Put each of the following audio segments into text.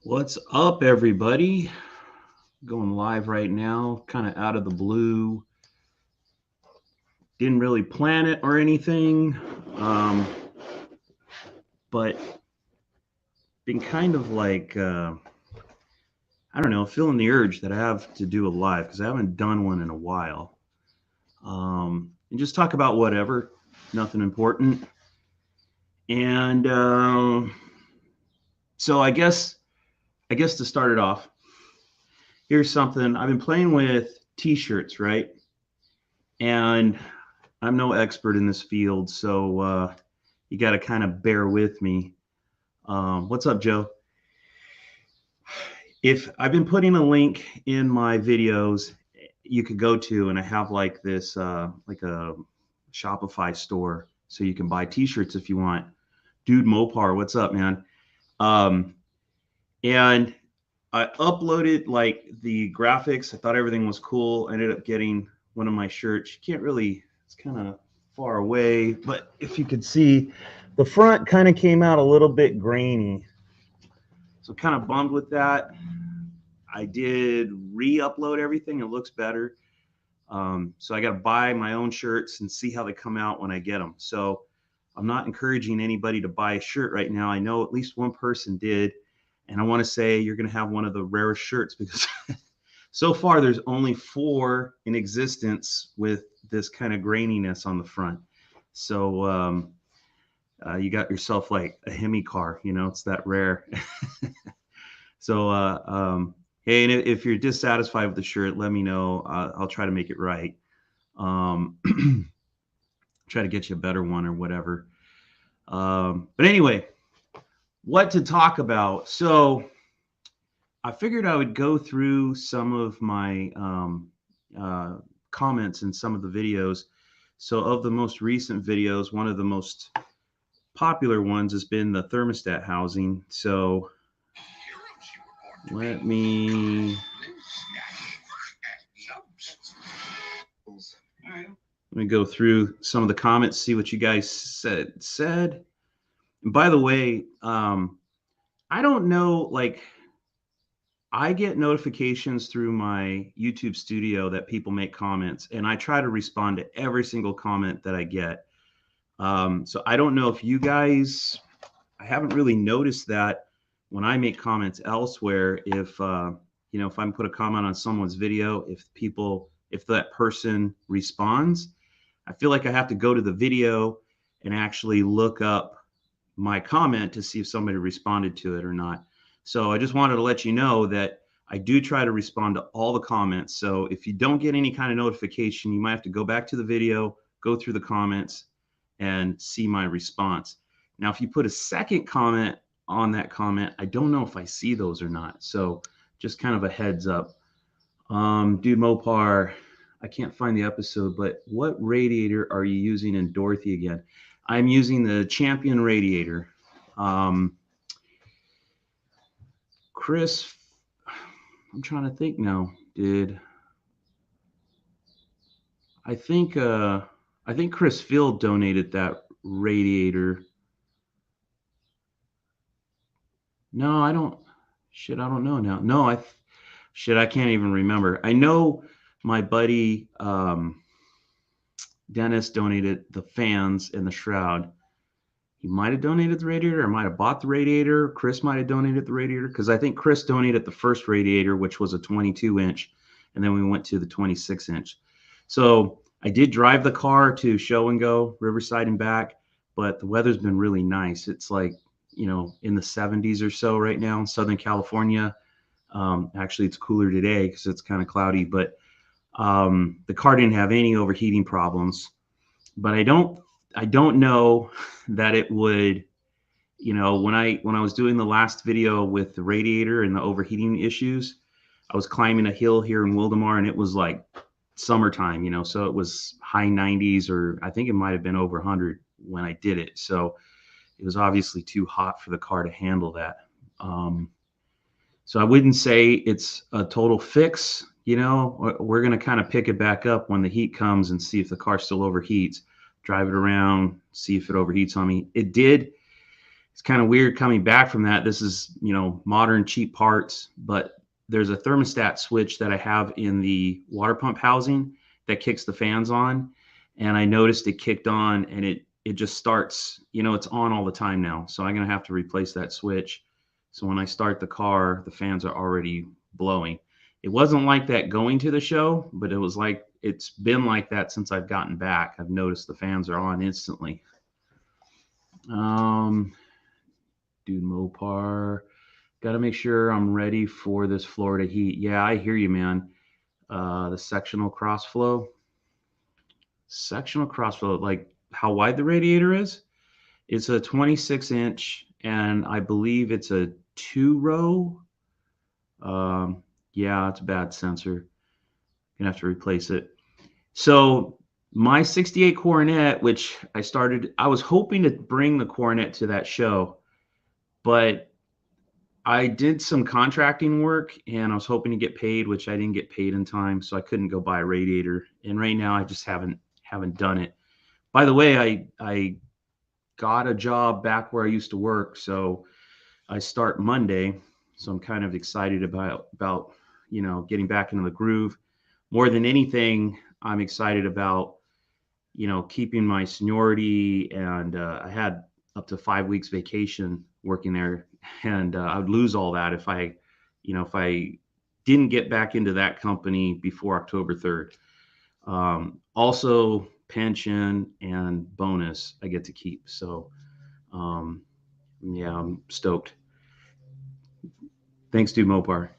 What's up, everybody? Going live right now, kind of out of the blue. Didn't really plan it or anything, but been kind of like, I don't know, feeling the urge that I have to do a live because I haven't done one in a while. And just talk about whatever, nothing important. And so I guess to start it off, here's something I've been playing with T-shirts, right? And I'm no expert in this field, so you got to kind of bear with me. What's up, Joe? If I've been putting a link in my videos, you could go to, and I have like this, like a Shopify store, so you can buy T-shirts if you want. Dude Mopar, what's up, man? Um, and I uploaded like the graphics. I thought everything was cool. I ended up getting one of my shirts. You can't really, it's kind of far away, but if you could see, the front kind of came out a little bit grainy. So kind of bummed with that. I did re-upload everything. It looks better. So I got to buy my own shirts and see how they come out when I get them. So I'm not encouraging anybody to buy a shirt right now. I know at least one person did. And I want to say you're going to have one of the rarest shirts because so far there's only 4 in existence with this kind of graininess on the front. So you got yourself like a Hemi car, it's that rare. So hey, and if you're dissatisfied with the shirt, let me know. I'll try to make it right. Um, try to get you a better one or whatever. But anyway, what to talk about? So I figured I would go through some of my uh, comments in some of the videos. So of the most recent videos, one of the most popular ones has been the thermostat housing. So let me go through some of the comments, see what you guys said. And by the way, I don't know, like I get notifications through my YouTube studio that people make comments, and I try to respond to every single comment that I get. So I don't know if you guys, I haven't really noticed that when I make comments elsewhere, if if I put a comment on someone's video, if that person responds, I feel like I have to go to the video and actually look up my comment to see if somebody responded to it or not. So I just wanted to let you know that I do try to respond to all the comments. So if you don't get any kind of notification, you might have to go back to the video, go through the comments, and see my response. Now, if you put a second comment on that comment, I don't know if I see those or not. So just kind of a heads up. Dude Mopar, I can't find the episode, but what radiator are you using in Dorothy again? I'm using the Champion radiator. Chris, I'm trying to think now. I think Chris Field donated that radiator. No, I don't. Shit, I don't know now. No, I can't even remember. I know my buddy Dennis donated the fans and the shroud. He might have donated the radiator, or might have bought the radiator. Chris might have donated the radiator because I think Chris donated the first radiator, which was a 22-inch, and then we went to the 26-inch. So I did drive the car to Show and Go, Riverside and back, but the weather's been really nice. It's like, in the 70s or so right now in Southern California. Actually, it's cooler today because it's kind of cloudy, but the car didn't have any overheating problems. But I don't know that it would, when I was doing the last video with the radiator and the overheating issues, I was climbing a hill here in Wildemar and it was like summertime, so it was high 90s, or I think it might have been over 100 when I did it. So it was obviously too hot for the car to handle that. So I wouldn't say it's a total fix. We're going to kind of pick it back up when the heat comes and see if the car still overheats, drive it around, see if it overheats on me. It did. it's kind of weird coming back from that. This is, modern cheap parts, but there's a thermostat switch that I have in the water pump housing that kicks the fans on. And I noticed it kicked on and it just starts, it's on all the time now. So I'm going to have to replace that switch. So when I start the car, the fans are already blowing. It wasn't like that going to the show, but it's been like that since I've gotten back. I've noticed the fans are on instantly. Dude, Mopar. Got to make sure I'm ready for this Florida heat. Yeah, I hear you, man. The sectional crossflow. Sectional crossflow, like how wide the radiator is? It's a 26-inch, and I believe it's a 2-row. Yeah, it's a bad sensor. Gonna have to replace it. So my 68 Coronet, which I was hoping to bring the Coronet to that show, but I did some contracting work and I was hoping to get paid, which I didn't get paid in time, so I couldn't go buy a radiator. And right now I just haven't done it. By the way, I got a job back where I used to work, so I start Monday. So I'm kind of excited about getting back into the groove. More than anything, I'm excited about keeping my seniority, and I had up to 5 weeks vacation working there, and I would lose all that if I didn't get back into that company before October 3rd. Also, pension and bonus I get to keep. So, yeah, I'm stoked. Thanks, dude Mopar.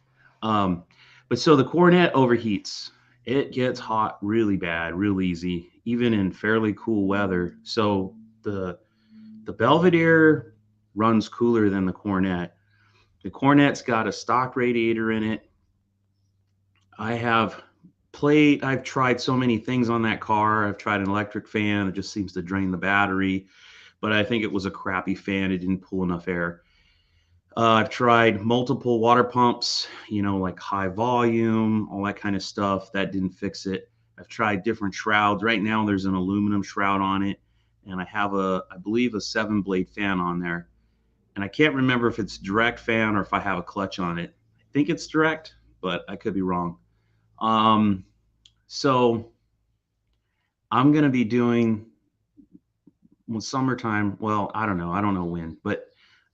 But so the Coronet overheats. It gets hot really bad, real easy, even in fairly cool weather. So the Belvedere runs cooler than the Coronet. The Coronet's got a stock radiator in it. I've tried so many things on that car. I've tried an electric fan. It just seems to drain the battery, but I think it was a crappy fan. It didn't pull enough air. I've tried multiple water pumps, like high volume, all that kind of stuff. That didn't fix it. I've tried different shrouds. Right now, there's an aluminum shroud on it, and I believe, a 7-blade fan on there. And I can't remember if it's direct fan or if I have a clutch on it. I think it's direct, but I could be wrong. So I'm going to be doing summertime. Well, I don't know. I don't know when, but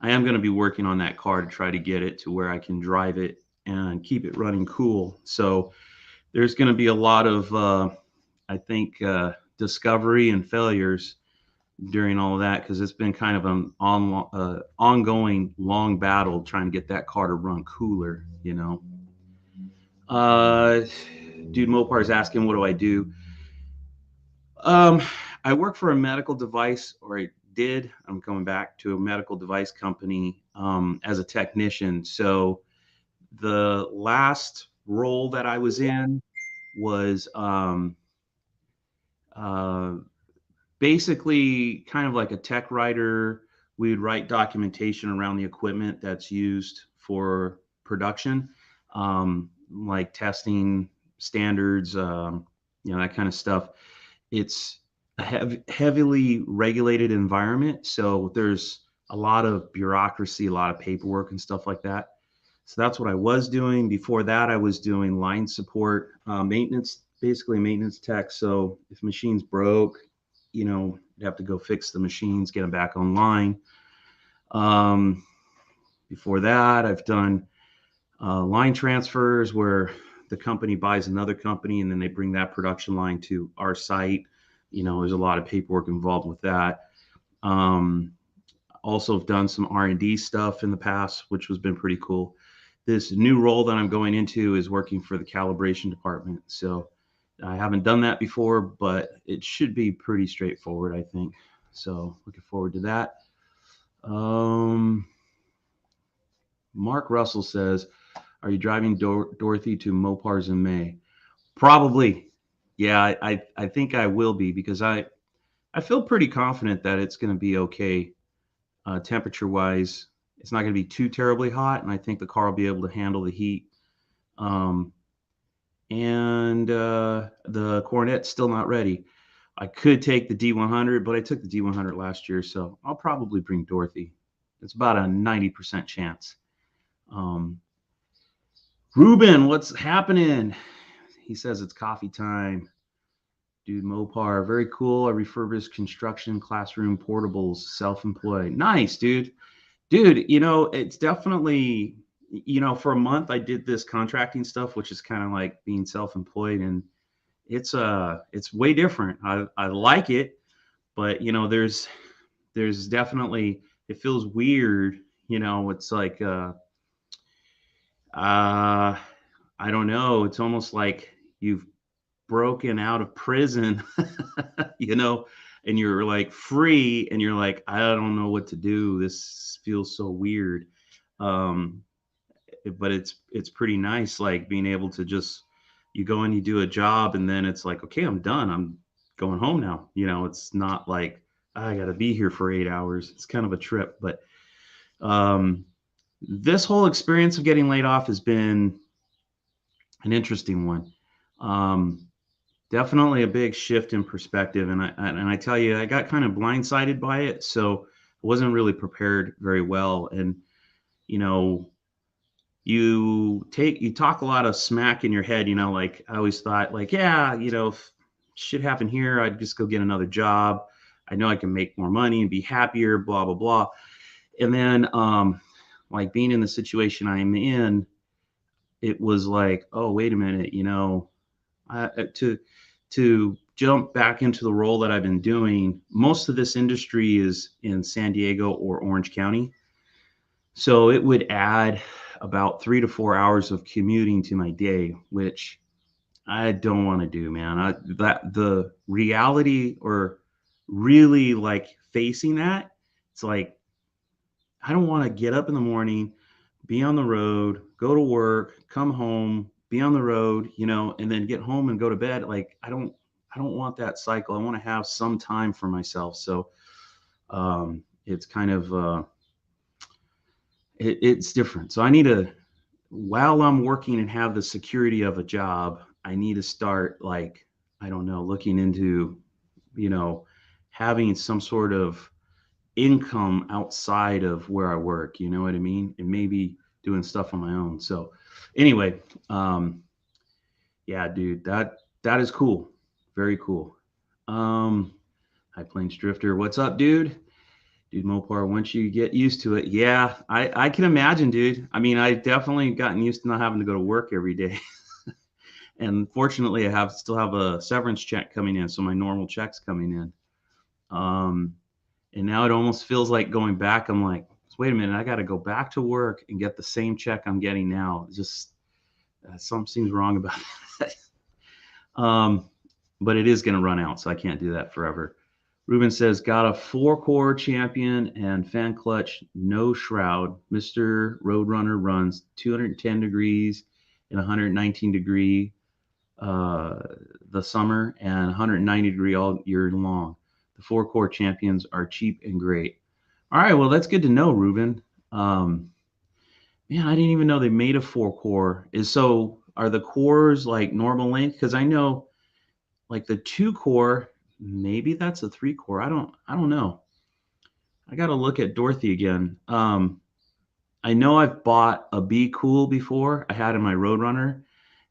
I am going to be working on that car to try to get it to where I can drive it and keep it running cool. So there's going to be a lot of, I think, discovery and failures during all of that, because it's been kind of an ongoing long battle trying to get that car to run cooler. Dude Mopar is asking, what do I do? I work for a medical device, or I did. I'm coming back to a medical device company as a technician. So the last role that I was in was uh, basically kind of like a tech writer. We would write documentation around the equipment that's used for production, like testing standards, that kind of stuff. It's a heavily regulated environment, so there's a lot of bureaucracy, a lot of paperwork and stuff like that. So that's what I was doing. Before that, I was doing line support, maintenance, basically maintenance tech. So if machines broke, you have to go fix the machines, get them back online. Um, Before that, I've done line transfers where the company buys another company and then they bring that production line to our site. There's a lot of paperwork involved with that. Also have done some R&D stuff in the past, which has been pretty cool. This new role that I'm going into is working for the calibration department. So I haven't done that before, but it should be pretty straightforward, I think. So looking forward to that. Mark Russell says, are you driving Dorothy to Mopar's in May? Probably. Yeah, I think I will be, because I feel pretty confident that it's going to be okay. Temperature wise, it's not going to be too terribly hot, and I think the car will be able to handle the heat. And the Coronet's still not ready. I could take the D100, but I took the D100 last year, so I'll probably bring Dorothy. It's about a 90% chance. Um, Ruben, what's happening? He says it's coffee time. Dude, Mopar, very cool. I refurbish construction classroom portables, self-employed. Nice, dude. Dude, it's definitely, for a month I did this contracting stuff, which is kind of like being self-employed, and it's way different. I like it, but there's definitely, it feels weird. It's like uh I don't know. It's almost like you've broken out of prison, you know, and you're like free and you're like, I don't know what to do. This feels so weird. Um, but it's pretty nice, like being able to just, you go and you do a job and then it's like, okay, I'm done. I'm going home now. It's not like I got to be here for 8 hours. It's kind of a trip, but um, this whole experience of getting laid off has been an interesting one. Um, Definitely a big shift in perspective, and I tell you, I got kind of blindsided by it, so I wasn't really prepared very well. And you know, you talk a lot of smack in your head. Like I always thought, like, yeah, if shit happened here, I'd just go get another job. I know I can make more money and be happier, blah blah blah. And then, like being in the situation I'm in, it was like, oh wait a minute, to jump back into the role that I've been doing. Most of this industry is in San Diego or Orange County, so it would add about 3 to 4 hours of commuting to my day, which I don't want to do, man. That the reality, or really like facing that, it's like I don't want to get up in the morning, be on the road, go to work, come home, be on the road, and then get home and go to bed. Like I don't want that cycle. I want to have some time for myself. So it's kind of it's different. So I need to, while I'm working and have the security of a job, I need to start, like, I don't know, looking into, you know, having some sort of income outside of where I work, you know what I mean? And maybe doing stuff on my own. So anyway, yeah, dude, that is cool. Very cool. High Plains Drifter, what's up, dude? Dude, Mopar, once you get used to it, yeah, I can imagine, dude. I mean, I've definitely gotten used to not having to go to work every day. And fortunately, I still have a severance check coming in, so my normal check's coming in. And now it almost feels like going back. I'm like, wait a minute, I got to go back to work and get the same check I'm getting now. It's just something seems wrong about that. But it is going to run out, so I can't do that forever. Ruben says, got a 4-core champion and fan clutch, no shroud. Mr. Roadrunner runs 210 degrees and 119 degree the summer and 190 degree all year long. The 4-core champions are cheap and great. All right, well, that's good to know, Ruben. Man, I didn't even know they made a 4-core. Are the cores like normal length? Because I know like the 2-core, maybe that's a 3-core. I don't know. I got to look at Dorothy again. I know I've bought a Be Cool before. I had in my Roadrunner,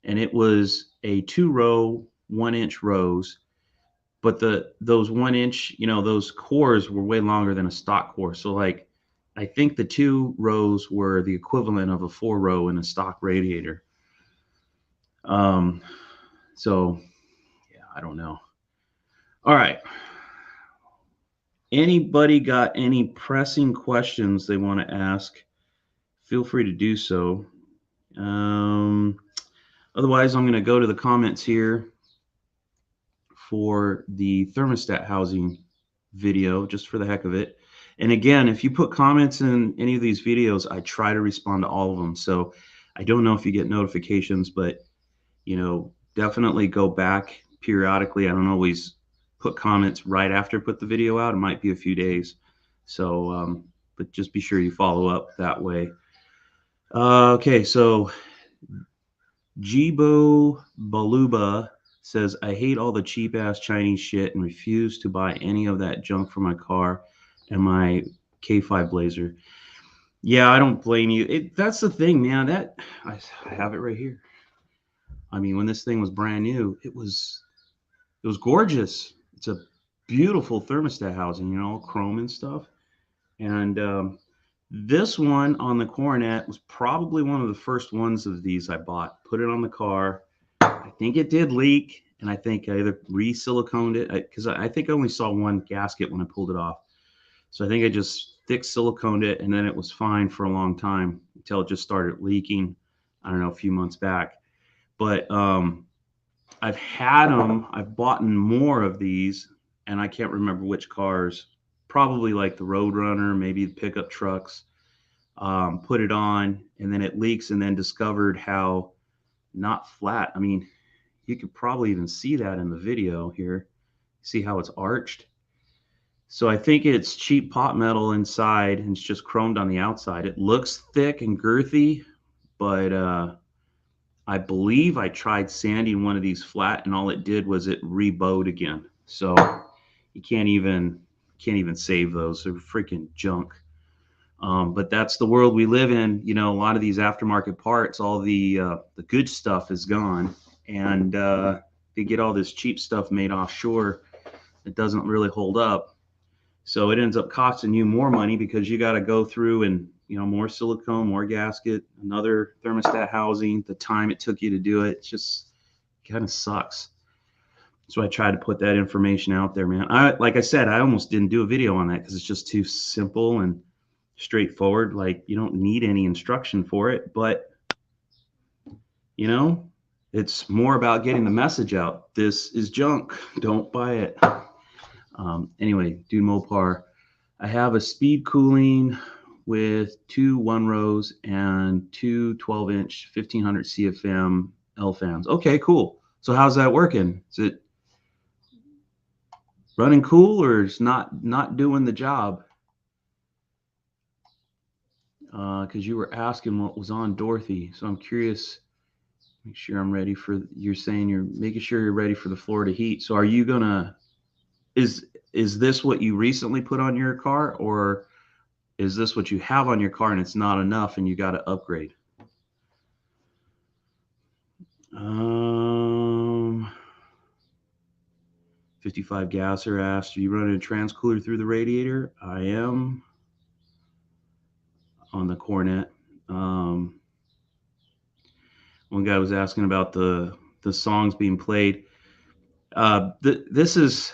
and it was a 2-row, 1-inch rows. But those 1-inch, those cores were way longer than a stock core. So like, I think the 2 rows were the equivalent of a 4-row in a stock radiator. So yeah, I don't know. All right. Anybody got any pressing questions they want to ask? Feel free to do so. Otherwise, I'm going to go to the comments here for the thermostat housing video, just for the heck of it. And again, if you put comments in any of these videos, I try to respond to all of them. So I don't know if you get notifications, but definitely go back periodically. I don't always put comments right after I put the video out. It might be a few days. So, but just be sure you follow up that way. Okay, so Jibo Baluba says, I hate all the cheap ass Chinese shit and refuse to buy any of that junk for my car and my K5 Blazer. Yeah, I don't blame you. That's the thing, man. I have it right here. I mean, when this thing was brand new, it was gorgeous. It's a beautiful thermostat housing, all chrome and stuff. And this one on the Coronet was probably one of the first ones of these I bought. Put it on the car. I think it did leak, and I think I either re-siliconed it because I think I only saw one gasket when I pulled it off. So I think I just thick siliconed it, and then it was fine for a long time until it just started leaking. I don't know, a few months back. But I've had them. I've bought more of these, and I can't remember which cars. Probably like the Roadrunner, maybe the pickup trucks. Put it on, and then it leaks, and then discovered how not flat. I mean, you could probably even see that in the video here. See how it's arched? So I think it's cheap pot metal inside and it's just chromed on the outside. It looks thick and girthy, but I believe I tried sanding one of these flat and all it did was it rebowed again. So you can't even save those. They're freaking junk. But that's the world we live in. A lot of these aftermarket parts, all the good stuff is gone, and they get all this cheap stuff made offshore that doesn't really hold up. So it ends up costing you more money because you got to go through and more silicone, more gasket, another thermostat housing. The time it took you to do it just kind of sucks. So I tried to put that information out there, man. Like I said, I almost didn't do a video on that because it's just too simple and straightforward. Like you don't need any instruction for it, but you know, it's more about getting the message out. This is junk. Don't buy it. Anyway, Dude Mopar. I have a speed cooling with two 1-rows and two 12-inch 1500 CFM L fans. Okay, cool. So how's that working? Is it running cool or is not doing the job? Because you were asking what was on Dorothy, so I'm curious. Make sure I'm ready for. You're saying you're making sure you're ready for the Florida heat. So are you gonna? Is this what you recently put on your car, or is this what you have on your car and it's not enough and you got to upgrade? 55 gasser asked, are you running a transcooler through the radiator? I am on the Coronet. One guy was asking about the songs being played. This is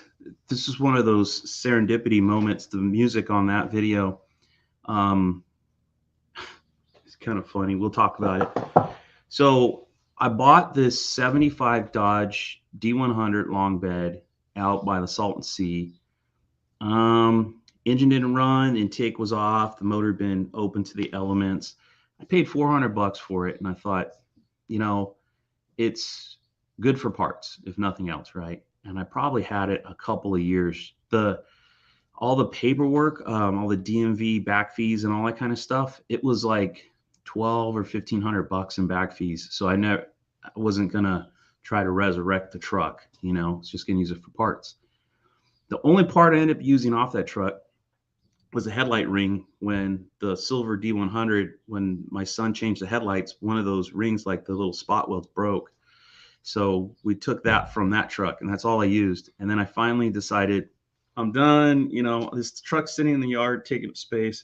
one of those serendipity moments. The music on that video, it's kind of funny. We'll talk about it. So I bought this 75 Dodge D100 long bed out by the Salton Sea. Engine didn't run, intake was off, the motor had been open to the elements. I paid $400 for it, and I thought, it's good for parts, if nothing else, right? And I probably had it a couple of years. All the paperwork, all the DMV back fees and all that kind of stuff, it was like 12 or $1,500 in back fees. So I wasn't gonna try to resurrect the truck. It's just gonna use it for parts. The only part I ended up using off that truck was a headlight ring. When the silver D100, when my son changed the headlights, one of those rings, like the little spot welds, broke. So we took that from that truck, and that's all I used. And then I finally decided, I'm done. This truck's sitting in the yard taking up space.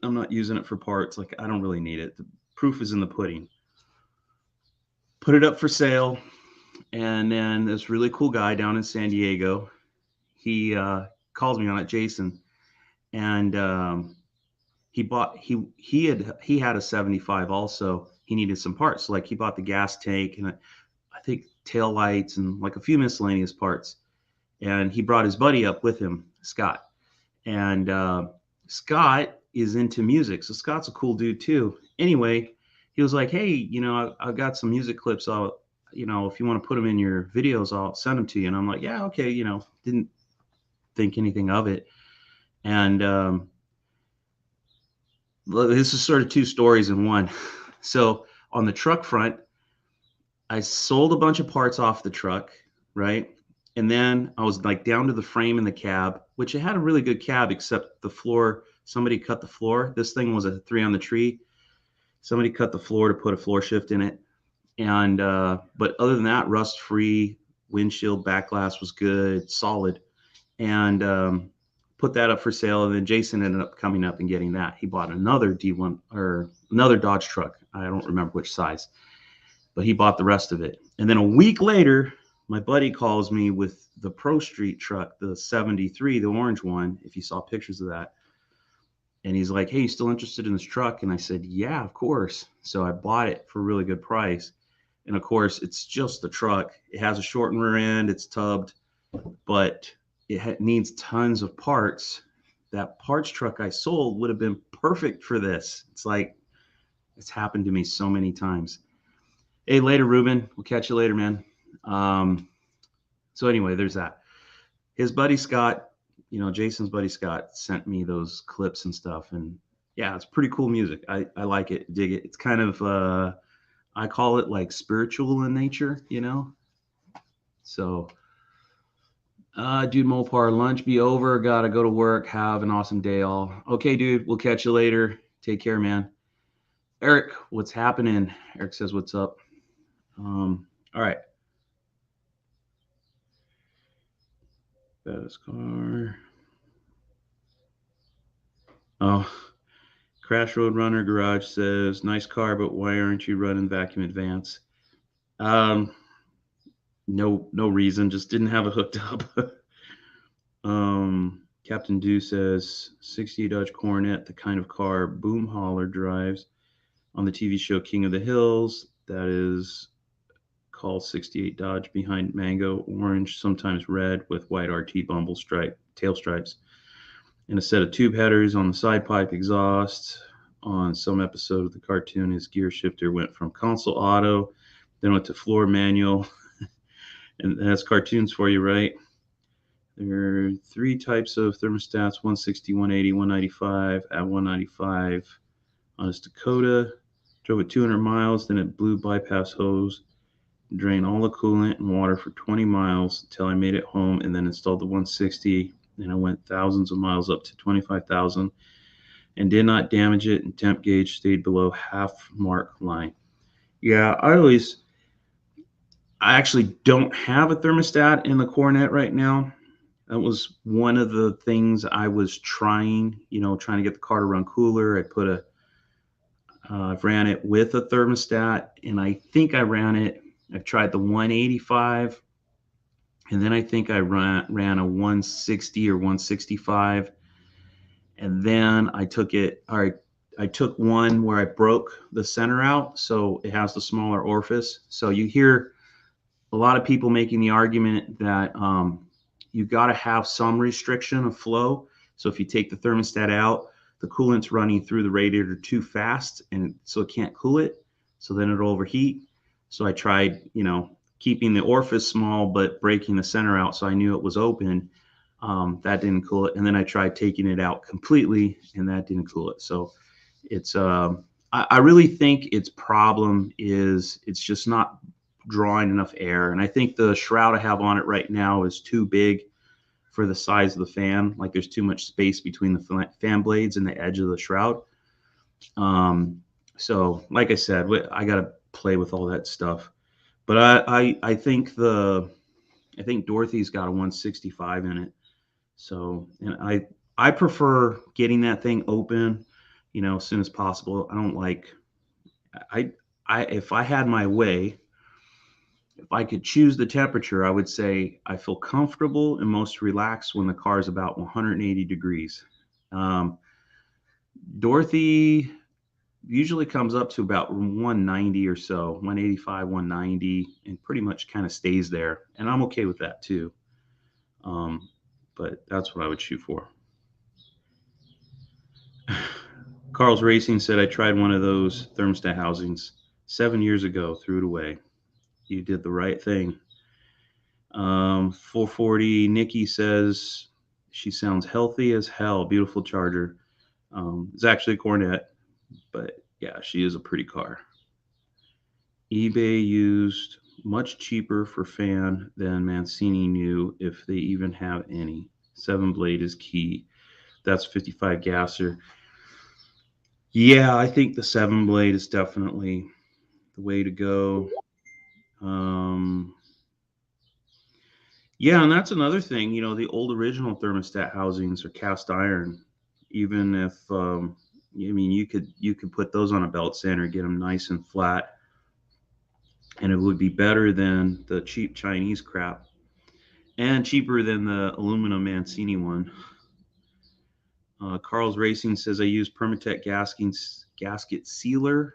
I'm not using it for parts. Like, I don't really need it. The proof is in the pudding. Put it up for sale. And then this really cool guy down in San Diego, he calls me on it, Jason. And he had a 75 also. He needed some parts. Like he bought the gas tank and I think tail lights and like a few miscellaneous parts. And he brought his buddy up with him, Scott. And Scott is into music. So Scott's a cool dude too. Anyway, he was like, hey, I've got some music clips. If you want to put them in your videos, I'll send them to you. And I'm like, yeah, okay. Didn't think anything of it. And this is sort of two stories in one. So on the truck front, I sold a bunch of parts off the truck, right? And then I was like down to the frame in the cab, which it had a really good cab, except the floor Somebody cut the floor. This thing was a 3 on the tree. Somebody cut the floor to put a floor shift in it. And but other than that, rust free, windshield back glass was good, solid. And put that up for sale. And then Jason ended up coming up and getting that. He bought another D1 or another Dodge truck. I don't remember which size, but he bought the rest of it. And then a week later, my buddy calls me with the Pro Street truck, the 73, the orange one, if you saw pictures of that. And he's like, hey, you still interested in this truck? And I said, yeah, of course. So I bought it for a really good price. And of course, it's just the truck. It has a shortened rear end. It's tubbed, but it needs tons of parts. That parts truck I sold would have been perfect for this. It's like, it's happened to me so many times. Hey, later, Ruben. We'll catch you later, man. So anyway, there's that. His buddy Scott, Jason's buddy Scott sent me those clips and stuff. And yeah, it's pretty cool music. I like it, dig it. It's kind of, I call it like spiritual in nature, So, dude, Mopar, lunch be over. Gotta go to work. Have an awesome day all. Okay, dude, we'll catch you later. Take care, man. Eric, what's happening? Eric says, what's up? All right. Best car. Oh, Crash Road Runner Garage says, nice car, but why aren't you running vacuum advance? No reason. Just didn't have it hooked up. Captain Do says, 68 Dodge Coronet, the kind of car Boom Hauler drives on the TV show King of the Hills. That is called 68 Dodge, behind mango, orange, sometimes red, with white RT bumble stripe tail stripes, and a set of tube headers on the side pipe exhaust. On some episode of the cartoon, his gear shifter went from console auto, then went to floor manual. And that's cartoons for you, right? There are 3 types of thermostats: 160, 180, 195. At 195 on his Dakota, drove it 200 miles, then it blew bypass hose, drained all the coolant and water for 20 miles until I made it home, and then installed the 160. And I went thousands of miles up to 25,000 and did not damage it, and temp gauge stayed below half mark line. Yeah, I actually don't have a thermostat in the Coronet right now. That was one of the things I was trying to get the car to run cooler. I've ran it with a thermostat, and I think I've tried the 185, and then I think I ran a 160 or 165, and then I took one where I broke the center out, so it has the smaller orifice. So you hear a lot of people making the argument that you've got to have some restriction of flow. So if you take the thermostat out, the coolant's running through the radiator too fast, and so it can't cool it. So then it'll overheat. So I tried, keeping the orifice small but breaking the center out, so I knew it was open. That didn't cool it. And then I tried taking it out completely, and that didn't cool it. So it's I really think its problem is it's just not drawing enough air. And I think the shroud I have on it right now is too big for the size of the fan. Like, there's too much space between the fan blades and the edge of the shroud. So like I said, I got to play with all that stuff. But I think Dorothy's got a 165 in it. So, and I prefer getting that thing open, as soon as possible. I don't like, if I had my way, if I could choose the temperature, I would say I feel comfortable and most relaxed when the car is about 180 degrees. Dorothy usually comes up to about 190 or so, 185, 190, and pretty much kind of stays there. And I'm okay with that too. But that's what I would shoot for. Carl's Racing said, I tried one of those thermostat housings 7 years ago, threw it away. You did the right thing. 440 Nikki says she sounds healthy as hell. Beautiful Charger. It's actually a Coronet, but yeah, she is a pretty car. eBay used much cheaper for fan than Mancini new, if they even have any. 7 blade is key. That's 55 gasser. Yeah, I think the 7 blade is definitely the way to go. Um, yeah, and that's another thing. The old original thermostat housings are cast iron. Even if I mean, you could put those on a belt sander, get them nice and flat, and it would be better than the cheap Chinese crap, and cheaper than the aluminum Mancini one. Carl's Racing says I use Permatech gasket sealer.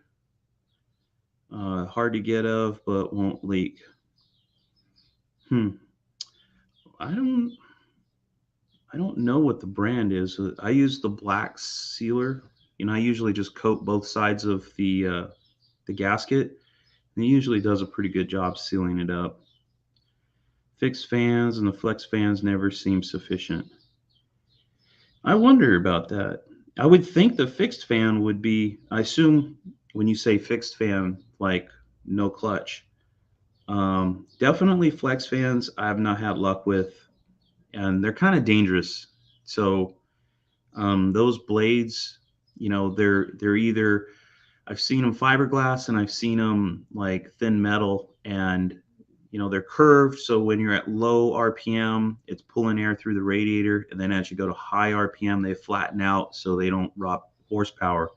Hard to get of, but won't leak. Hmm. I don't. I don't know what the brand is. I use the black sealer. I usually just coat both sides of the gasket, and it usually does a pretty good job sealing it up. Fixed fans and the flex fans never seem sufficient. I wonder about that. I would think the fixed fan would be. I assume when you say fixed fan, like no clutch. Definitely flex fans. I have not had luck with, and they're kind of dangerous. So those blades, they're either, I've seen them fiberglass and I've seen them like thin metal, and they're curved, so when you're at low RPM it's pulling air through the radiator, and then as you go to high RPM they flatten out so they don't drop horsepower.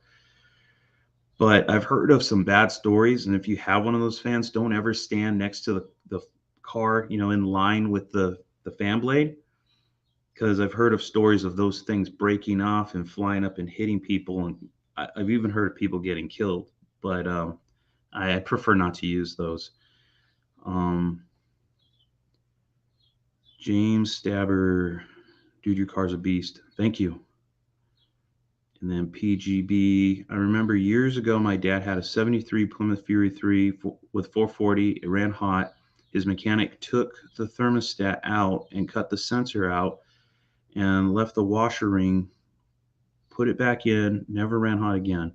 But I've heard of some bad stories, and if you have one of those fans, don't ever stand next to the car, in line with the fan blade, because I've heard of stories of those things breaking off and flying up and hitting people, and I've even heard of people getting killed. But I prefer not to use those. Um, James Stabber, dude, your car's a beast. Thank you. And then PGB. I remember years ago, my dad had a 73 Plymouth Fury 3 with 440. It ran hot. His mechanic took the thermostat out and cut the sensor out and left the washer ring, put it back in, never ran hot again.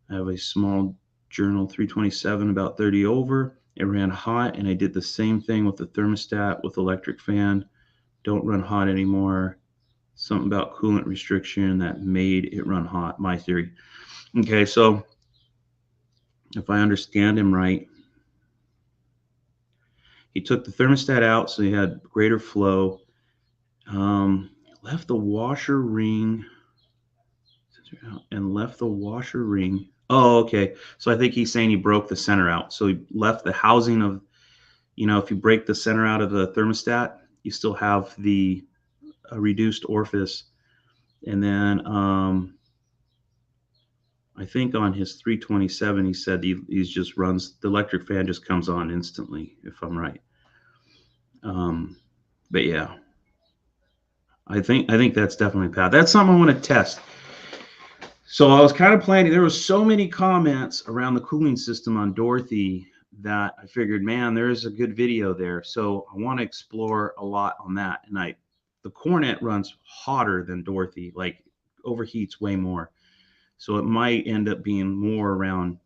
I have a small journal 327, about 30 over. It ran hot, and I did the same thing with the thermostat with electric fan. Don't run hot anymore. Something about coolant restriction that made it run hot. My theory. Okay, so if I understand him right, he took the thermostat out so he had greater flow. Left the washer ring and left the washer ring. Oh, okay. So I think he's saying he broke the center out. So he left the housing of, if you break the center out of the thermostat, you still have the reduced orifice. And then I think on his 327, he said he's just runs, the electric fan just comes on instantly, if I'm right. But yeah, I think that's definitely a path. That's something I want to test. So I was kind of planning. There were so many comments around the cooling system on Dorothy that I figured, man, there is a good video there. So I want to explore a lot on that. And the Cornet runs hotter than Dorothy, like overheats way more. So it might end up being more around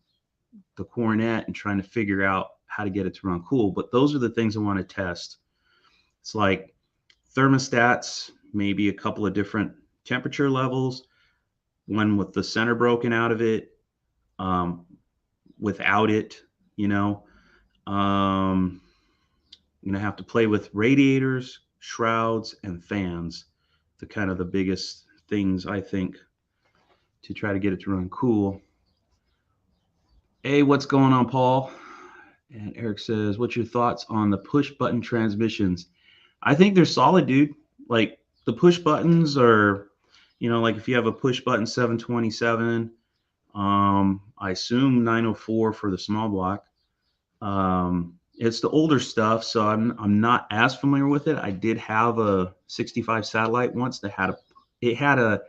the Cornet and trying to figure out how to get it to run cool. But those are the things I want to test. It's like thermostats, maybe a couple of different temperature levels, one with the center broken out of it, without it, I'm going to have to play with radiators, shrouds, and fans, the kind of the biggest things, I think, to try to get it to run cool. Hey, what's going on, Paul? And Eric says, what's your thoughts on the push button transmissions? I think they're solid, dude. Like the push buttons are, like if you have a push button 727, I assume 904 for the small block. It's the older stuff, so I'm not as familiar with it. I did have a 65 satellite once that had a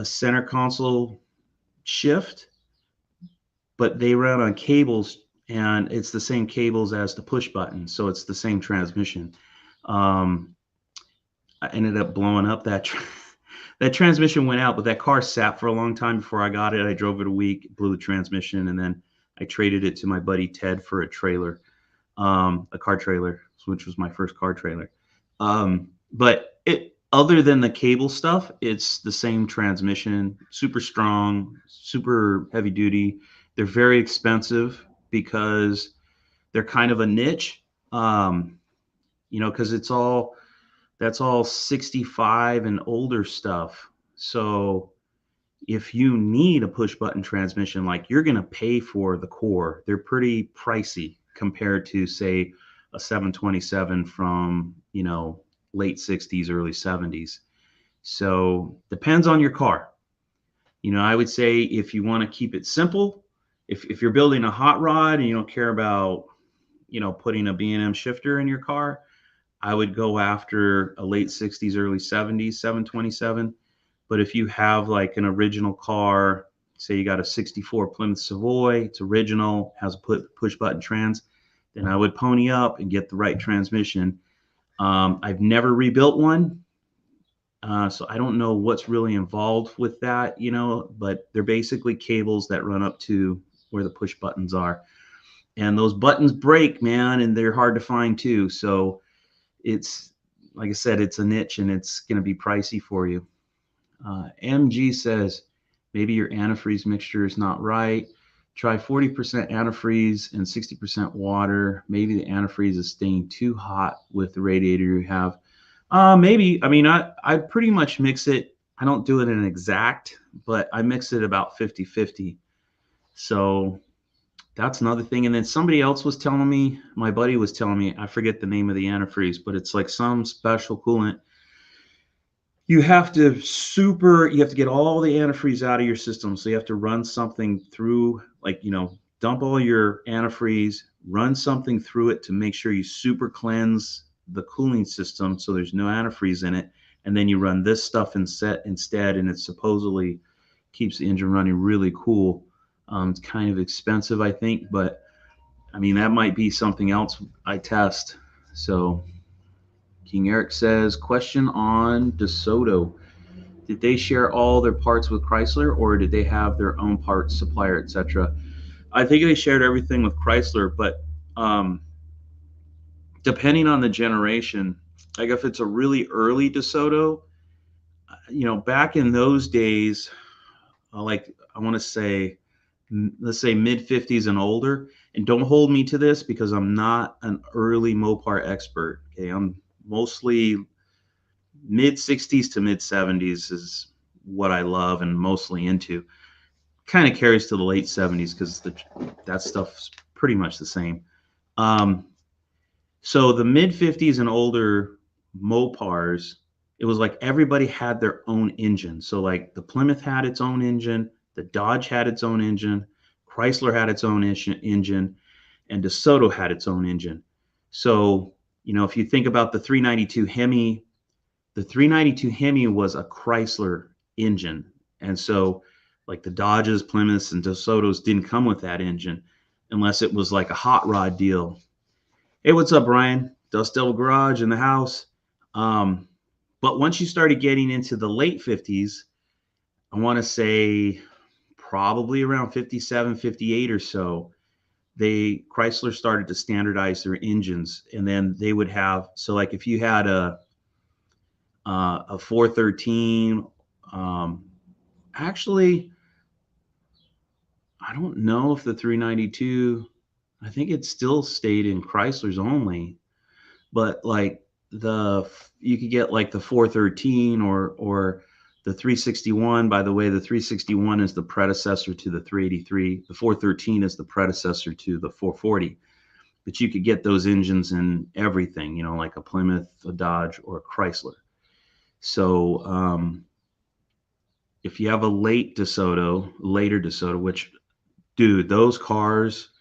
center console shift, but they ran on cables, and it's the same cables as the push button, so it's the same transmission. I ended up blowing up that that transmission went out, but that car sat for a long time before I got it. I drove it a week, blew the transmission, and then I traded it to my buddy Ted for a trailer, a car trailer, which was my first car trailer. But Other than the cable stuff, it's the same transmission, super strong, super heavy duty. They're very expensive because they're kind of a niche. Um, because that's all 65 and older stuff. So if you need a push button transmission, like you're going to pay for the core, they're pretty pricey compared to, say, a 727 from, late 60s, early 70s. So depends on your car. I would say if you want to keep it simple, if you're building a hot rod and you don't care about, putting a B&M shifter in your car, I would go after a late 60s, early 70s 727. But if you have like an original car, say you got a 64 Plymouth Savoy, it's original, has a push button trans, then I would pony up and get the right transmission. I've never rebuilt one. So I don't know what's really involved with that, but they're basically cables that run up to where the push buttons are. And those buttons break, man, and they're hard to find too. So it's, like I said, it's a niche and it's going to be pricey for you. MG says, maybe your antifreeze mixture is not right. Try 40% antifreeze and 60% water. Maybe the antifreeze is staying too hot with the radiator you have. Maybe. I mean, I pretty much mix it. I don't do it in exact, but I mix it about 50-50. So that's another thing. And then somebody else was telling me, my buddy was telling me, I forget the name of the antifreeze, but it's like some special coolant. You have to get all the antifreeze out of your system. So you have to run something through, like, dump all your antifreeze, run something through it to make sure you super cleanse the cooling system so there's no antifreeze in it. And then you run this stuff instead, and it supposedly keeps the engine running really cool. It's kind of expensive, I think, but I mean, that might be something else I test. So King Eric says, question on DeSoto. Did they share all their parts with Chrysler, or did they have their own parts supplier, etc.? I think they shared everything with Chrysler, but depending on the generation, like if it's a really early DeSoto, back in those days, like I want to say, let's say mid 50s and older, and don't hold me to this because I'm not an early Mopar expert. Okay, I'm mostly mid 60s to mid 70s is what I love and mostly into. Kind of carries to the late 70s because that stuff's pretty much the same. So the mid 50s and older Mopars, it was like everybody had their own engine. So like the Plymouth had its own engine, the Dodge had its own engine, Chrysler had its own engine, and DeSoto had its own engine. So, if you think about the 392 Hemi, the 392 Hemi was a Chrysler engine. And so like the Dodges, Plymouths, and DeSotos didn't come with that engine unless it was like a hot rod deal. Hey, what's up, Ryan? Dust Devil Garage in the house. But once you started getting into the late 50s, I want to say probably around 57, 58 or so, Chrysler started to standardize their engines. And then they would have, so like if you had a 413, actually, I don't know if the 392, I think it still stayed in Chrysler's only, but like you could get like the 413 or the 361. By the way, the 361 is the predecessor to the 383. The 413 is the predecessor to the 440. But you could get those engines in everything, like a Plymouth, a Dodge, or a Chrysler. So if you have a later DeSoto, which, dude, those cars,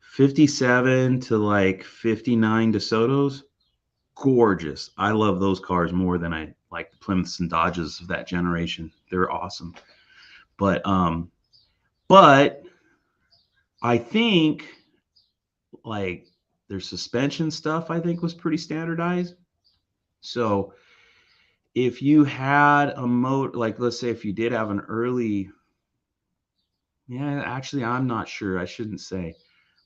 57 to like 59 DeSotos, gorgeous. I love those cars more than I like the Plymouths and Dodges of that generation. They're awesome. But I think like their suspension stuff, I think was pretty standardized. So if you had a motor, like let's say if you did have an early, yeah, actually I'm not sure. I shouldn't say.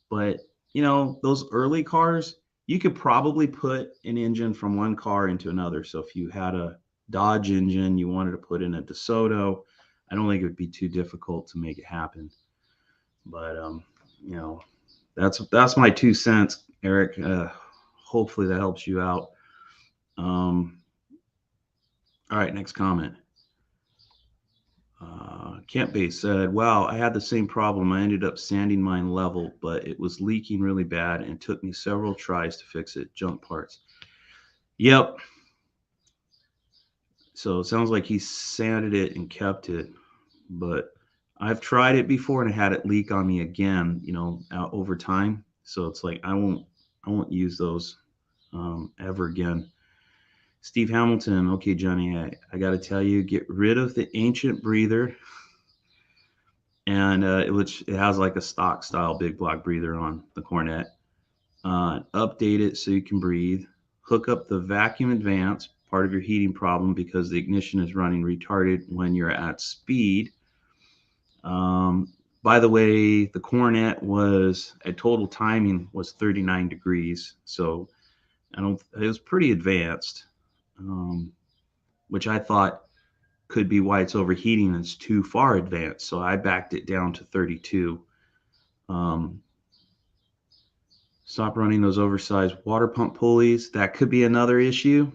But those early cars, you could probably put an engine from one car into another. So if you had a Dodge engine, you wanted to put in a DeSoto, I don't think it would be too difficult to make it happen. But you know, that's my 2 cents, Eric. Hopefully that helps you out. All right, next comment. Camp Base said, "Wow, I had the same problem. I ended up sanding mine level, but it was leaking really bad, and it took me several tries to fix it. Junk parts." Yep. So it sounds like he sanded it and kept it, but I've tried it before and I had it leak on me again. Over time. So it's like I won't use those ever again. Steve Hamilton, okay, Johnny, I got to tell you, get rid of the ancient breather, and which it has like a stock style big block breather on the Cornet. Update it so you can breathe. Hook up the vacuum advance, part of your heating problem because the ignition is running retarded when you're at speed. By the way, the Cornet was at total timing was 39 degrees, so it was pretty advanced, which I thought could be why it's overheating. It's too far advanced, so I backed it down to 32. Um, Stop running those oversized water pump pulleys. That could be another issue.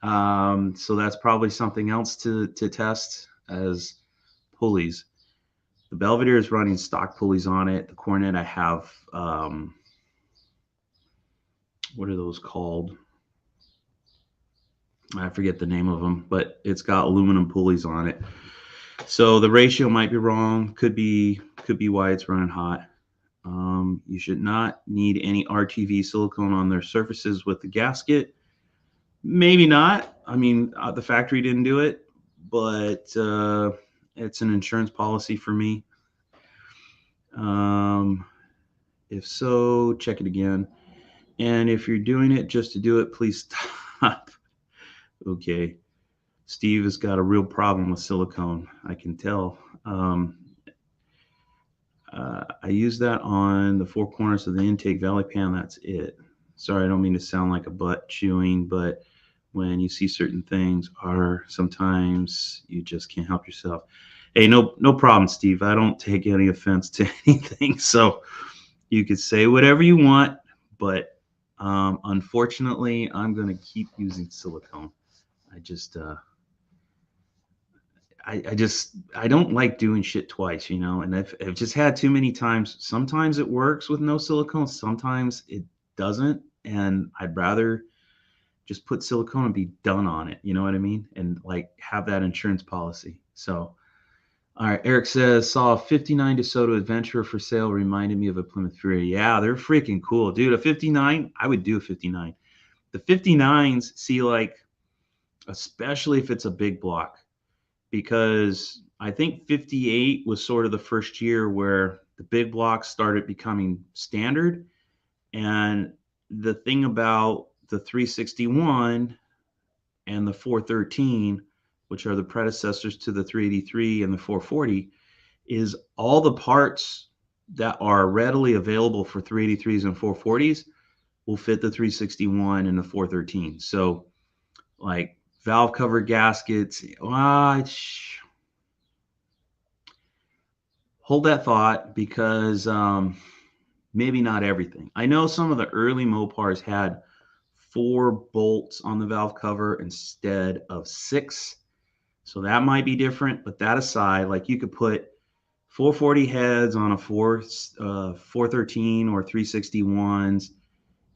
So that's probably something else to test as pulleys. The Belvedere is running stock pulleys on it. The Cornet, I have, what are those called? I forget the name of them, but it's got aluminum pulleys on it. So the ratio might be wrong. Could be why it's running hot. You should not need any RTV silicone on their surfaces with the gasket. Maybe not. I mean, the factory didn't do it, but it's an insurance policy for me. If so, check it again. And if you're doing it just to do it, please stop. Okay. Steve has got a real problem with silicone. I can tell. I use that on the four corners of the intake valley pan. That's it. Sorry, I don't mean to sound like a butt chewing, but when you see certain things, or sometimes you just can't help yourself. Hey, no problem, Steve. I don't take any offense to anything. So you could say whatever you want, but unfortunately, I'm going to keep using silicone. I don't like doing shit twice, and I've just had too many times. Sometimes it works with no silicone, sometimes it doesn't, and I'd rather just put silicone and be done on it. You know what I mean? And like have that insurance policy. So, all right. Eric says, saw a 59 DeSoto Adventurer for sale. Reminded me of a Plymouth Fury. Yeah, they're freaking cool, dude. A 59, I would do a 59. The 59s, see, like, especially if it's a big block, because I think 58 was sort of the first year where the big blocks started becoming standard. And the thing about the 361 and the 413, which are the predecessors to the 383 and the 440, is all the parts that are readily available for 383s and 440s will fit the 361 and the 413. So, like valve cover gaskets, hold that thought, because maybe not everything. I know some of the early Mopars had 4 bolts on the valve cover instead of 6. So that might be different, but that aside, like you could put 440 heads on a 413 or 361s.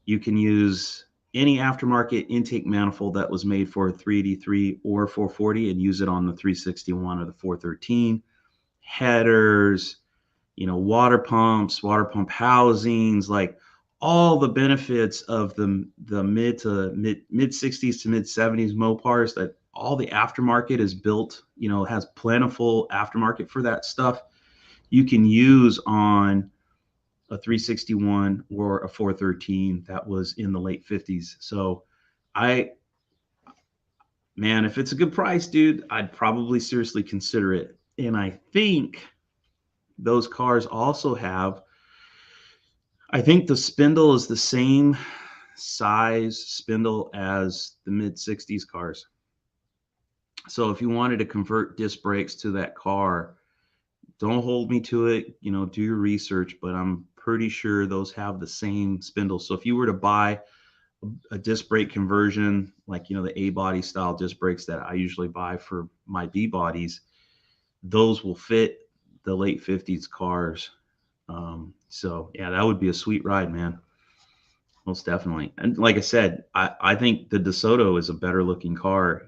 You can use any aftermarket intake manifold that was made for a 383 or 440 and use it on the 361 or the 413. Headers, water pumps, water pump housings, like all the benefits of the mid 60s to mid 70s Mopars, that all the aftermarket is built, has plentiful aftermarket for that stuff. You can use on a 361 or a 413 that was in the late 50s. So man, if it's a good price, dude, I'd probably seriously consider it. And I think those cars also have, I think the spindle is the same size spindle as the mid 60s cars. So if you wanted to convert disc brakes to that car, don't hold me to it, do your research, but I'm pretty sure those have the same spindles. So if you were to buy a disc brake conversion, like, the A body style disc brakes that I usually buy for my B bodies, those will fit the late 50s cars. So yeah, that would be a sweet ride, man. Most definitely. And like I said, I think the DeSoto is a better looking car.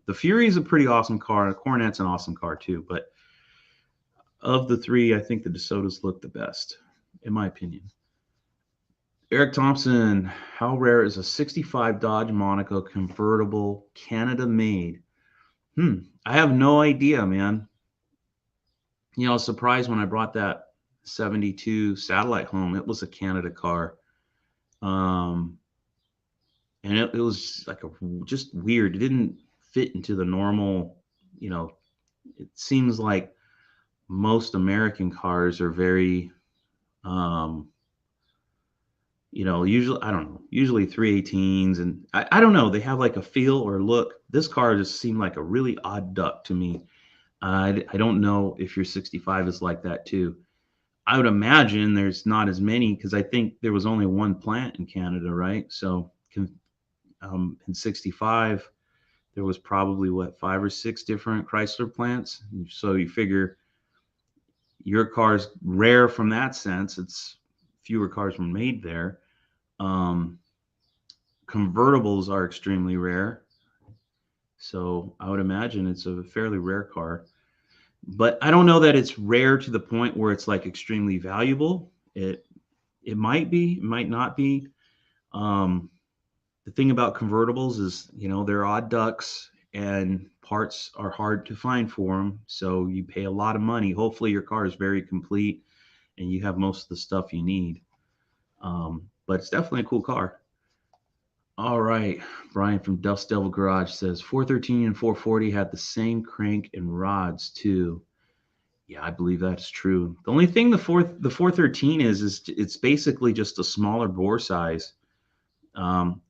The Fury is a pretty awesome car. The Cornette's an awesome car too. But of the three, I think the DeSotos look the best, in my opinion. Eric Thompson, how rare is a 65 Dodge Monaco convertible, Canada made? I have no idea, man. I was surprised when I brought that 72 Satellite home. It was a Canada car. Um, and it was like just weird. It didn't fit into the normal, you know, it seems like most American cars are very, um, usually, I don't know, usually 318s. And I don't know, they have like a feel or look. This car just seemed like a really odd duck to me. I don't know if your 65 is like that too. I would imagine there's not as many because I think there was only one plant in Canada, right? So in 65, there was probably what, 5 or 6 different Chrysler plants. So you figure your car's rare from that sense. It's fewer cars were made there. Um, Convertibles are extremely rare. So I would imagine it's a fairly rare car. But I don't know that it's rare to the point where it's like extremely valuable. It might be, it might not be. Um, the thing about convertibles is, they're odd ducks and parts are hard to find for them. So you pay a lot of money. Hopefully your car is very complete and you have most of the stuff you need. But it's definitely a cool car. All right. Brian from Dust Devil Garage says 413 and 440 had the same crank and rods too. Yeah, I believe that's true. The only thing the 413 is it's basically just a smaller bore size. Um,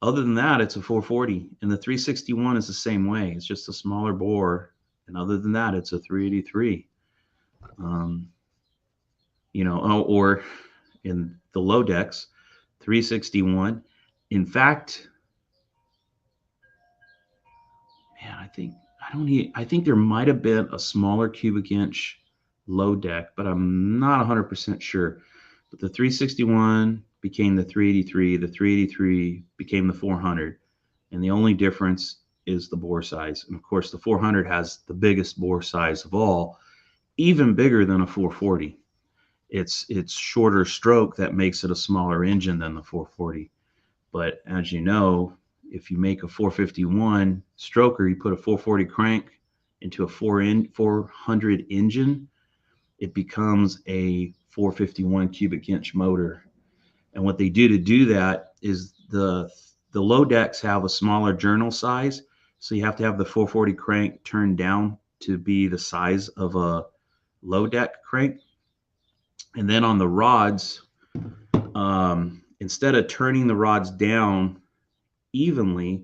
Other than that, it's a 440, and the 361 is the same way. It's just a smaller bore, and other than that, it's a 383. Um, or in the low decks, 361. In fact, man, I think there might have been a smaller cubic inch low deck, but I'm not 100% sure. But the 361 became the 383, the 383 became the 400, and the only difference is the bore size. And of course, the 400 has the biggest bore size of all, even bigger than a 440. It's shorter stroke that makes it a smaller engine than the 440. But as you know, if you make a 451 stroker, you put a 440 crank into a 400 engine, it becomes a 451 cubic inch motor. And what they do to do that is the low decks have a smaller journal size, so you have to have the 440 crank turned down to be the size of a low deck crank. And then on the rods, instead of turning the rods down evenly,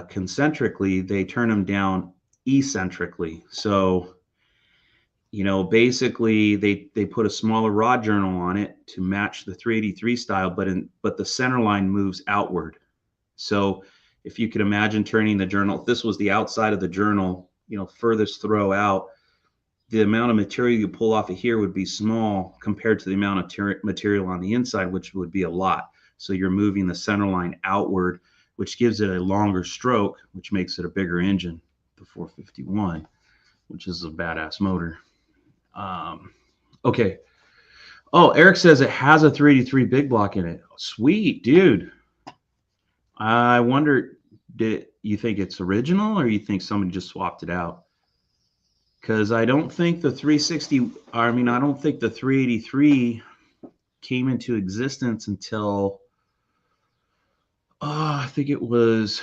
concentrically, they turn them down eccentrically. So, basically they put a smaller rod journal on it to match the 383 style, but the center line moves outward. So if you could imagine turning the journal, if this was the outside of the journal, furthest throw out, the amount of material you pull off of here would be small compared to the amount of material on the inside, which would be a lot. So you're moving the center line outward, which gives it a longer stroke, which makes it a bigger engine, the 451, which is a badass motor. Okay. Oh, Eric says it has a 383 big block in it. Sweet, dude. I wonder, did you think it's original or you think somebody just swapped it out? Because I don't think the 360, I don't think the 383 came into existence until, I think it was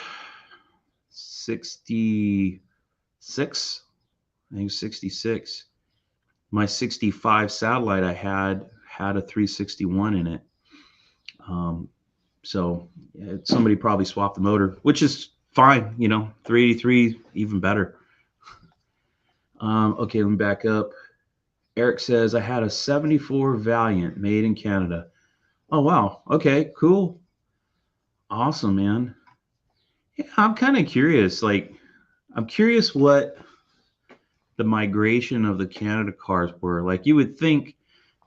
66. I think 66. My 65 Satellite I had a 361 in it. So somebody probably swapped the motor, which is fine. 383 even better. Okay, let me back up. Eric says I had a 74 Valiant made in Canada. Oh wow. Okay, cool. Awesome, man. Yeah, I'm kind of curious. Like, I'm curious what the migration of the Canada cars were. Like, you would think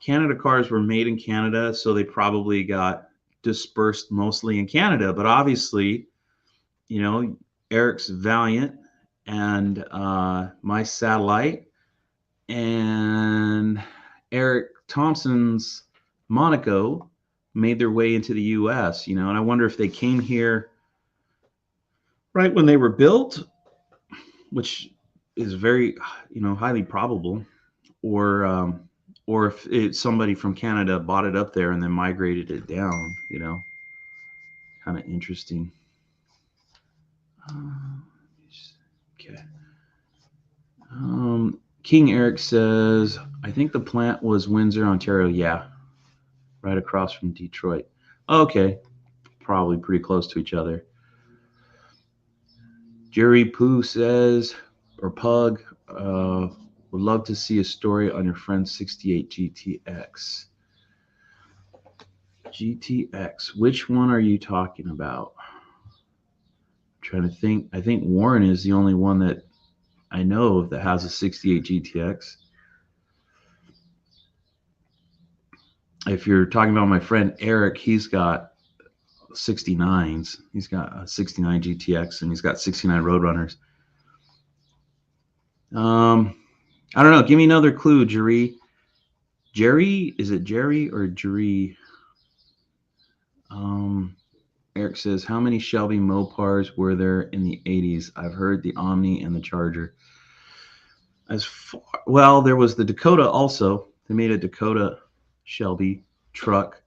Canada cars were made in Canada, so they probably got dispersed mostly in Canada. But obviously, you know, Eric's Valiant and my Satellite and Eric Thompson's Monaco made their way into the U.S. And I wonder if they came here right when they were built, which is very, highly probable, or or if somebody from Canada bought it up there and then migrated it down. Kind of interesting. Uh, okay. King Eric says, I think the plant was Windsor, Ontario. Yeah, right across from Detroit. Okay, probably pretty close to each other. Jerry Pooh says, or Pug, would love to see a story on your friend's 68 GTX. GTX. Which one are you talking about? I'm trying to think. I think Warren is the only one that I know of that has a 68 GTX. If you're talking about my friend Eric, he's got 69s. He's got a 69 GTX and he's got 69 Roadrunners. I don't know. Give me another clue, Jerry. Jerry? Is it Jerry or Jerry? Eric says, how many Shelby Mopars were there in the 80s? I've heard the Omni and the Charger. Well, there was the Dakota also. They made a Dakota Shelby truck.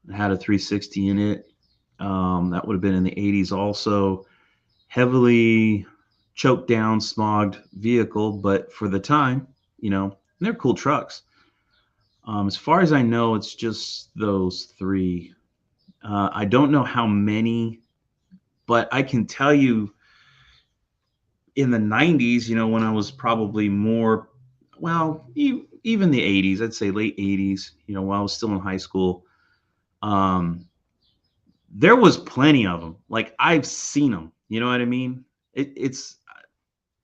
It had a 360 in it. That would have been in the 80s also. Heavily choked down, smogged vehicle, but for the time, they're cool trucks. As far as I know, it's just those three. I don't know how many, but I can tell you in the 90s, when I was probably more, well, even the 80s, I'd say late 80s, while I was still in high school, there was plenty of them. Like, I've seen them, you know what I mean? It's,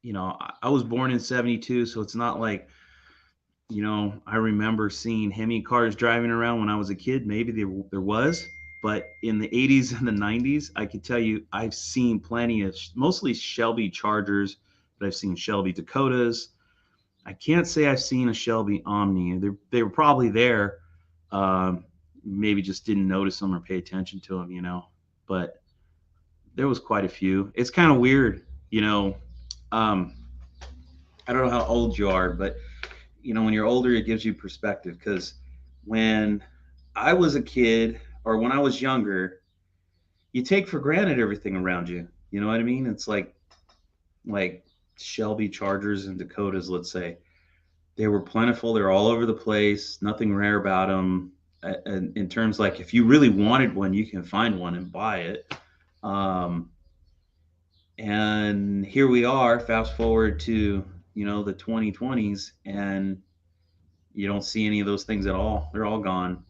I was born in 72, so it's not like, I remember seeing Hemi cars driving around when I was a kid. Maybe there was, but in the 80s and the 90s, I can tell you I've seen plenty of mostly Shelby Chargers, but I've seen Shelby Dakotas. I can't say I've seen a Shelby Omni. They were probably there. Maybe just didn't notice them or pay attention to them, but there was quite a few. It's kind of weird, I don't know how old you are, but when you're older, it gives you perspective. Because when I was a kid or when I was younger, you take for granted everything around you. You know what I mean? It's like Shelby Chargers and Dakotas, let's say. They were plentiful. They're all over the place. Nothing rare about them. And in terms like if you really wanted one, you can find one and buy it. And here we are, fast forward to the 2020s, and you don't see any of those things at all. They're all gone.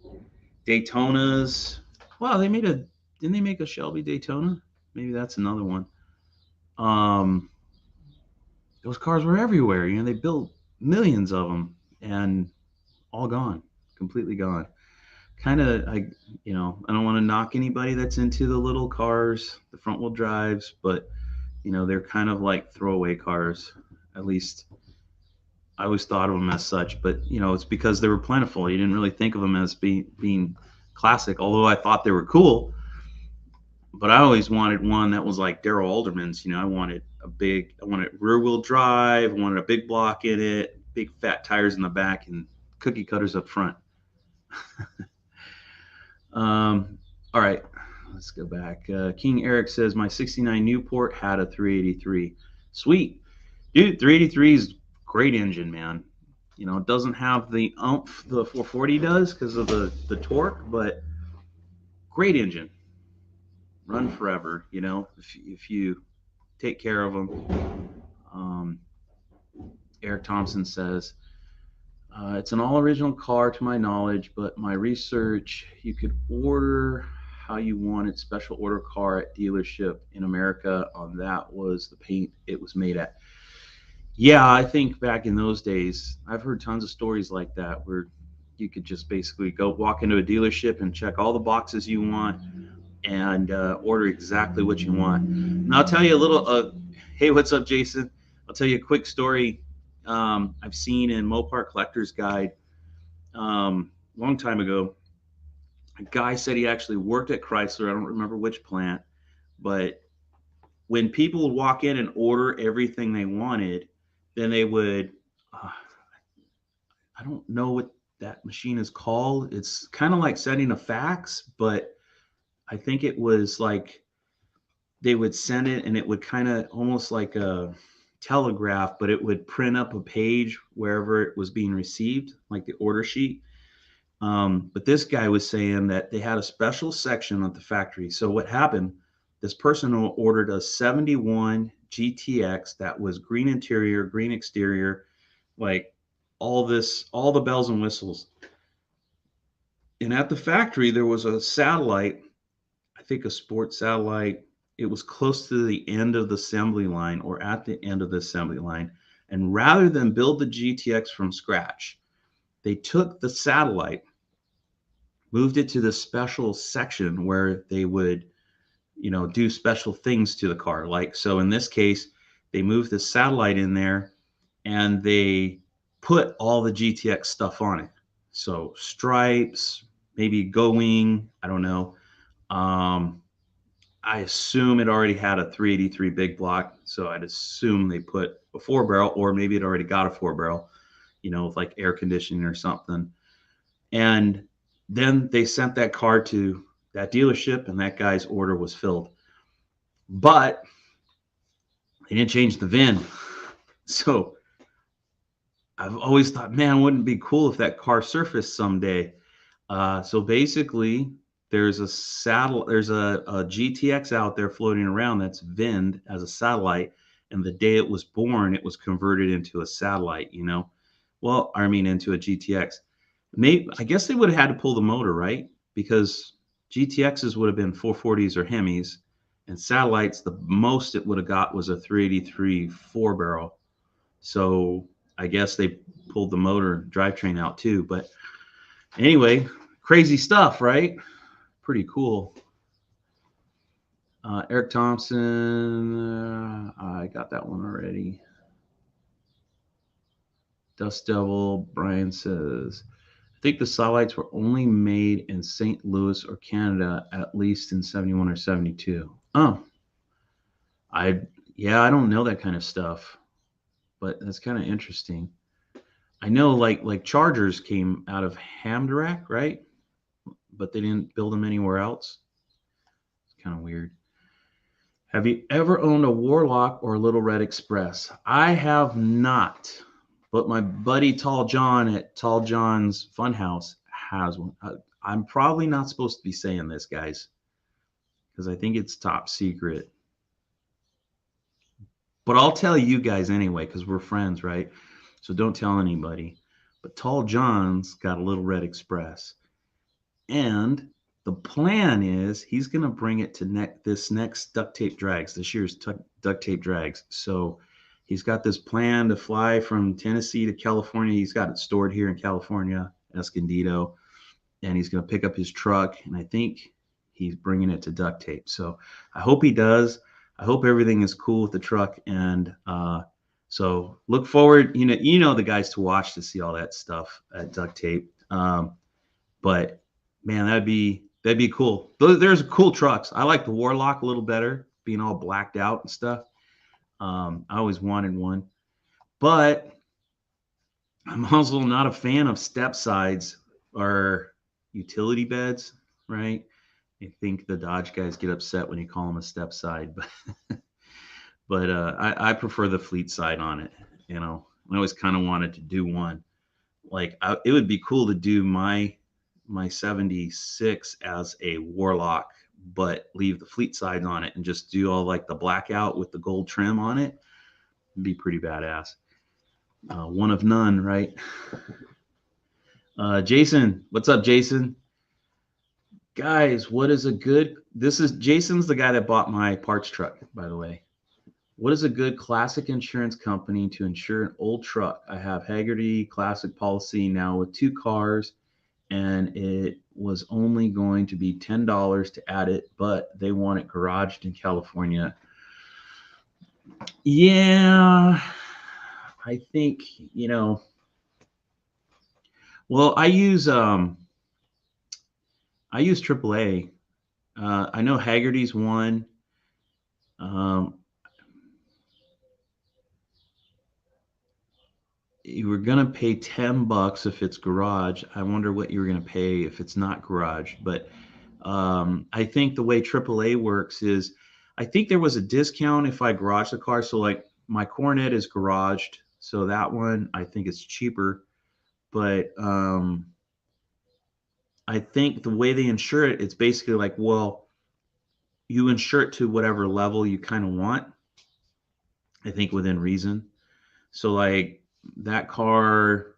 Daytonas. Wow, didn't they make a Shelby Daytona? Maybe that's another one. Those cars were everywhere. They built millions of them, and all gone, completely gone. Kind of, I don't want to knock anybody that's into the little cars, the front wheel drives, but they're kind of like throwaway cars. At least I always thought of them as such, but it's because they were plentiful. You didn't really think of them as being classic, although I thought they were cool. But I always wanted one that was like Daryl Alderman's. I wanted rear wheel drive, I wanted a big block in it, big fat tires in the back, and cookie cutters up front. All right, let's go back. King Eric says my 69 Newport had a 383. Sweet. Dude, 383 is great engine, man. It doesn't have the oomph the 440 does because of the torque, but great engine. run forever, you know, if you take care of them. Um, Eric Thompson says, it's an all original car to my knowledge, but my research, you could order how you wanted special order car at dealership in America. On that was the paint it was made at. Yeah, I think back in those days, I've heard tons of stories like that where you could just basically go walk into a dealership and check all the boxes you want and order exactly what you want. And I'll tell you a little. Hey, what's up, Jason? I'll tell you a quick story I've seen in Mopar Collector's Guide long time ago. A guy said he actually worked at Chrysler. I don't remember which plant, but when people would walk in and order everything they wanted, then they would. I don't know what that machine is called. It's kind of like sending a fax, but I think it was like they would send it and it would kind of almost like a telegraph, but it would print up a page wherever it was being received, like the order sheet. But this guy was saying that they had a special section at the factory. So what happened? This person ordered a 71 GTX that was green interior, green exterior, like all the bells and whistles. And at the factory, there was a satellite, I think a sports satellite. It was close to the end of the assembly line or at the end of the assembly line. And rather than build the GTX from scratch, they took the satellite, moved it to the special section where they would, do special things to the car. Like, so in this case, they moved the satellite in there and they put all the GTX stuff on it. So stripes, maybe going, I don't know. I assume it already had a 383 big block, so I'd assume they put a 4 barrel, or maybe it already got a 4 barrel, with like air conditioning or something. And then they sent that car to that dealership, and that guy's order was filled. But they didn't change the VIN. So I've always thought, man, wouldn't it be cool if that car surfaced someday? So basically, there's a GTX out there floating around that's VINed as a satellite, and the day it was born, it was converted into a satellite. Well, I mean into a GTX. Maybe I guess they would have had to pull the motor, right? Because GTXs would have been 440s or Hemis, and satellites, the most it would have got was a 383 4 barrel. So I guess they pulled the motor drivetrain out too. But anyway, crazy stuff, right? Pretty cool. Eric Thompson, I got that one already. Dust Devil, Brian says, I think the satellites were only made in St. Louis or Canada, at least in 71 or 72. Oh, I don't know that kind of stuff, but that's kind of interesting. I know like Chargers came out of Hamdrak, right? But they didn't build them anywhere else. It's kind of weird. Have you ever owned a Warlock or a Little Red Express? I have not, but my buddy Tall John at Tall John's Funhouse has one. I'm probably not supposed to be saying this, guys, because I think it's top secret. But I'll tell you guys anyway, because we're friends, right? So don't tell anybody. But Tall John's got a Little Red Express. And the plan is he's going to bring it to this next Duct Tape Drags, this year's Duct Tape Drags. So he's got this plan to fly from Tennessee to California. He's got it stored here in California, Escondido, and he's going to pick up his truck. And I think he's bringing it to Duct Tape. So I hope he does. I hope everything is cool with the truck. And so look forward, the guys to watch to see all that stuff at Duct Tape. But man, that'd be cool. There's cool trucks. I like the Warlock a little better, being all blacked out and stuff. I always wanted one, but I'm also not a fan of step sides or utility beds, right? I think the Dodge guys get upset when you call them a step side, but I prefer the fleet side on it. I always kind of wanted to do one. Like it would be cool to do my 76 as a Warlock, but leave the fleet sides on it and just do all like the blackout with the gold trim on it. It'd be pretty badass. One of none, right? Jason, what's up, Jason? Guys, what is a good? This is Jason's the guy that bought my parts truck, by the way. What is a good classic insurance company to insure an old truck? I have Haggerty Classic policy now with 2 cars, and it was only going to be $10 to add it, but they want it garaged in California. Yeah, I think, well, I use AAA. I know Haggerty's one. You were gonna pay $10 if it's garage. I wonder what you were gonna pay if it's not garage. But I think the way AAA works is, I think there was a discount if I garage the car. So like my Coronet is garaged, so that one I think it's cheaper. But I think the way they insure it, it's basically like, well, you insure it to whatever level you kind of want. I think within reason. So like that car,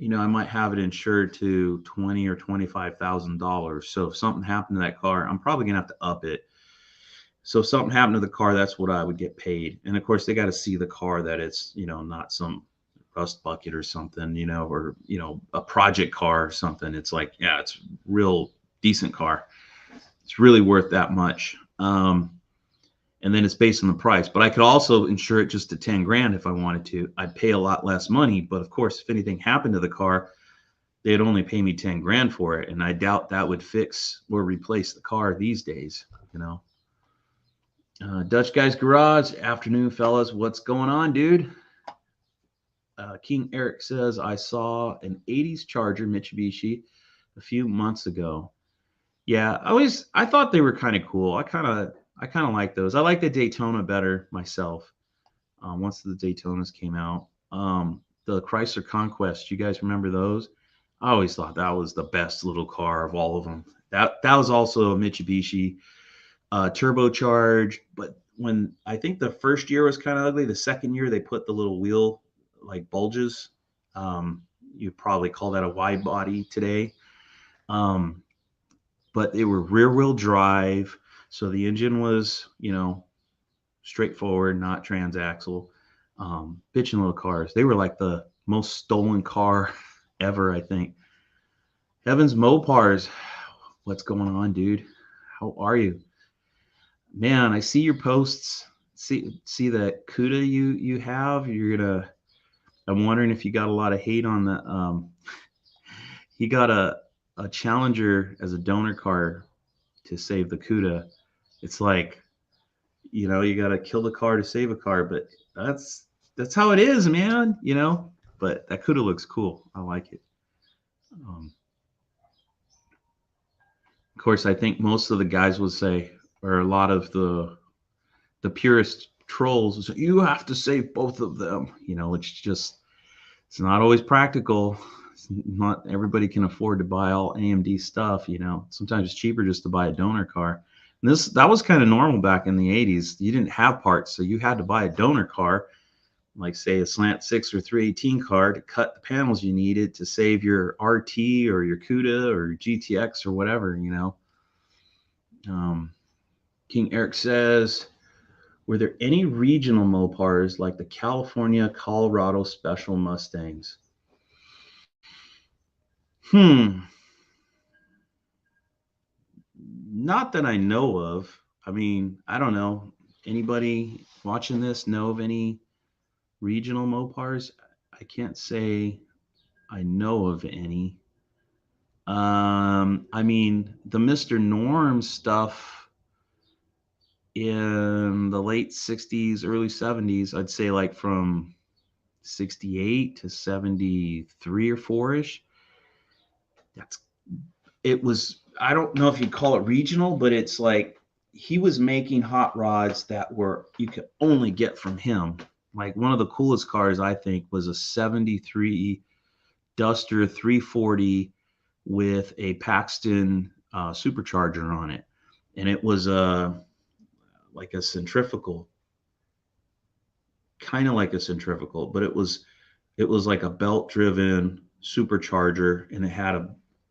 I might have it insured to $20,000 or $25,000. So if something happened to that car, I'm probably gonna have to up it. So if something happened to the car, that's what I would get paid. And of course, they got to see the car, that it's not some rust bucket or something, or a project car or something. It's like, yeah, it's real decent car. It's really worth that much. And then it's based on the price. But I could also insure it just to 10 grand if I wanted to. I'd pay a lot less money, but of course, if anything happened to the car, they'd only pay me 10 grand for it. And I doubt that would fix or replace the car these days, Dutch Guy's Garage, afternoon, fellas. What's going on, dude? King Eric says, I saw an 80s Charger Mitsubishi a few months ago. Yeah, I thought they were kind of cool. I kind of like those. I like the Daytona better myself. Once the Daytonas came out, the Chrysler Conquest, you guys remember those? I always thought that was the best little car of all of them. That was also a Mitsubishi, turbocharged. But when I think the first year was kind of ugly, the second year they put the little wheel like bulges. You probably call that a wide body today. But they were rear wheel drive. So the engine was, straightforward, not transaxle. Bitchin' little cars. They were like the most stolen car ever, I think. Evans Mopars, what's going on, dude? How are you? Man, I see your posts. See that CUDA you have. I'm wondering if you got a lot of hate on the. He got a Challenger as a donor car to save the CUDA. It's like, you got to kill the car to save a car, but that's how it is, man. But that CUDA looks cool. I like it. Of course, I think most of the guys would say, or a lot of the purest trolls would say, you have to save both of them. It's not always practical. Not everybody can afford to buy all AMD stuff. Sometimes it's cheaper just to buy a donor car. And that was kind of normal back in the 80s. You didn't have parts, so you had to buy a donor car, like say a slant 6 or 318 car, to cut the panels you needed to save your RT or your CUDA or your GTX or whatever. King Eric says, were there any regional Mopars like the California, Colorado Special Mustangs? Not that I know of. I mean, I don't know. Anybody watching this know of any regional Mopars? I can't say I know of any. I mean, the Mr. Norm stuff in the late 60s, early 70s, I'd say like from 68 to 73 or 4-ish. I don't know if you'd call it regional, but it's like he was making hot rods that you could only get from him. Like one of the coolest cars, I think, was a 73 Duster 340 with a Paxton supercharger on it. and it was like a centrifugal, kind of like a centrifugal, but it was like a belt driven supercharger, and it had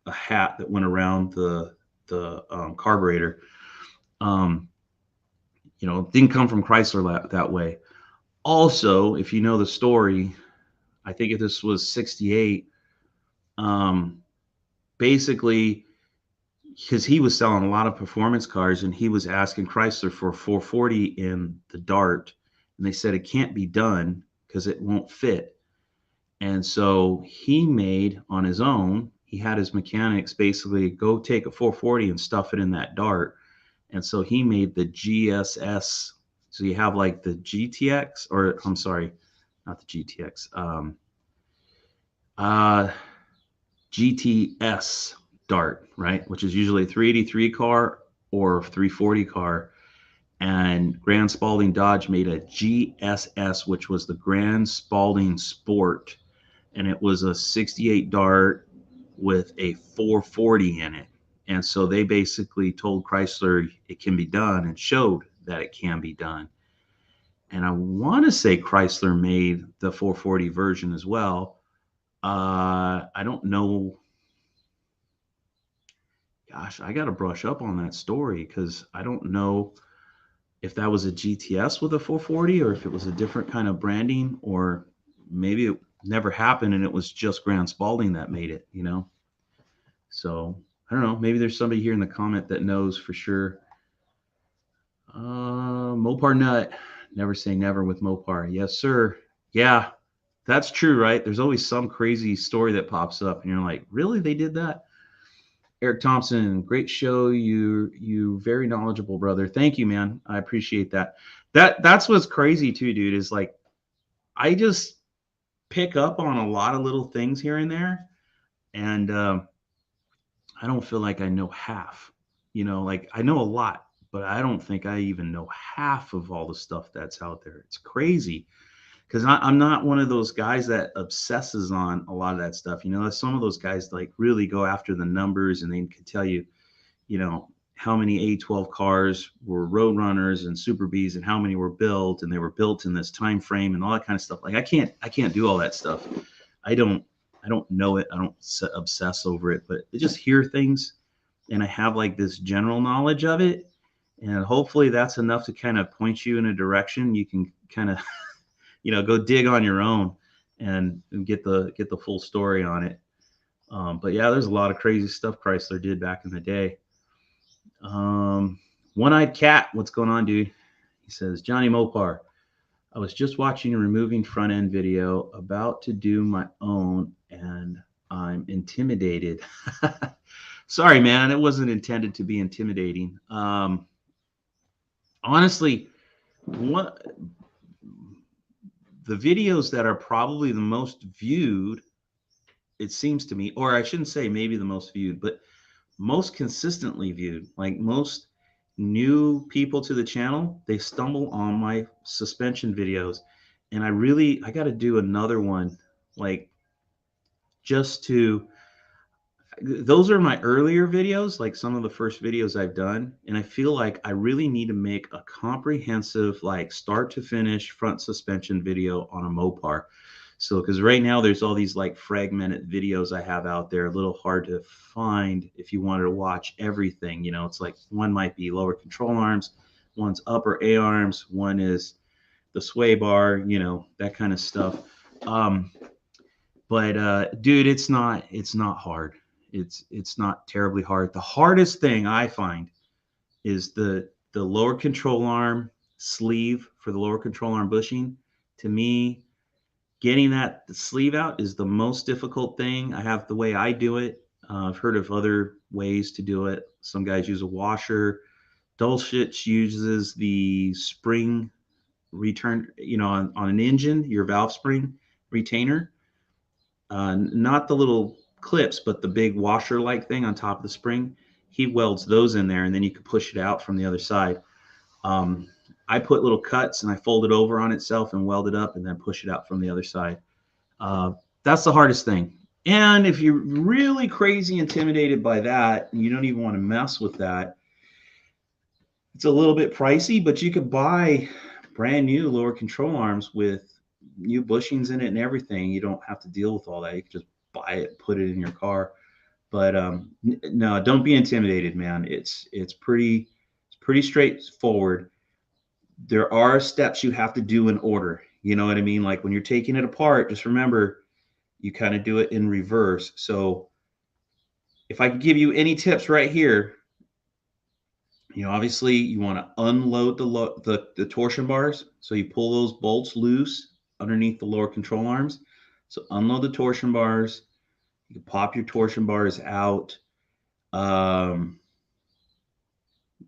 a hat that went around the carburetor. Um, didn't come from Chrysler that way. Also, if you know the story, I think if this was 68, um, basically, because he was selling a lot of performance cars and he was asking Chrysler for a 440 in the Dart. And they said it can't be done because it won't fit. And so he made on his own, he had his mechanics basically go take a 440 and stuff it in that Dart. And so he made the GSS. So you have like the GTX, or I'm sorry, not the GTX, uh, GTS Dart, right? Which is usually a 383 car or a 340 car. And Grand Spalding Dodge made a GSS, which was the Grand Spalding Sport. And it was a 68 Dart with a 440 in it. And so they basically told Chrysler it can be done and showed that it can be done. And I want to say Chrysler made the 440 version as well. I don't know. Gosh, I got to brush up on that story because I don't know if that was a GTS with a 440 or if it was a different kind of branding, or maybe it never happened and it was just Grand Spalding that made it. So I don't know. Maybe there's somebody here in the comment that knows for sure. Mopar Nut. Never say never with Mopar. Yes, sir. Yeah, that's true, right? There's always some crazy story that pops up, and you're like, really? They did that? Eric Thompson, great show. You very knowledgeable, brother. Thank you, man. I appreciate that. That's what's crazy too, dude, is like I just pick up on a lot of little things here and there, and I don't feel like I know half. Like I know a lot, but I don't think I even know half of all the stuff that's out there. It's crazy because I'm not one of those guys that obsesses on a lot of that stuff. Some of those guys like really go after the numbers, and they can tell you, how many A12 cars were road runners and Super Bs and how many were built, and they were built in this time frame and all that kind of stuff. Like I can't do all that stuff. I don't know it. I don't obsess over it, but I just hear things and I have like this general knowledge of it. And hopefully that's enough to kind of point you in a direction you can kind of, go dig on your own and get the full story on it. But yeah, there's a lot of crazy stuff Chrysler did back in the day. One-eyed cat, what's going on, dude? He says, Johnny Mopar, I was just watching a removing front end video, about to do my own, and I'm intimidated. Sorry, man, it wasn't intended to be intimidating. Honestly, what the videos that are probably the most viewed, it seems to me, or I shouldn't say maybe the most viewed, but most consistently viewed, like most new people to the channel, they stumble on my suspension videos. And I got to do another one, like just to, those are my earlier videos, like some of the first videos I've done. And I feel like I really need to make a comprehensive, like start to finish front suspension video on a Mopar. So, because right now there's all these like fragmented videos I have out there, a little hard to find if you wanted to watch everything. It's like one might be lower control arms, one's upper A arms, one is the sway bar, that kind of stuff. But dude, it's not hard. It's not terribly hard. The hardest thing I find is the lower control arm sleeve for the lower control arm bushing. To me, getting the sleeve out is the most difficult thing. I have the way I do it. I've heard of other ways to do it. Some guys use a washer. Dulcich uses the spring return, on an engine, your valve spring retainer. Not the little clips, but the big washer-like thing on top of the spring. He welds those in there, and then you can push it out from the other side. I put little cuts and I fold it over on itself and weld it up and then push it out from the other side. That's the hardest thing. And if you're really crazy intimidated by that, and you don't even want to mess with that, It's a little bit pricey, but you could buy brand new lower control arms with new bushings in it and everything. You don't have to deal with all that. You can just buy it, put it in your car. But no, don't be intimidated, man. It's pretty straightforward. There are steps you have to do in order. You know what I mean? Like when you're taking it apart, just remember you kind of do it in reverse. So if I could give you any tips right here, obviously you want to unload the torsion bars. So you pull those bolts loose underneath the lower control arms. So unload the torsion bars. You can pop your torsion bars out. Um,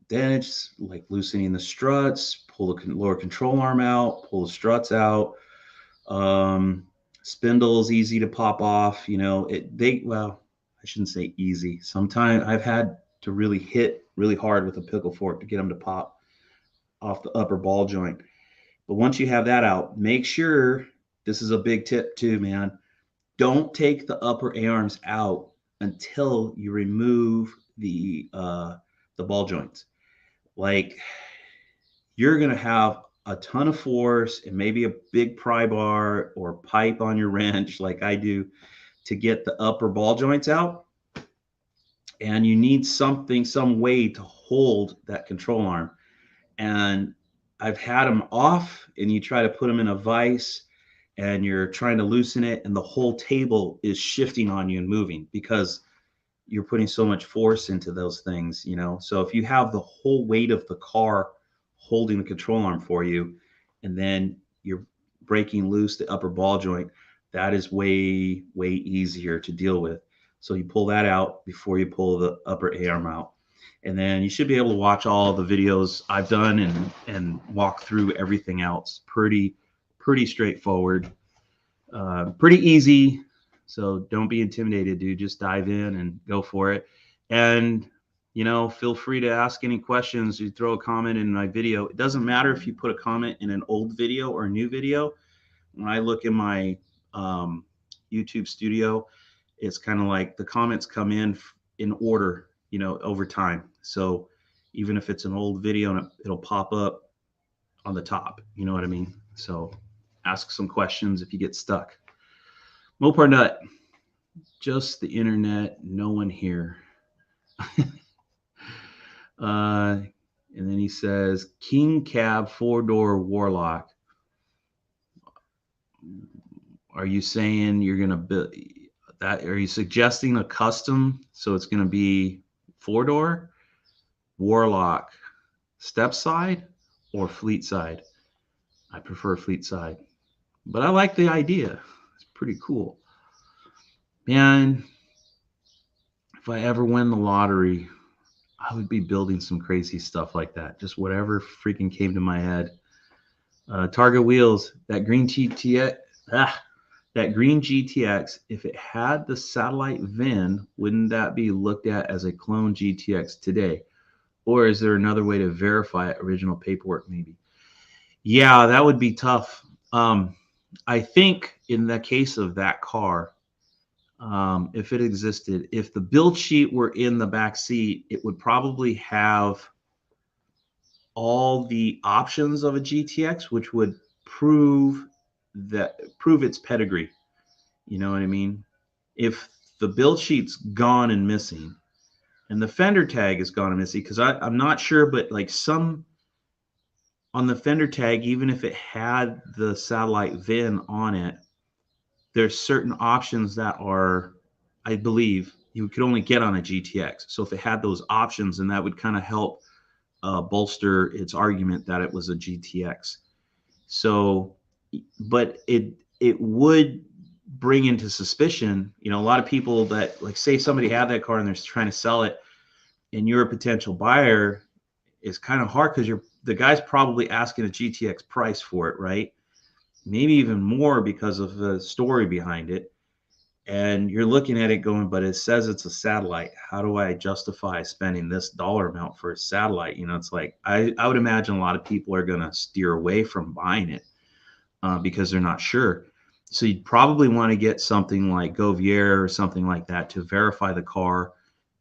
then it's like loosening the struts, pull the lower control arm out, pull the struts out. Um, Spindle is easy to pop off. Well, I shouldn't say easy. Sometimes I've had to really hit really hard with a pickle fork to get them to pop off the upper ball joint. But once you have that out, make sure, this is a big tip too, man. Don't take the upper A-arms out until you remove the ball joints. Like you're going to have a ton of force and maybe a big pry bar or pipe on your wrench, like I do, to get the upper ball joints out. And you need some way to hold that control arm. And I've had them off, and you try to put them in a vise and you're trying to loosen it, and the whole table is shifting on you and moving because you're putting so much force into those things. So if you have the whole weight of the car holding the control arm for you, and then you're breaking loose the upper ball joint, that is way, way easier to deal with. So you pull that out before you pull the upper A-arm out. And then you should be able to watch all the videos I've done and walk through everything else. Pretty straightforward, pretty easy. So don't be intimidated, dude. Just dive in and go for it. And feel free to ask any questions. You throw a comment in my video. It doesn't matter if you put a comment in an old video or a new video. When I look in my YouTube studio, it's kind of like the comments come in order, over time. So even if it's an old video, and it'll pop up on the top, you know what I mean? So ask some questions if you get stuck. Mopar Nut, just the internet, no one here. And then he says, King Cab 4-door Warlock. Are you saying you're going to build that? Are you suggesting a custom? So it's going to be 4-door Warlock step side or fleet side? I prefer fleet side, but I like the idea. It's pretty cool. Man, if I ever win the lottery, I would be building some crazy stuff like that. Just whatever freaking came to my head. Target wheels, that green GTX, if it had the satellite VIN, wouldn't that be looked at as a clone GTX today? Or is there another way to verify it? Original paperwork, maybe? Yeah, that would be tough. I think in the case of that car, if it existed, if the build sheet were in the back seat, it would probably have all the options of a GTX, which would prove its pedigree. You know what I mean? If the build sheet's gone and missing, and the fender tag is gone and missing, because I'm not sure, but like some on the fender tag, even if it had the satellite VIN on it, there's certain options that are, I believe, you could only get on a GTX. So if it had those options, then that would kind of help bolster its argument that it was a GTX. So, but it would bring into suspicion, a lot of people that, like, say somebody had that car and they're trying to sell it, and you're a potential buyer, it's kind of hard because the guy's probably asking a GTX price for it, right? Maybe even more because of the story behind it. And you're looking at it going, but it says it's a satellite. How do I justify spending this dollar amount for a satellite? It's like, I would imagine a lot of people are going to steer away from buying it because they're not sure. So you'd probably want to get something like Govier or something like that to verify the car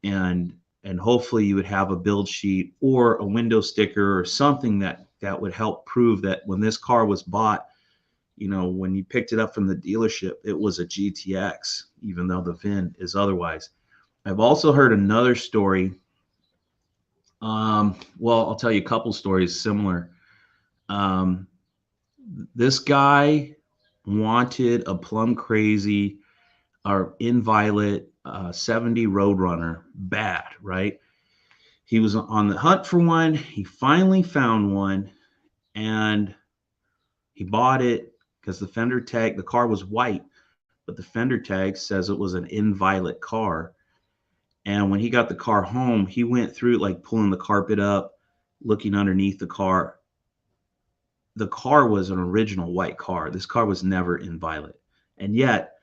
and and hopefully you would have a build sheet or a window sticker or something that would help prove that when this car was bought, when you picked it up from the dealership, it was a GTX, even though the VIN is otherwise. I've also heard another story. Well, I'll tell you a couple stories similar. Um, this guy wanted a plum crazy or inviolate 70 Roadrunner bad, right? He was on the hunt for one. He finally found one, and he bought it because the car was white, but the fender tag says it was an inviolate car. And when he got the car home, he went through like pulling the carpet up, looking underneath the car. The car was an original white car. This car was never inviolate. And yet,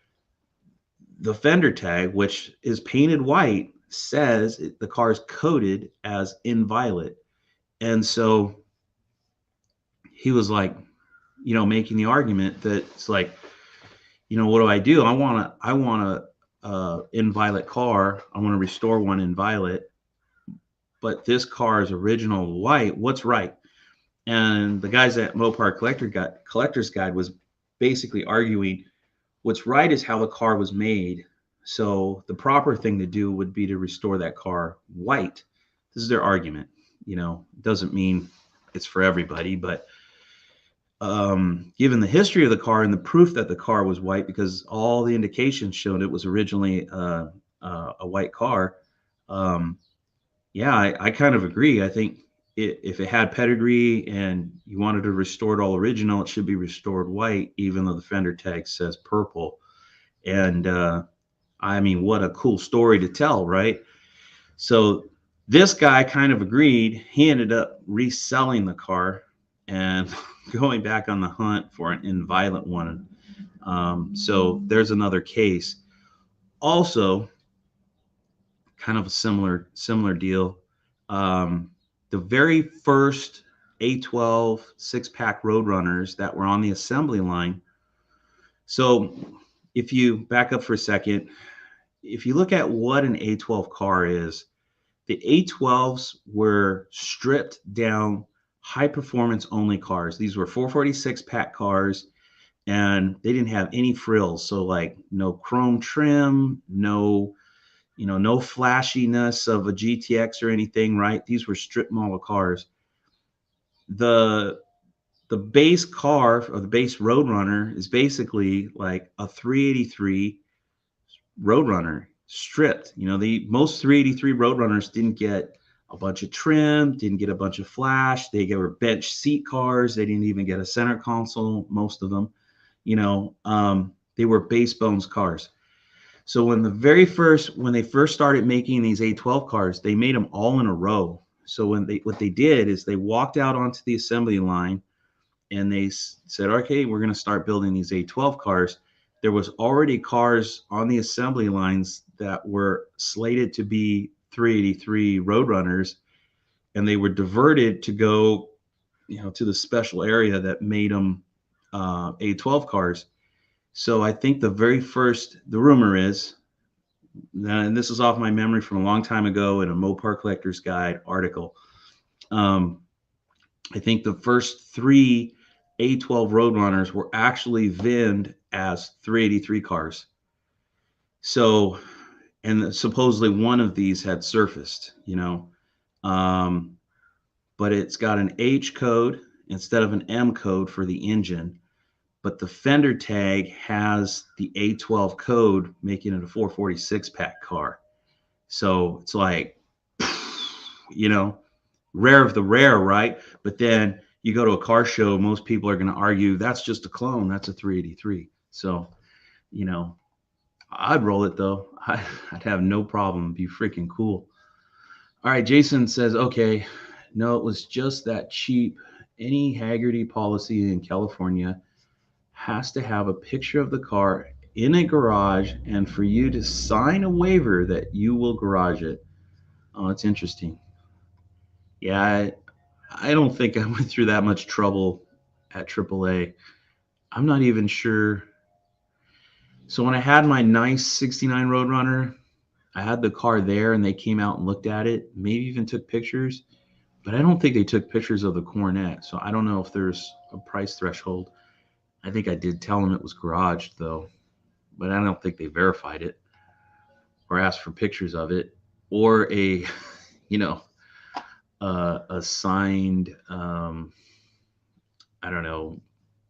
the fender tag, which is painted white, says the car is coded as inviolate. And so he was like, making the argument that it's like, what do I do? I want a inviolate car. I want to restore one inviolate, but this car is original white. What's right? And the guys at Mopar Collector's Guide was basically arguing what's right is how the car was made. So the proper thing to do would be to restore that car white. This is their argument. Doesn't mean it's for everybody, but given the history of the car and the proof that the car was white, because all the indications showed it was originally a white car. Yeah, I kind of agree. I think if it had pedigree and you wanted to restore it all original, it should be restored white, even though the fender tag says purple. And I mean, what a cool story to tell, right? So this guy kind of agreed. He ended up reselling the car and going back on the hunt for an inviolate one. So there's another case. Also, kind of a similar deal. The very first A12 six-pack Roadrunners that were on the assembly line. So if you back up for a second, if you look at what an A12 car is, the A12s were stripped down high performance only cars. These were 446 pack cars, and they didn't have any frills. So like no chrome trim, no flashiness of a GTX or anything, right? These were strip model cars. The base car or the base Roadrunner is basically like a 383 Roadrunner stripped. The most 383 Roadrunners didn't get a bunch of trim, didn't get a bunch of flash. They were bench seat cars. They didn't even get a center console, most of them. They were base bones cars. So when they first started making these A12 cars, they made them all in a row. So what they did is they walked out onto the assembly line and they said, okay, we're going to start building these A12 cars. There was already cars on the assembly lines that were slated to be 383 Roadrunners, and they were diverted to go, to the special area that made them A12 cars. So I think the rumor is, and this is off my memory from a long time ago in a Mopar Collector's Guide article, I think the first three A12 Roadrunners were actually VINed as 383 cars. So, and supposedly one of these had surfaced, but it's got an H code instead of an M code for the engine. But the fender tag has the A12 code, making it a 446 pack car. So it's like, rare of the rare, right? But then you go to a car show, most people are going to argue that's just a clone. That's a 383. So, I'd roll it though. I'd have no problem. It'd be freaking cool. All right. Jason says, okay, no, it was just that cheap. Any Haggerty policy in California has to have a picture of the car in a garage and for you to sign a waiver that you will garage it. Oh, it's interesting. Yeah, I don't think I went through that much trouble at AAA. I'm not even sure. So when I had my nice 69 Roadrunner, I had the car there and they came out and looked at it, maybe even took pictures, but I don't think they took pictures of the Coronet. So I don't know if there's a price threshold. I think I did tell them it was garaged though, but I don't think they verified it or asked for pictures of it or a, you know, a signed, I don't know,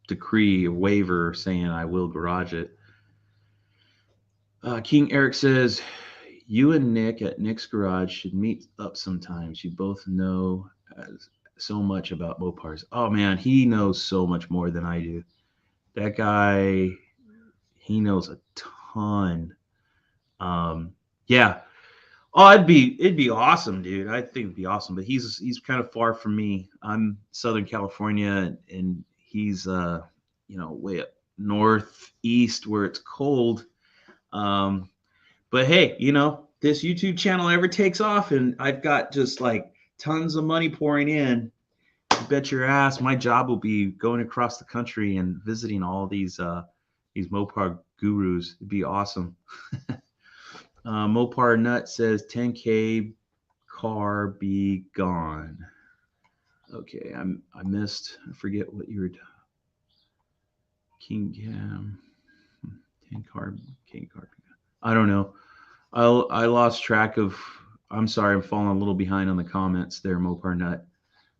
decree or waiver saying I will garage it. King Eric says, you and Nick at Nick's Garage should meet up sometimes. You both know so much about Mopars. Oh man, he knows so much more than I do. That guy, he knows a ton. Yeah. Oh, it'd be awesome, dude. I think it'd be awesome. But he's kind of far from me. I'm Southern California, and he's way up northeast where it's cold. Um, But hey, this YouTube channel ever takes off and I've got just like tons of money pouring in, you bet your ass my job will be going across the country and visiting all these Mopar gurus. It'd be awesome. Mopar Nut says 10K car be gone. Okay, I missed. I forget what you were. King Cam. 10 car. King car. I don't know. I lost track of. I'm sorry, I'm falling a little behind on the comments there, Mopar Nut.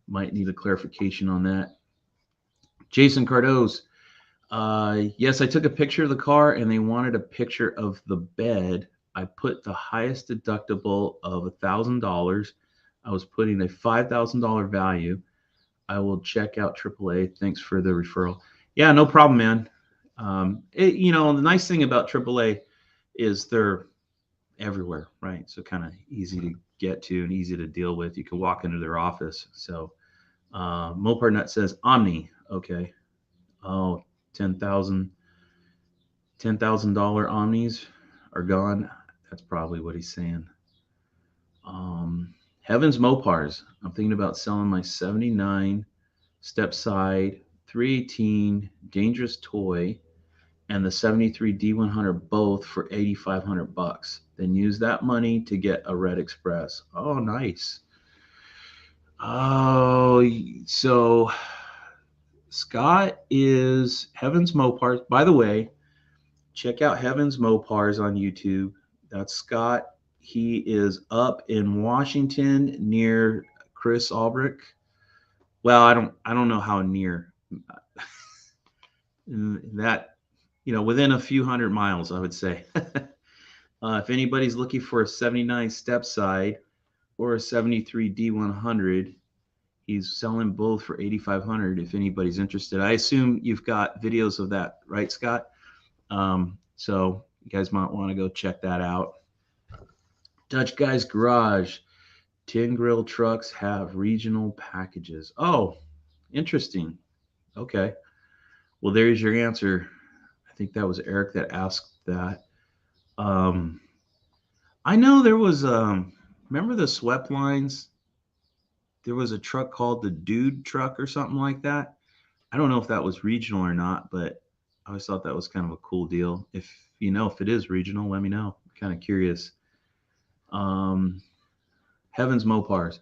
Might need a clarification on that. Jason Cardoz. Yes, I took a picture of the car and they wanted a picture of the bed. I put the highest deductible of $1,000. I was putting a $5,000 value. I will check out AAA. Thanks for the referral. Yeah, no problem, man. The nice thing about AAA is they're everywhere, right? So kind of easy to get to and easy to deal with. You can walk into their office. So Mopar Nut says Omni. Okay. Oh, 10,000 $10,000 Omnis are gone. That's probably what he's saying. Heavens Mopars. I'm thinking about selling my 79 step side 318 dangerous toy and the 73 D100 both for 8,500 bucks. Then use that money to get a Red Express. Oh, nice. Oh, so Scott is Heavens Mopars. By the way, check out Heavens Mopars on YouTube. That's Scott. He is up in Washington near Chris Albrecht. Well, I don't know how near that, within a few hundred miles, I would say. If anybody's looking for a 79 step side or a 73 D100, he's selling both for 8,500 if anybody's interested. I assume you've got videos of that, right, Scott? So you guys might want to go check that out. Dutch Guy's Garage. Tin Grill trucks have regional packages. Oh, interesting. Okay. Well, there's your answer. I think that was Eric that asked that. I know there was, remember the swept lines? There was a truck called the Dude Truck or something like that. I don't know if that was regional or not, but I always thought that was kind of a cool deal. If it is regional, let me know. I'm kind of curious. Heavens Mopars.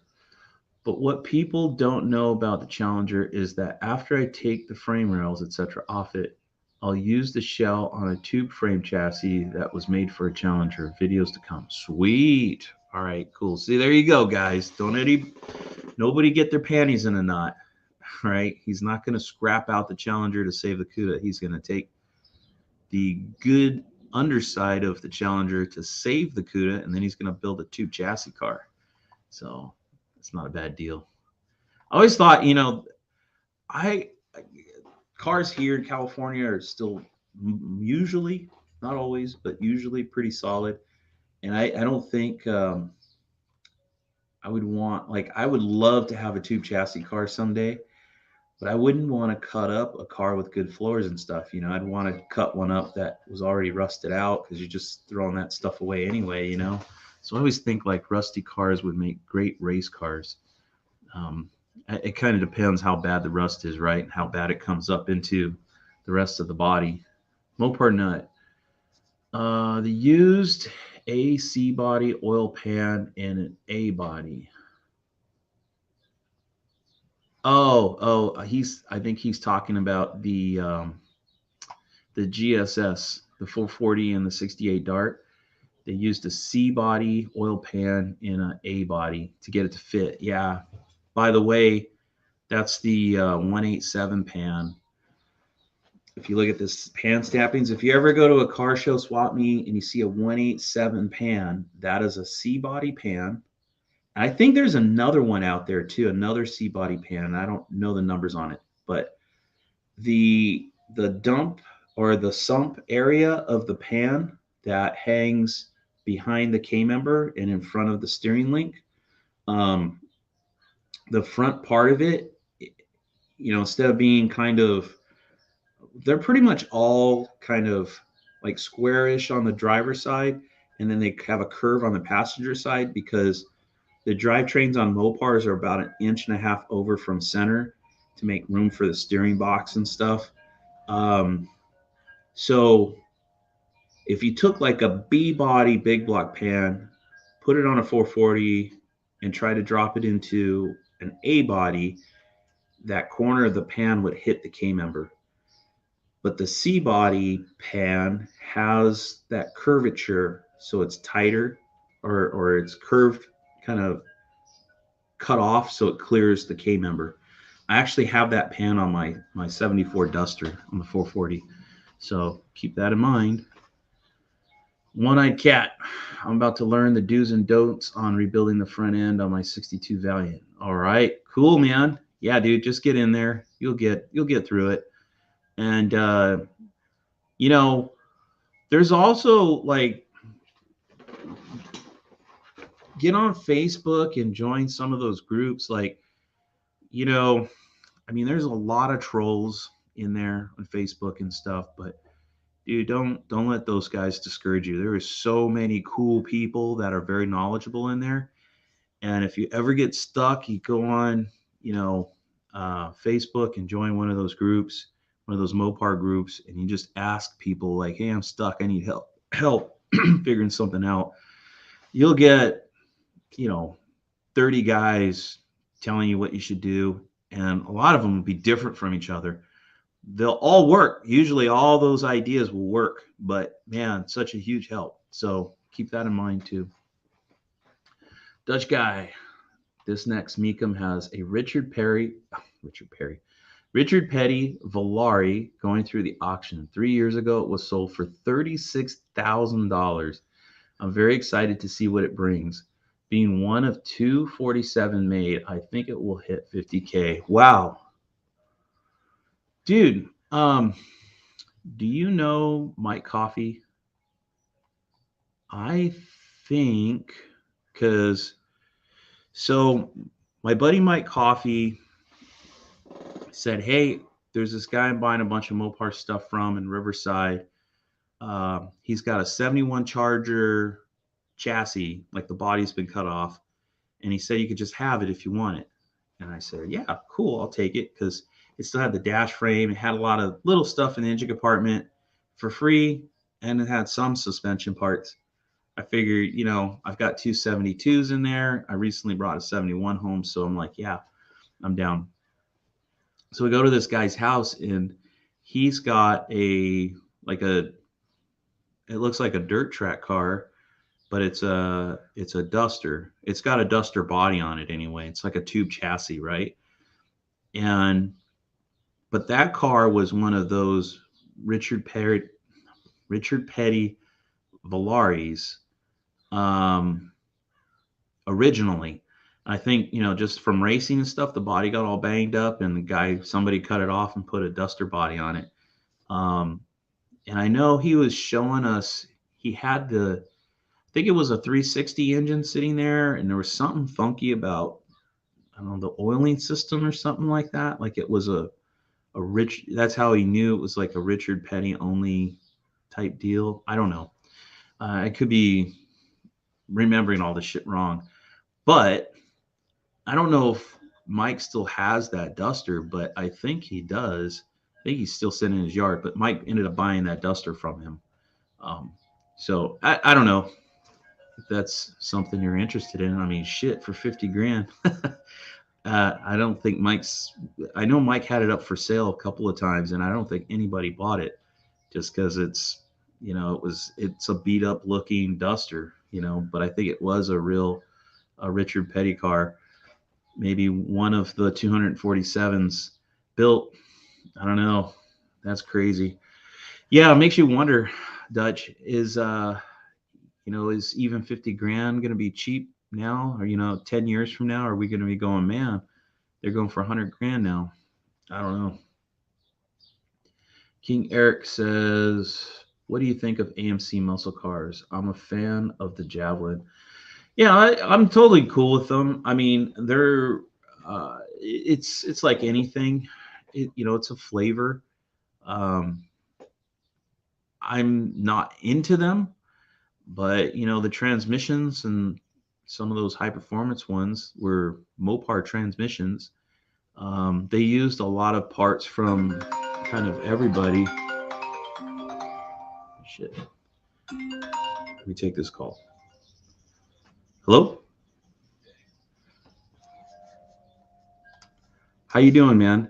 But what people don't know about the Challenger is that after I take the frame rails, etc., off it, I'll use the shell on a tube frame chassis that was made for a Challenger. Videos to come. Sweet. All right, cool. See, there you go, guys. Nobody get their panties in a knot. Right? He's not going to scrap out the Challenger to save the CUDA. He's going to take the good underside of the Challenger to save the CUDA, and then he's going to build a tube chassis car. So it's not a bad deal. I always thought, cars here in California are still usually, not always, but usually pretty solid. And I don't think I would I would love to have a tube chassis car someday, but I wouldn't want to cut up a car with good floors and stuff. I'd want to cut one up that was already rusted out because you're just throwing that stuff away anyway, So I always think like rusty cars would make great race cars. It kind of depends how bad the rust is, right? And how bad it comes up into the rest of the body. Mopar Nut. The used A C body oil pan and an A body. I think he's talking about the GSS, the 440 and the 68 Dart. They used a C body oil pan in an A body to get it to fit. Yeah. By the way, that's the 187 pan. If you look at this pan stampings, if you ever go to a car show swap meet and you see a 187 pan, that is a C body pan. I think there's another one out there too, another C body pan. I don't know the numbers on it, but the dump or the sump area of the pan that hangs behind the K member and in front of the steering link, um, the front part of it, instead of being kind of, they're pretty much all kind of like squarish on the driver's side, and then they have a curve on the passenger side because the drivetrains on Mopars are about an inch and a half over from center to make room for the steering box and stuff. Um, so if you took like a B body big block pan, put it on a 440, and try to drop it into an A body, that corner of the pan would hit the K member. But the C body pan has that curvature, so it's tighter, or it's curved, kind of cut off, so it clears the K member. I actually have that pan on my 74 Duster on the 440, so keep that in mind. One-eyed cat. I'm about to learn the do's and don'ts on rebuilding the front end on my 62 Valiant. All right, cool, man. Yeah, dude, just get in there. You'll get through it. And you know, there's also like, get on Facebook and join some of those groups. Like, I mean, there's a lot of trolls in there on Facebook and stuff, but dude, don't let those guys discourage you. There are so many cool people that are very knowledgeable in there. And if you ever get stuck, you go on, Facebook and join one of those groups, one of those Mopar groups, and you just ask people like, "Hey, I'm stuck. I need help figuring something out." You'll get, 30 guys telling you what you should do, and a lot of them will be different from each other. They'll all work. Usually all those ideas will work, but man, such a huge help. So keep that in mind too. Dutch guy. This next Meekum has a Richard Petty Volare going through the auction. 3 years ago, it was sold for $36,000. I'm very excited to see what it brings. Being one of 247 made, I think it will hit 50K. Wow. Dude, do you know Mike Coffey? I think so my buddy Mike Coffey said, "Hey, there's this guy I'm buying a bunch of Mopar stuff from in Riverside. He's got a 71 Charger chassis, like the body's been cut off, and he said you could just have it if you want it." And I said, "Yeah, cool, I'll take it," because it still had the dash frame. It had a lot of little stuff in the engine compartment for free, and it had some suspension parts. I figured, I've got two 72s in there. I recently brought a 71 home, so I'm like, yeah, I'm down. So we go to this guy's house, and he's got it looks like a dirt track car, but it's a Duster. It's got a Duster body on it anyway. It's like a tube chassis, right? But that car was one of those Richard Petty Valaris, originally. I think, just from racing and stuff, the body got all banged up, and somebody cut it off and put a Duster body on it. And I know he was showing us, he had I think it was a 360 engine sitting there, and there was something funky about, I don't know, the oiling system or something like that. Like it was that's how he knew it was like a Richard Petty only type deal. I don't know. I could be remembering all this shit wrong, but I don't know if Mike still has that Duster, but I think he does. I think he's still sitting in his yard, but Mike ended up buying that Duster from him. So I don't know. that's something you're interested in. I mean, shit, for 50 grand. I don't think I know Mike had it up for sale a couple of times, and I don't think anybody bought it just because it's a beat up looking Duster, but I think it was a Richard Petty car, maybe one of the 247s built. I don't know. That's crazy. Yeah, it makes you wonder, Dutch, is even 50 grand going to be cheap now? Or, 10 years from now, are we going to be going, man, they're going for 100 grand now? I don't know. King Eric says, what do you think of AMC muscle cars? I'm a fan of the Javelin. Yeah, I'm totally cool with them. I mean, it's like anything, it's a flavor. Um, I'm not into them, but the transmissions and some of those high performance ones were Mopar transmissions. They used a lot of parts from kind of everybody. Shit. Let me take this call. Hello? How you doing, man?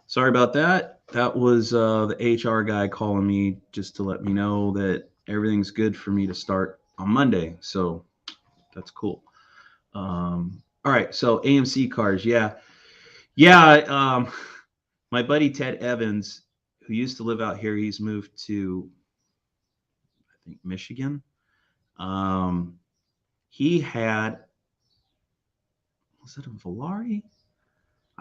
Sorry about that. That was the HR guy calling me just to let me know that everything's good for me to start on Monday. So that's cool. All right. So AMC cars. Yeah. Yeah. My buddy Ted Evans, who used to live out here, he's moved to, I think, Michigan. Um, he had, was it a Volare?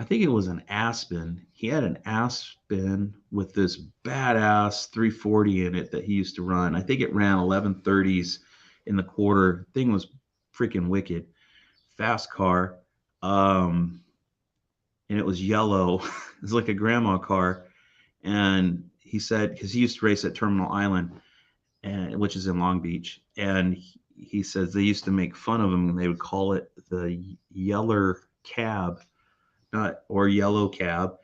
I think it was an Aspen. He had an Aspen with this badass 340 in it that he used to run. I think it ran 1130s in the quarter. Thing was freaking wicked. Fast car. And it was yellow. It was like a grandma car. And he said, because he used to race at Terminal Island, which is in Long Beach. And he says they used to make fun of him and they would call it the Yeller Cab, not or Yellow Cab.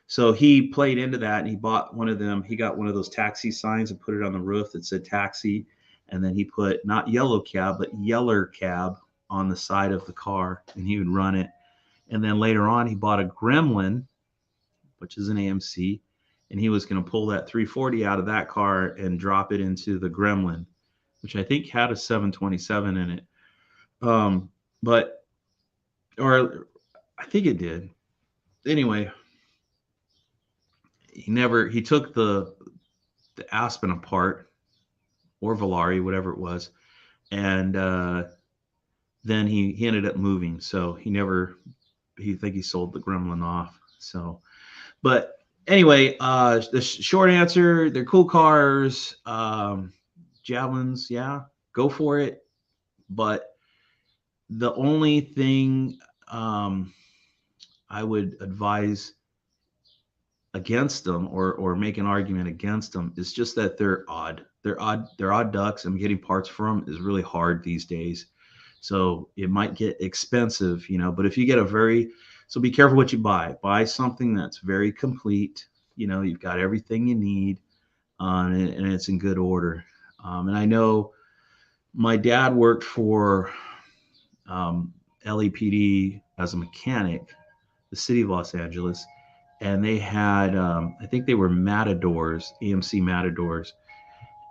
So he played into that and he bought one of them. He got one of those taxi signs and put it on the roof that said taxi. And then he put not Yellow Cab, but Yeller Cab on the side of the car and he would run it. And then later on, he bought a Gremlin, which is an AMC, and he was going to pull that 340 out of that car and drop it into the Gremlin, which I think had a 727 in it. But, or I think it did. Anyway, he took the Aspen apart, or Volare, whatever it was, and then he ended up moving. So he sold the Gremlin off. So, but anyway, the short answer, they're cool cars. Javelins, yeah, go for it. But the only thing I would advise against them or make an argument against them. It's just that they're odd. They're odd ducks, and getting parts for them is really hard these days. So it might get expensive, but if you get so be careful what you buy. Buy something that's very complete. You've got everything you need, and it's in good order. And I know my dad worked for LAPD as a mechanic, the city of Los Angeles, and they had, I think they were Matadors, EMC Matadors,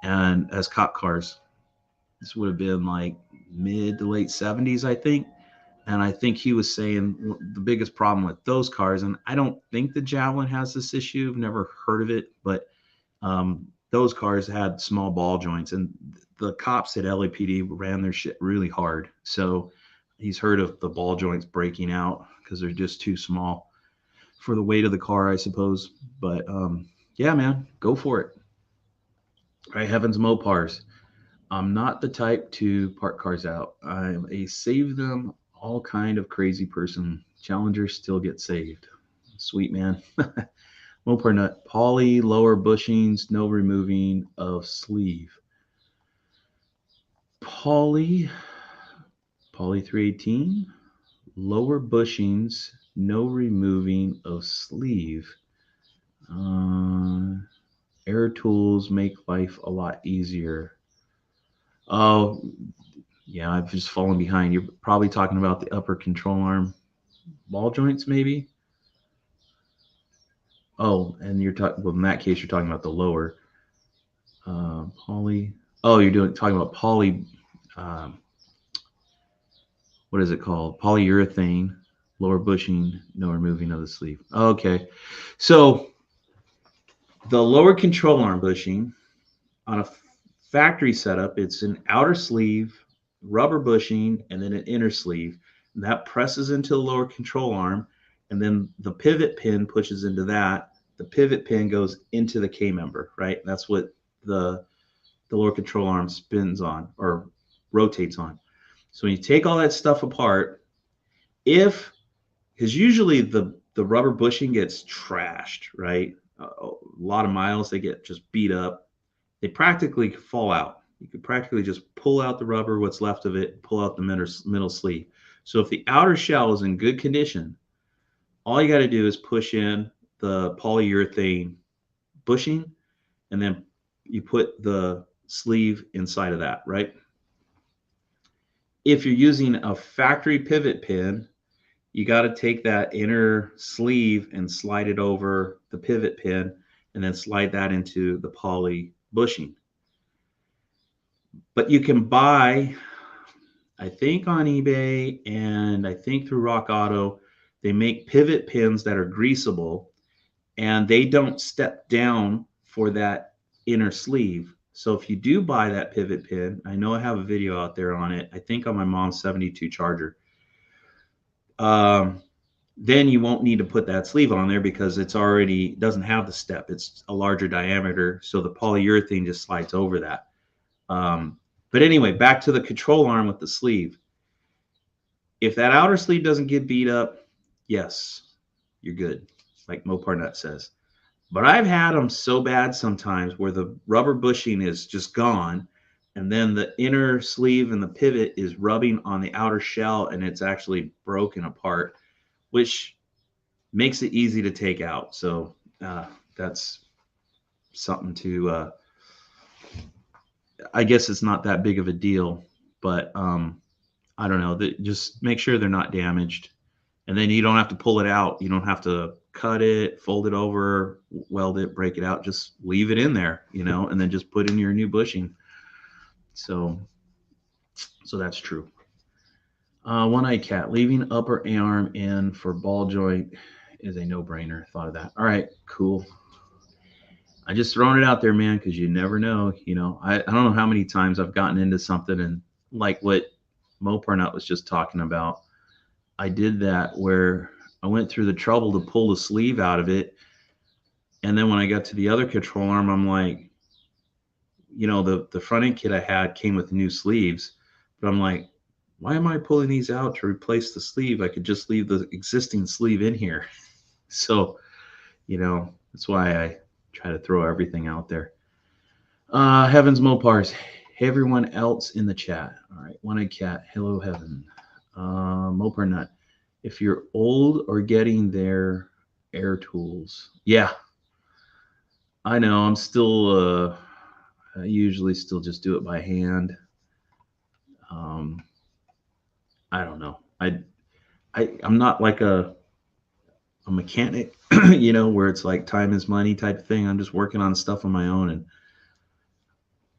and as cop cars. This would have been like mid to late 70s, I think. And I think he was saying the biggest problem with those cars, and I don't think the Javelin has this issue. I've never heard of it, but those cars had small ball joints, and the cops at LAPD ran their shit really hard. So he's heard of the ball joints breaking out because they're just too small for the weight of the car, I suppose. But yeah, man, go for it. Right, Heavens Mopars. I'm not the type to park cars out. I'm a save them all kind of crazy person. Challengers still get saved. Sweet, man. Mopar nut. Poly, lower bushings, no removing of sleeve. Poly 318, lower bushings, no removing of sleeve. Air tools make life a lot easier. Oh, yeah, I've just fallen behind. You're probably talking about the upper control arm ball joints, maybe. Oh, and you're talking. Well, in that case, you're talking about the lower poly. Oh, talking about poly. Um, what is it called? Polyurethane, lower bushing, no removing of the sleeve. Okay, so the lower control arm bushing on a factory setup, it's an outer sleeve, rubber bushing, and then an inner sleeve. And that presses into the lower control arm, and then the pivot pin pushes into that. The pivot pin goes into the K member, right? That's what the lower control arm spins on or rotates on. So when you take all that stuff apart, because usually the rubber bushing gets trashed, right? A lot of miles, they get just beat up. They practically fall out. You could practically just pull out the rubber, what's left of it, pull out the middle sleeve. So if the outer shell is in good condition, all you got to do is push in the polyurethane bushing, and then you put the sleeve inside of that, right? If you're using a factory pivot pin, you got to take that inner sleeve and slide it over the pivot pin, and then slide that into the poly bushing. But you can buy, I think on eBay and I think through Rock Auto, they make pivot pins that are greasable, and they don't step down for that inner sleeve. So if you do buy that pivot pin, I know I have a video out there on it, I think on my mom's 72 Charger. Then you won't need to put that sleeve on there because it's already doesn't have the step. It's a larger diameter, so the polyurethane just slides over that. But anyway, back to the control arm with the sleeve. If that outer sleeve doesn't get beat up, yes, you're good, like Mopar Nut says. But I've had them so bad sometimes where the rubber bushing is just gone, and then the inner sleeve and the pivot is rubbing on the outer shell, and it's actually broken apart, which makes it easy to take out. So that's something to, I guess it's not that big of a deal, but I don't know, just make sure they're not damaged. And then you don't have to pull it out. You don't have to cut it, fold it over, weld it, break it out. Just leave it in there, and then just put in your new bushing. So that's true. One-eyed cat, leaving upper arm in for ball joint is a no-brainer. Thought of that. All right, cool. I just throwing it out there, man, because you never know. I don't know how many times I've gotten into something, and like what Mopar Nut was just talking about, I did that where I went through the trouble to pull the sleeve out of it. And then when I got to the other control arm, I'm like, the front end kit I had came with new sleeves, but I'm like, why am I pulling these out to replace the sleeve? I could just leave the existing sleeve in here. So, That's why I try to throw everything out there. Heavens Mopars. Hey, everyone else in the chat. All right. One-eyed cat. Hello, Heaven. Mopar Nut. If you're old or getting there, air tools. Yeah, I know. I'm still, I usually still just do it by hand. Um, I don't know. I'm not like a mechanic, where it's like time is money type of thing. I'm just working on stuff on my own, and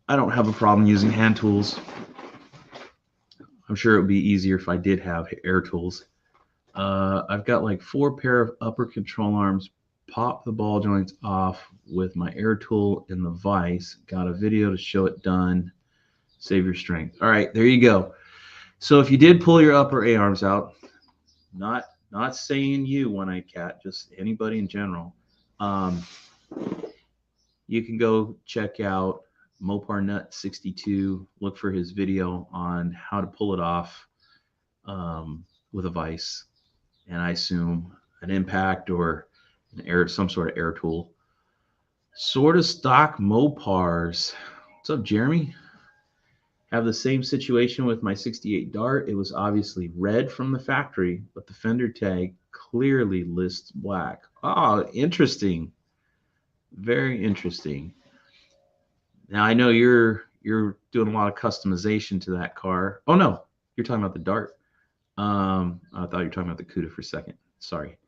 I don't have a problem using hand tools. I'm sure it would be easier if I did have air tools. I've got like 4 pair of upper control arms. Pop the ball joints off with my air tool in the vise. Got a video to show it done. Save your strength. All right, there you go. So if you did pull your upper A arms out, not saying you, one-eyed cat, just anybody in general, um, you can go check out Mopar Nut 62. Look for his video on how to pull it off with a vise, and I assume an impact or some sort of air tool. Sort of stock Mopars. What's up, Jeremy? Have the same situation with my 68 Dart. It was obviously red from the factory, but the fender tag clearly lists black. Oh, interesting. Very interesting. Now I know you're doing a lot of customization to that car. Oh no, you're talking about the Dart. I thought you were talking about the Cuda for a second. Sorry.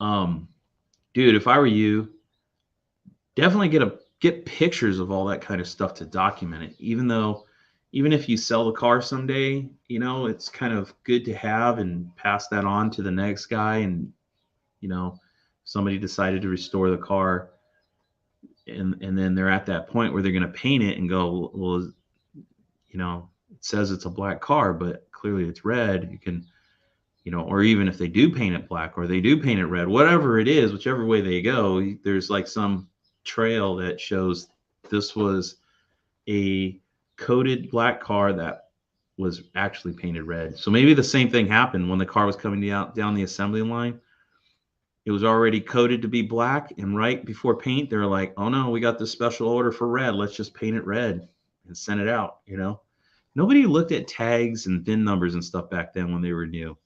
Um, Dude, if I were you, definitely get pictures of all that kind of stuff to document it. Even if you sell the car someday, it's kind of good to have and pass that on to the next guy. And somebody decided to restore the car, and then they're at that point where they're going to paint it and go, well, it says it's a black car, but clearly it's red. You can, or even if they do paint it black or they do paint it red, whatever it is, whichever way they go, there's like some trail that shows this was a coated black car that was actually painted red. So maybe the same thing happened when the car was coming down the assembly line. It was already coated to be black, and right before paint, they're like, "Oh no, we got this special order for red. Let's just paint it red and send it out." Nobody looked at tags and VIN numbers and stuff back then when they were new.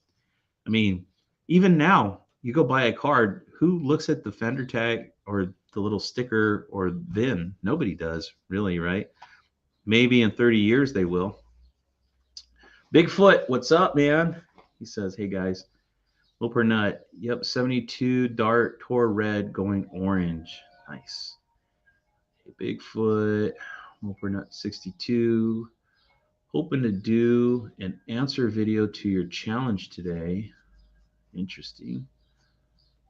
I mean, even now, you go buy a car, who looks at the fender tag or the little sticker or VIN? Nobody does, really, right? Maybe in 30 years they will. Bigfoot, what's up, man? He says, hey guys. Loper Nut, yep, 72 Dart Tor Red going orange. Nice. Hey, Bigfoot, Loper Nut 62. Hoping to do an answer video to your challenge today. Interesting.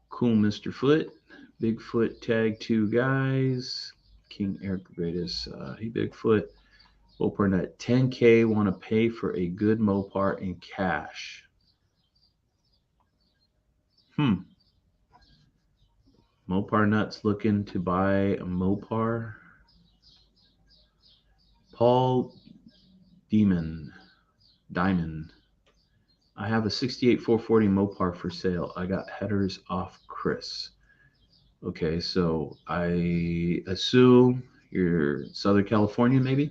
Cool, Mr. Foot. Bigfoot tag 2 guys. King Eric the Greatest. Hey, Bigfoot. Mopar Nut 10K. Want to pay for a good Mopar in cash. Mopar Nut's looking to buy a Mopar. Paul Diamond. I have a 68 440 Mopar for sale. I got headers off Chris. Okay, so I assume you're Southern California, maybe?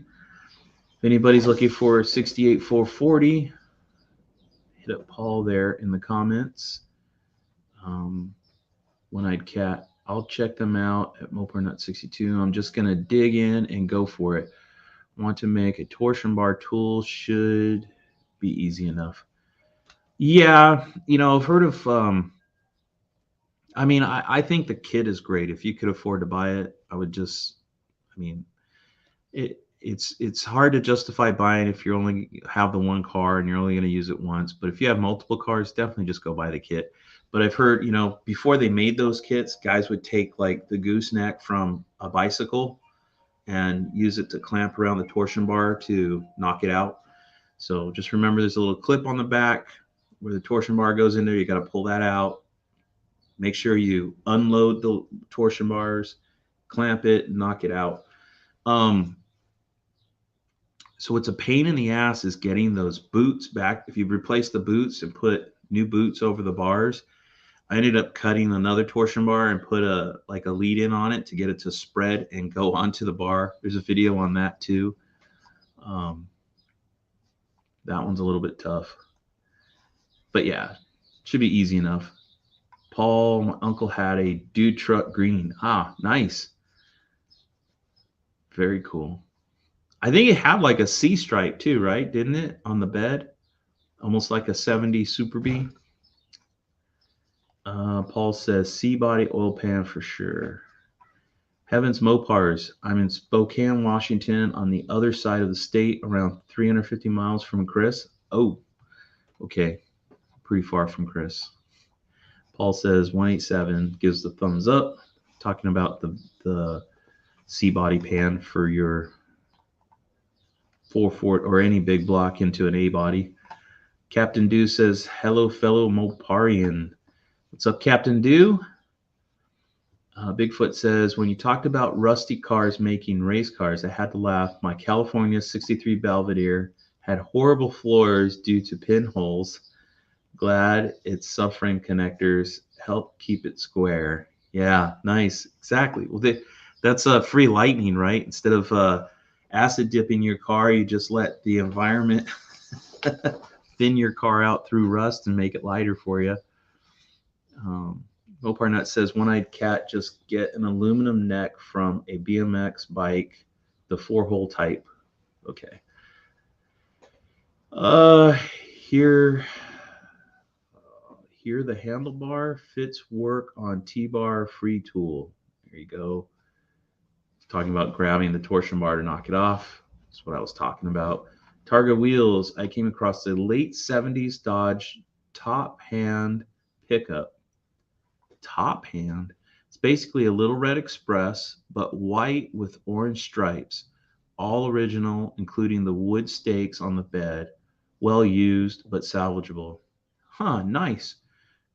If anybody's looking for a 68 440, hit up Paul there in the comments. One-eyed cat. I'll check them out at Mopar Nut 62. I'm just going to dig in and go for it. Want to make a torsion bar tool, should be easy enough. Yeah, I've heard of I think the kit is great. If you could afford to buy it, I would just, it's hard to justify buying if you only have the one car and you're only going to use it once. But if you have multiple cars, definitely just go buy the kit. But I've heard, before they made those kits, guys would take like the gooseneck from a bicycle and use it to clamp around the torsion bar to knock it out. So just remember there's a little clip on the back where the torsion bar goes in there. You got to pull that out. Make sure you unload the torsion bars, clamp it, and knock it out. So it's a pain in the ass is getting those boots back. If you replace the boots and put new boots over the bars, I ended up cutting another torsion bar and put a lead in on it to get it to spread and go onto the bar. There's a video on that too. Um, that one's a little bit tough, but yeah, should be easy enough. Paul, my uncle had a dude truck green. Ah, nice. Very cool. I think it had like a C stripe too, right? Didn't it? On the bed? Almost like a 70 Super B. Paul says C body oil pan for sure. Heavens Mopars. I'm in Spokane, Washington, on the other side of the state, around 350 miles from Chris. Oh, okay. Pretty far from Chris. Paul says 187, gives the thumbs up, talking about the C body pan for your 4-Fort or any big block into an A body. Captain Dew says, hello, fellow Moparian. What's up, Captain Dew? Bigfoot says, when you talked about rusty cars making race cars, I had to laugh. My California 63 Belvedere had horrible floors due to pinholes. Glad its suffering connectors help keep it square. Yeah, nice. Exactly. Well, that's free lightning, right? Instead of acid dipping your car, you just let the environment thin your car out through rust and make it lighter for you. Mopar Nut says, one-eyed cat, just get an aluminum neck from a BMX bike, the 4-hole type. Okay. Here the handlebar fits work on T-bar free tool. There you go. Talking about grabbing the torsion bar to knock it off. That's what I was talking about. Targa wheels. I came across the late 70s Dodge top hand pickup. Top hand. It's basically a Little Red Express, but white with orange stripes. All original, including the wood stakes on the bed. Well used, but salvageable. Huh, nice.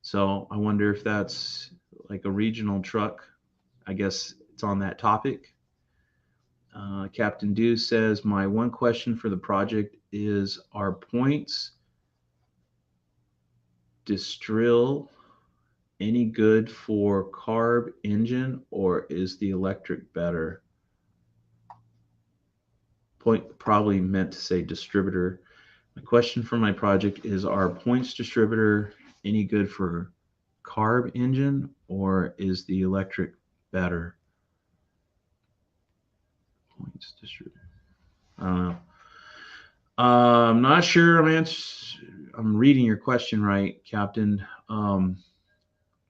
So I wonder if that's like a regional truck. I guess it's on that topic. Captain Dew says, my one question for the project is, are points distill any good for carb engine, or is the electric better? Point probably meant to say distributor. My question for my project is, are points distributor any good for carb engine, or is the electric better? Points distributor. I don't know. I'm not sure I'm reading your question right, Captain.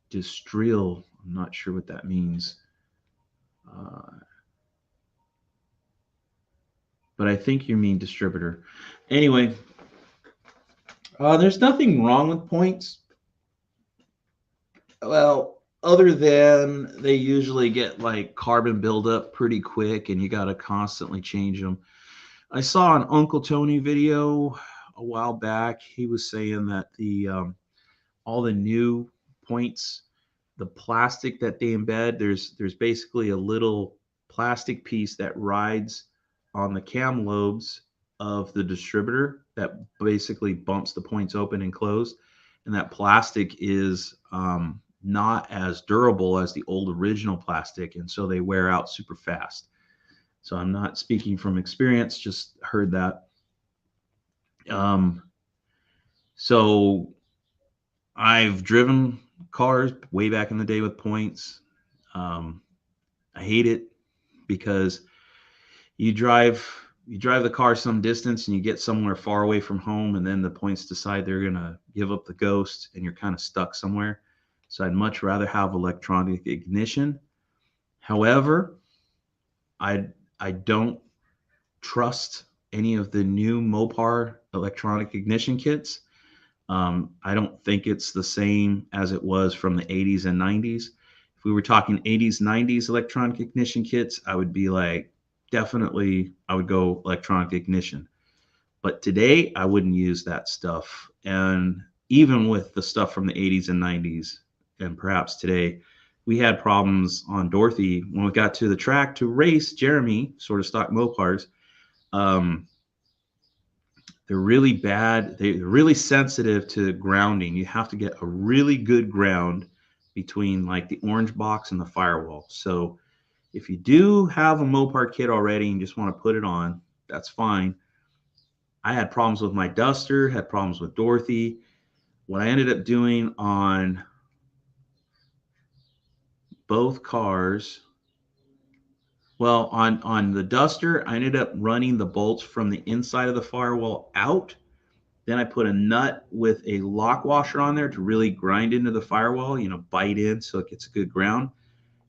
Distill. I'm not sure what that means. But I think you mean distributor. Anyway, there's nothing wrong with points. Well, other than they usually get like carbon buildup pretty quick and you got to constantly change them. I saw an Uncle Tony video a while back. He was saying that the all the new points, the plastic that they embed, there's basically a little plastic piece that rides on the cam lobes of the distributor that basically bumps the points open and closed. And that plastic is not as durable as the old original plastic. And so they wear out super fast. So I'm not speaking from experience, just heard that. So I've driven cars way back in the day with points. I hate it because you drive the car some distance and you get somewhere far away from home, and then the points decide they're gonna give up the ghost, and you're kind of stuck somewhere. So I'd much rather have electronic ignition. However, I don't trust any of the new Mopar electronic ignition kits. I don't think it's the same as it was from the 80s and 90s. If we were talking 80s, 90s electronic ignition kits, I would be like, definitely, I would go electronic ignition. But today, I wouldn't use that stuff. And even with the stuff from the 80s and 90s, and perhaps today, we had problems on Dorothy when we got to the track to race Jeremy, sort of stock Mopars. They're really bad. They're really sensitive to grounding. You have to get a really good ground between like the orange box and the firewall. So if you do have a Mopar kit already and just want to put it on, that's fine. I had problems with my Duster, had problems with Dorothy. What I ended up doing on both cars, well, on the Duster, I ended up running the bolts from the inside of the firewall out. Then I put a nut with a lock washer on there to really grind into the firewall, bite in so it gets a good ground.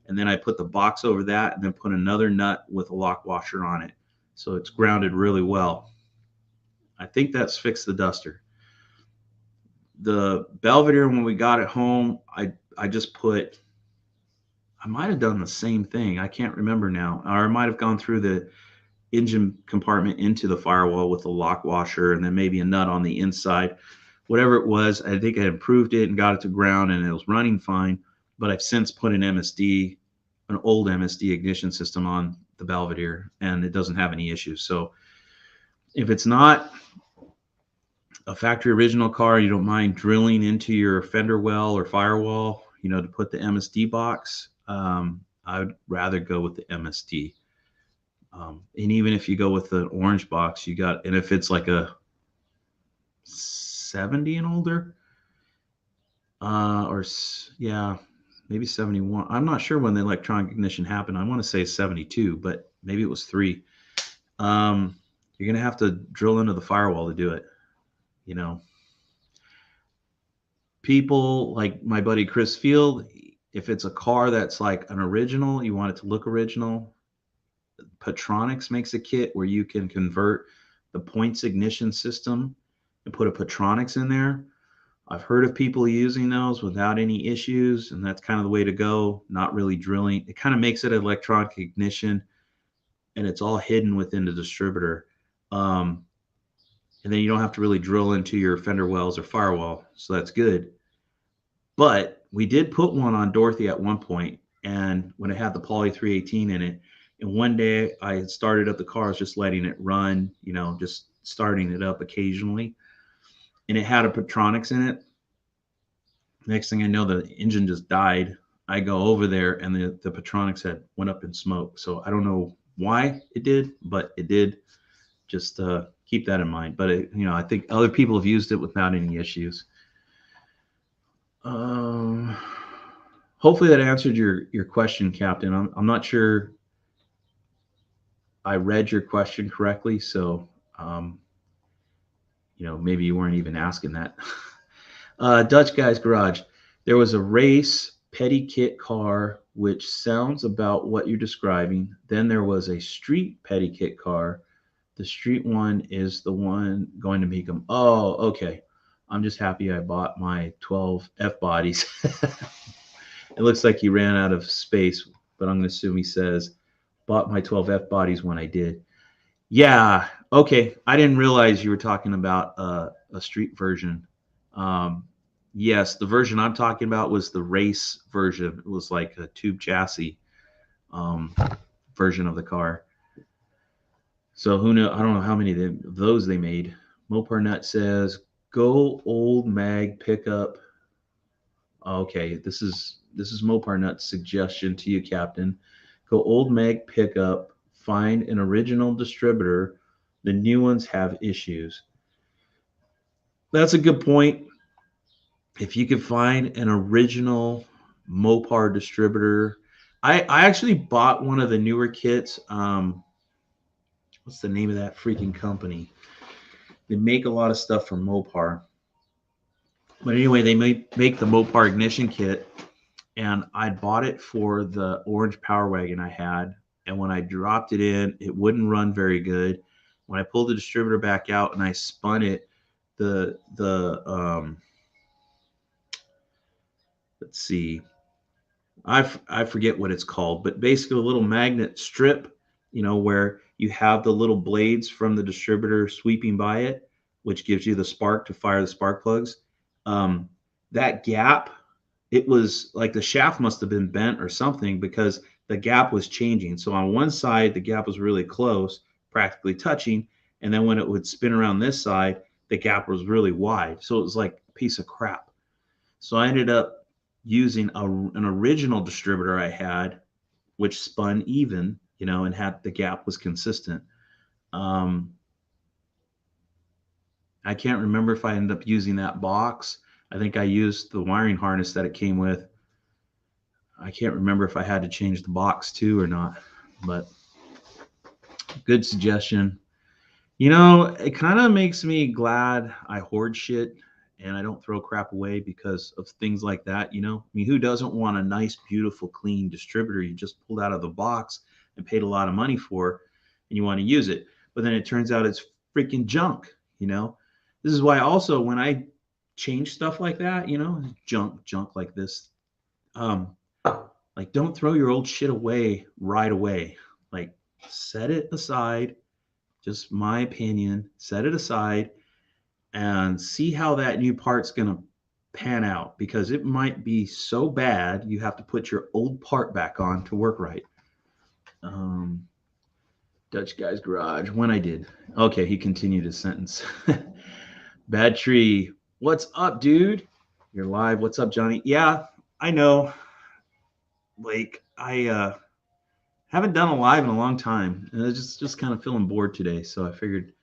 And then I put the box over that and then put another nut with a lock washer on it. So it's grounded really well. I think that's fixed the Duster. The Belvedere, when we got it home, I just put, I might have done the same thing. I can't remember now. Or I might have gone through the engine compartment into the firewall with a lock washer and then maybe a nut on the inside. Whatever it was, I think I improved it and got it to ground and it was running fine. But I've since put an old MSD ignition system on the Belvedere and it doesn't have any issues. So if it's not a factory original car, you don't mind drilling into your fender well or firewall, to put the MSD box, I would rather go with the MSD. And even if you go with the orange box, and if it's like a 70 and older, yeah, maybe 71. I'm not sure when the electronic ignition happened. I want to say 72, but maybe it was 3. You're going to have to drill into the firewall to do it. People like my buddy Chris Field, if it's a car that's like an original, you want it to look original, Petronix makes a kit where you can convert the points ignition system and put a Petronix in there. I've heard of people using those without any issues, and that's kind of the way to go, not really drilling. It kind of makes it electronic ignition, and it's all hidden within the distributor. And then you don't have to really drill into your fender wells or firewall, so that's good. But we did put one on Dorothy at one point, and when it had the Poly 318 in it, and one day I had started up the car, I was just letting it run, just starting it up occasionally, and it had a Petronix in it. Next thing I know, the engine just died. I go over there, and the Petronix had went up in smoke. So I don't know why it did, but it did. Just keep that in mind. But I think other people have used it without any issues. Hopefully that answered your question, Captain. I'm not sure I read your question correctly, so maybe you weren't even asking that. Dutch Guy's Garage. There was a race petty kit car, which sounds about what you're describing. Then there was a street petty kit car. The street one is the one going to Mecum. Oh, okay. I'm just happy I bought my 12 F bodies. It looks like he ran out of space, but I'm going to assume he says, bought my 12 F bodies when I did. Yeah, okay. I didn't realize you were talking about a street version. Yes, the version I'm talking about was the race version. It was like a tube chassis version of the car. So who knows? I don't know how many of those they made. Mopar Nut says, go old mag pickup. Okay, this is Mopar Nut's suggestion to you, Captain. Go old mag pickup, find an original distributor. The new ones have issues. That's a good point. If you could find an original Mopar distributor, I actually bought one of the newer kits. What's the name of that freaking company? They make a lot of stuff from Mopar. But anyway, they make the Mopar ignition kit, and I bought it for the orange Power Wagon I had. And when I dropped it in, it wouldn't run very good. When I pulled the distributor back out and I spun it, let's see, I forget what it's called, but basically a little magnet strip, where you have the little blades from the distributor sweeping by it, which gives you the spark to fire the spark plugs. That gap, it was like the shaft must have been bent or something because the gap was changing. So on one side, the gap was really close, practically touching. And then when it would spin around this side, the gap was really wide. So it was like a piece of crap. So I ended up using an original distributor I had, which spun even, and had the gap was consistent. Um, I can't remember if I ended up using that box. I think I used the wiring harness that it came with. I can't remember if I had to change the box too or not, but good suggestion. It kind of makes me glad I hoard shit and I don't throw crap away because of things like that. I mean, who doesn't want a nice, beautiful, clean distributor you just pulled out of the box and paid a lot of money for and you want to use it? But then it turns out it's freaking junk, you know? This is why also when I change stuff like that, junk like this, um, like don't throw your old shit away right away. Like set it aside, just my opinion, set it aside and see how that new part's going to pan out because it might be so bad you have to put your old part back on to work right. Um, Dutch guy's garage. When I did. Okay, he continued his sentence. Bad tree. What's up, dude? You're live. What's up, Johnny? Yeah, I know. Like I haven't done a live in a long time, and I just kind of feeling bored today, so I figured.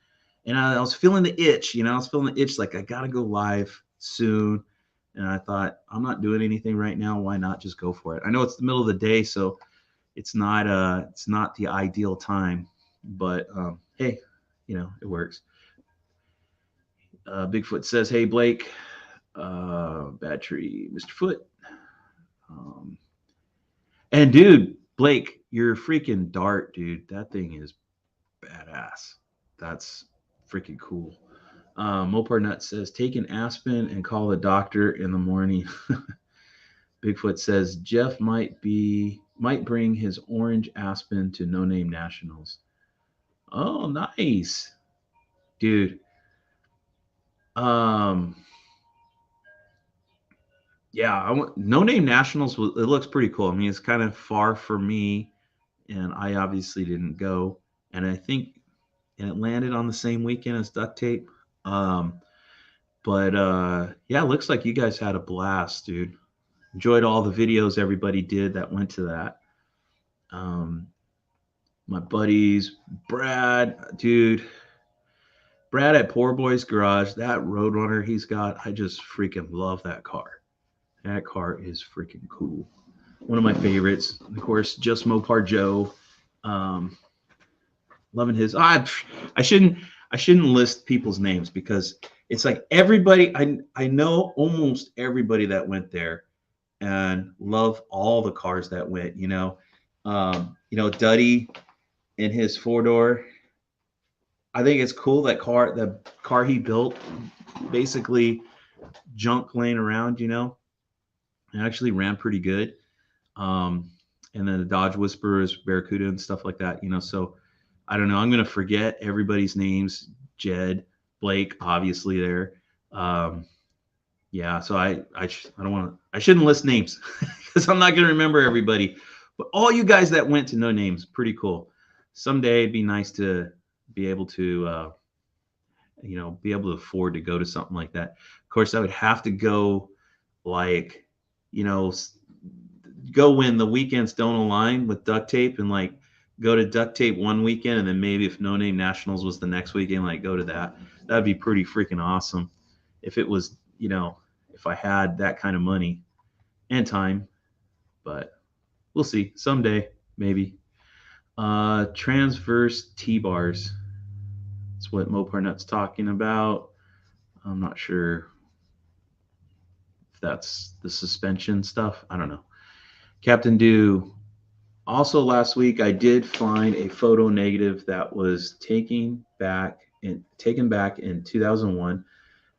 And I was feeling the itch, I was feeling the itch, like I gotta go live soon. And I thought, I'm not doing anything right now. Why not just go for it? I know it's the middle of the day, so it's not the ideal time, but hey, it works. Bigfoot says, "Hey Blake, bad tree, Mr. Foot." Um, and dude, Blake, your freaking dart, dude. That thing is badass. That's freaking cool. Mopar Nut says, take an Aspen and call the doctor in the morning. Bigfoot says, Jeff might bring his orange Aspen to No Name Nationals. Oh, nice. Dude. Um, yeah, I want No Name Nationals. It looks pretty cool. I mean, it's kind of far for me, and I obviously didn't go. And I think and it landed on the same weekend as Duct Tape. Um, but yeah, it looks like you guys had a blast, dude. Enjoyed all the videos everybody did that went to that. Um, my buddies, Brad, dude, Brad at Poor Boy's Garage, that Roadrunner he's got, I just freaking love that car. That car is freaking cool. One of my favorites. Of course, Just Mopar Joe. Um, loving his. I shouldn't list people's names because it's like everybody. I know almost everybody that went there and love all the cars that went. Duddy in his 4 door. I think it's cool the car he built, basically junk laying around. It actually ran pretty good. Um, and then the Dodge Whisperers, Barracuda, and stuff like that. So I don't know. I'm gonna forget everybody's names. Jed, Blake, obviously there. Um, yeah. So I don't want to. I shouldn't list names because I'm not gonna remember everybody. But all you guys that went to No Names, pretty cool. Someday it'd be nice to be able to, be able to afford to go to something like that. Of course, I would have to go, like, you know, go when the weekends don't align with Duct Tape and like go to Duct Tape one weekend and then maybe if No Name Nationals was the next weekend, like go to that. That'd be pretty freaking awesome if it was, if I had that kind of money and time. But we'll see someday, maybe. Transverse T-bars. That's what Mopar Nut's talking about. I'm not sure if that's the suspension stuff. I don't know. Captain Do. Also, last week I did find a photo negative that was taken back in 2001.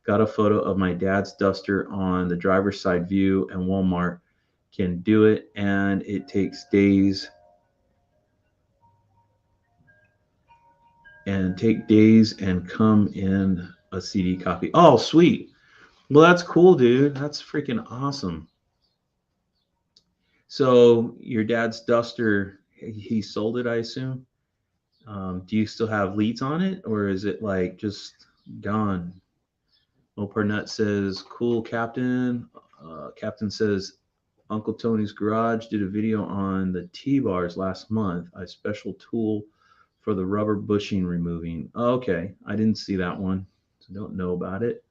Got a photo of my dad's Duster on the driver's side view, and Walmart can do it, and it takes days and come in a CD copy. Oh, sweet. Well, that's cool, dude. That's freaking awesome. So your dad's Duster, he sold it, I assume. Do you still have leads on it, or is it like just gone? Mopar Nut says, "Cool, Captain." Captain says, Uncle Tony's Garage did a video on the T-bars last month. A special tool for the rubber bushing removing. Okay, I didn't see that one, so don't know about it.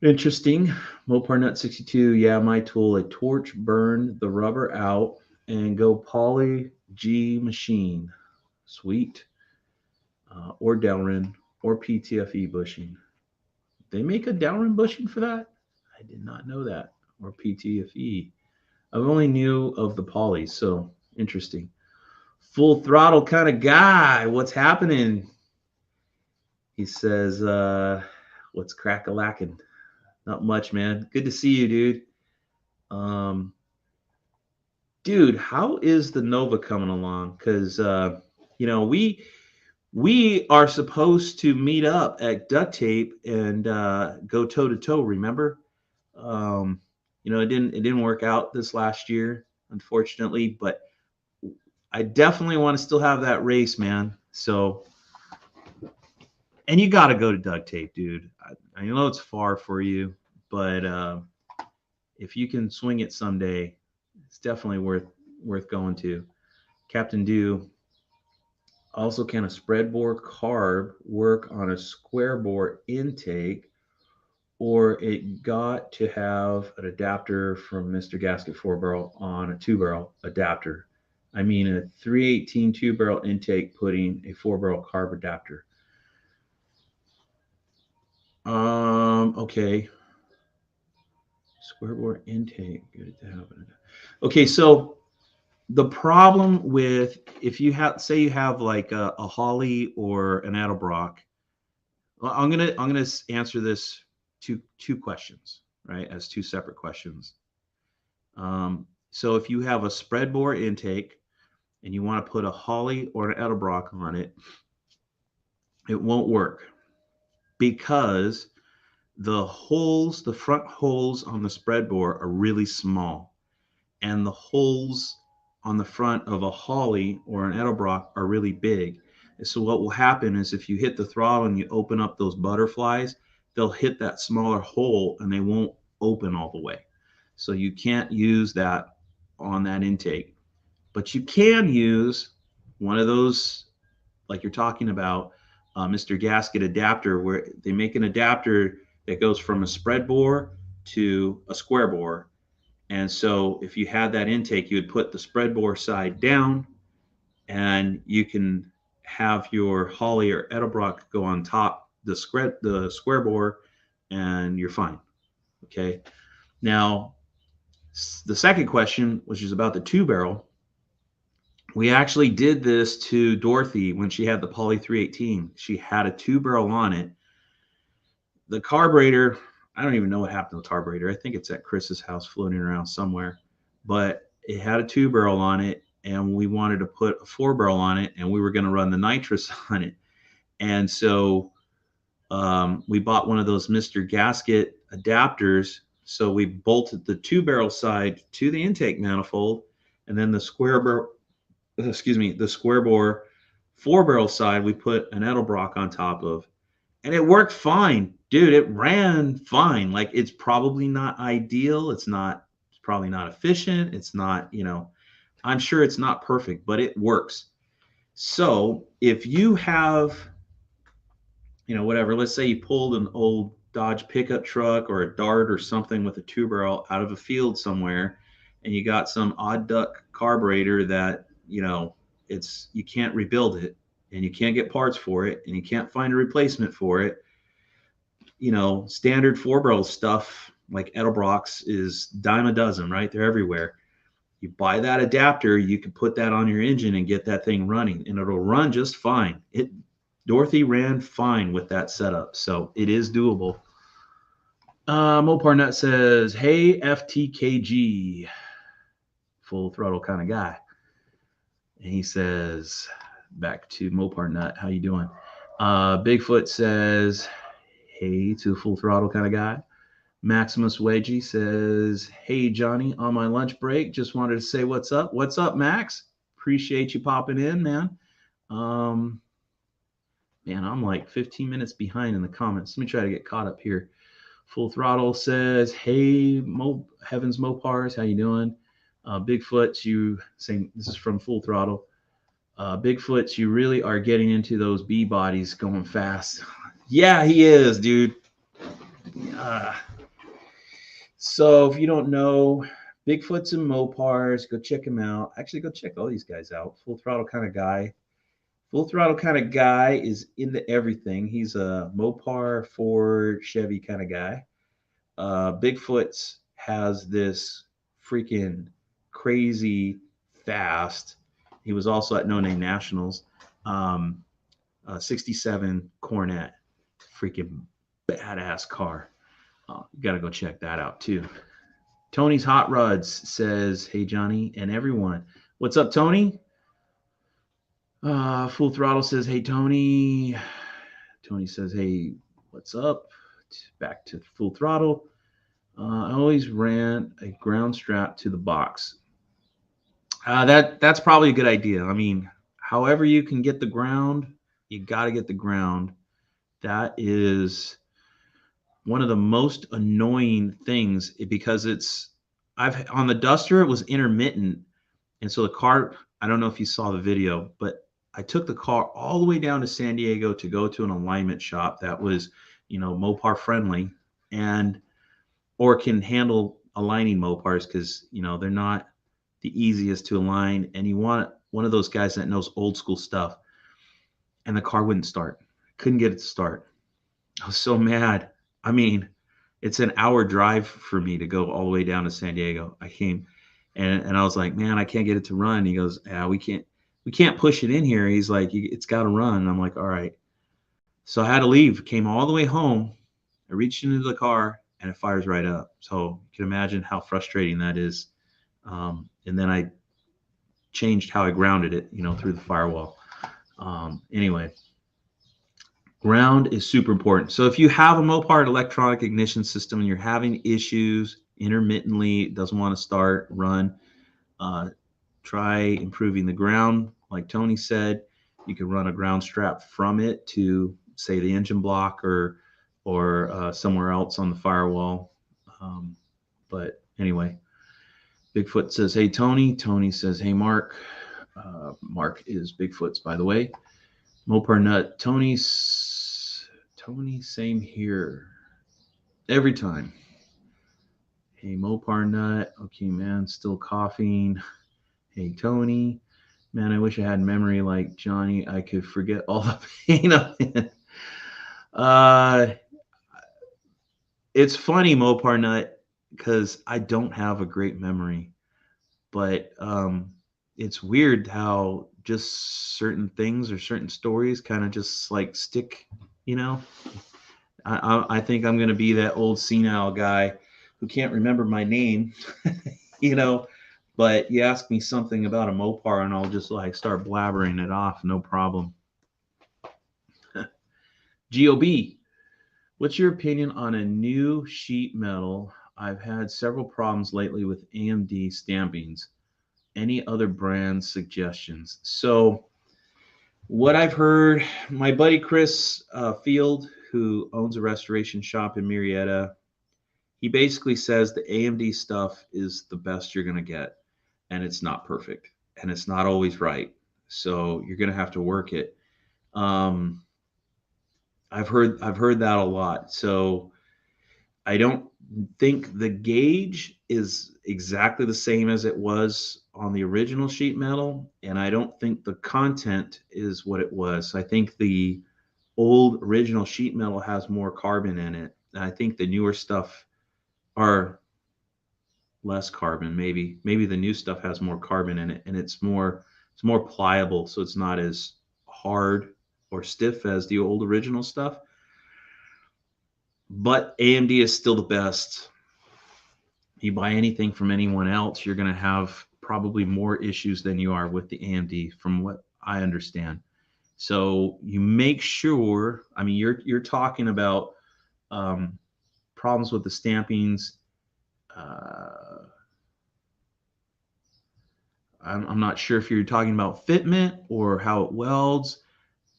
Interesting. Moparnut62. Yeah, my tool. A torch burn the rubber out and go poly G machine. Sweet. Or Delrin or PTFE bushing. They make a Delrin bushing for that? I did not know that. Or PTFE. I only knew of the polys, so interesting. Full throttle kind of guy. What's happening? He says, what's crack-a-lacking? Not much, man. Good to see you, dude. Dude, how is the Nova coming along? Because we are supposed to meet up at Duct Tape and go toe to toe. Remember? It didn't work out this last year, unfortunately. But I definitely want to still have that race, man. So, and you got to go to Duct Tape, dude. I know it's far for you, but if you can swing it someday, it's definitely worth going to. Captain Dew. Also, can a spread bore carb work on a square bore intake, or it got to have an adapter from Mr. Gasket 4-barrel on a 2-barrel adapter? I mean, a 318 2-barrel intake putting a 4-barrel carb adapter. Okay. Square bore intake. Good to have it. Okay, so the problem with, if you say you have like a Holly or an Edelbrock, well, I'm gonna answer this two questions, right, as two separate questions. So if you have a spread bore intake and you want to put a Holly or an Edelbrock on it, it won't work because the front holes on the spread bore are really small, and the holes on the front of a Holly or an Edelbrock are really big. And so what will happen is if you hit the throttle and you open up those butterflies, they'll hit that smaller hole and they won't open all the way. So you can't use that on that intake. But you can use one of those, like you're talking about, Mr. Gasket adapter, where they make an adapter that goes from a spread bore to a square bore. And so if you had that intake, you would put the spread bore side down, and you can have your Holly or Edelbrock go on top the square bore, and you're fine. Okay. Now, the second question, which is about the 2-barrel, we actually did this to Dorothy when she had the Poly 318. She had a 2-barrel on it. The carburetor, I don't even know what happened to the carburetor. I think it's at Chris's house floating around somewhere. But it had a 2-barrel on it, and we wanted to put a 4-barrel on it, and we were going to run the nitrous on it. And so we bought one of those Mr. Gasket adapters. So we bolted the 2-barrel side to the intake manifold, and then the square bore 4-barrel side we put an Edelbrock on top of, and it worked fine, dude. It ran fine. Like, it's probably not ideal. It's probably not efficient. It's not, I'm sure it's not perfect, but it works. So if you have, whatever, let's say you pulled an old Dodge pickup truck or a Dart or something with a 2-barrel out of a field somewhere, and you got some odd duck carburetor that, you can't rebuild it, and you can't get parts for it, and you can't find a replacement for it. Standard 4-barrel stuff like Edelbrocks is dime a dozen, right? They're everywhere. You buy that adapter, you can put that on your engine and get that thing running, and it'll run just fine. Dorothy ran fine with that setup, so it is doable. Mopar Nut says, "Hey, FTKG, full throttle kind of guy." And he says, back to Mopar Nut, how you doing? Bigfoot says, "Hey, to full throttle kind of guy." Maximus Wedgie says, "Hey, Johnny, on my lunch break, just wanted to say what's up." What's up, Max? Appreciate you popping in, man. Man, I'm like 15 minutes behind in the comments. Let me try to get caught up here. Full Throttle says, "Hey, Heavens Mopars, how you doing? Bigfoots, you saying this is from Full Throttle. Bigfoots, you really are getting into those B bodies going fast. Yeah, he is, dude. Uh, so if you don't know, Bigfoots and Mopars, go check him out. Actually, go check all these guys out. Full Throttle kind of guy. Full Throttle kind of guy is into everything. He's a Mopar, Ford, Chevy kind of guy. Bigfoot's has this freaking crazy fast. He was also at No Name Nationals. 67 Cornet, freaking badass car. You got to go check that out too. Tony's Hot Rods says, "Hey Johnny and everyone, what's up, Tony?" Full Throttle says, "Hey Tony." Tony says, "Hey, what's up?" Back to Full Throttle. I always ran a ground strap to the box. That's probably a good idea. I mean, however you can get the ground, you got to get the ground. That is one of the most annoying things because I've on the Duster it was intermittent, and so the car. I don't know if you saw the video, but I took the car all the way down to San Diego to go to an alignment shop that was, Mopar friendly, and or can handle aligning Mopars because they're not the easiest to align, and you want one of those guys that knows old school stuff. And the car wouldn't start. Couldn't get it to start. I was so mad. I mean, it's an hour drive for me to go all the way down to San Diego. I came and I was like, man, I can't get it to run. He goes, yeah, we can't push it in here. He's like, it's got to run. And I'm like, all right. So I had to leave. Came all the way home. I reached into the car and it fires right up. So you can imagine how frustrating that is. And then I changed how I grounded it, through the firewall. Anyway, ground is super important. So if you have a Mopar electronic ignition system and you're having issues intermittently, it doesn't want to start, run, try improving the ground. Like Tony said, you can run a ground strap from it to say the engine block or somewhere else on the firewall. But anyway, Bigfoot says, "Hey Tony." Tony says, "Hey Mark." Mark is Bigfoot's, by the way. Mopar Nut. Tony, same here. Every time. Hey Mopar Nut. Okay, man, still coughing. Hey Tony. Man, I wish I had memory like Johnny. I could forget all the pain of it. It's funny, Mopar Nut, because I don't have a great memory. But it's weird how just certain things or certain stories kind of just like stick, you know. I think I'm gonna be that old senile guy who can't remember my name, you know. But you ask me something about a Mopar, and I'll just like start blabbering it off, no problem. Gob, what's your opinion on a new sheet metal? I've had several problems lately with AMD stampings. Any other brand suggestions? So what I've heard, my buddy Chris Field, who owns a restoration shop in Murrieta, he basically says the AMD stuff is the best you're going to get, and it's not perfect, and it's not always right. So you're going to have to work it. I've heard that a lot. So I don't think the gauge is exactly the same as it was on the original sheet metal, and I don't think the content is what it was. I think the old original sheet metal has more carbon in it, and I think the newer stuff are less carbon. Maybe the new stuff has more carbon in it, and it's more pliable, so it's not as hard or stiff as the old original stuff. But AMD is still the best. You buy anything from anyone else, you're going to have probably more issues than you are with the AMD, from what I understand. So you make sure. I mean, you're talking about problems with the stampings. I'm not sure if you're talking about fitment or how it welds.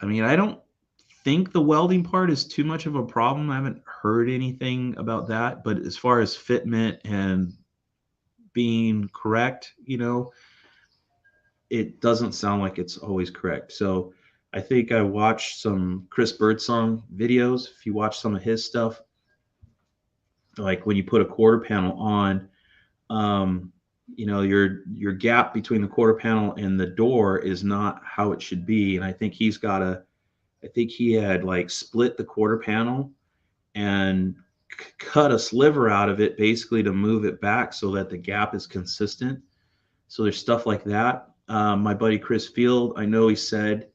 I mean, I don't think the welding part is too much of a problem. I haven't heard anything about that, but as far as fitment and being correct, it doesn't sound like it's always correct. So I think I watched some Chris Birdsong videos. If you watch some of his stuff, like when you put a quarter panel on, um, your gap between the quarter panel and the door is not how it should be. And I think he had like split the quarter panel and cut a sliver out of it basically to move it back so that the gap is consistent. So there's stuff like that. My buddy Chris Field, I know he said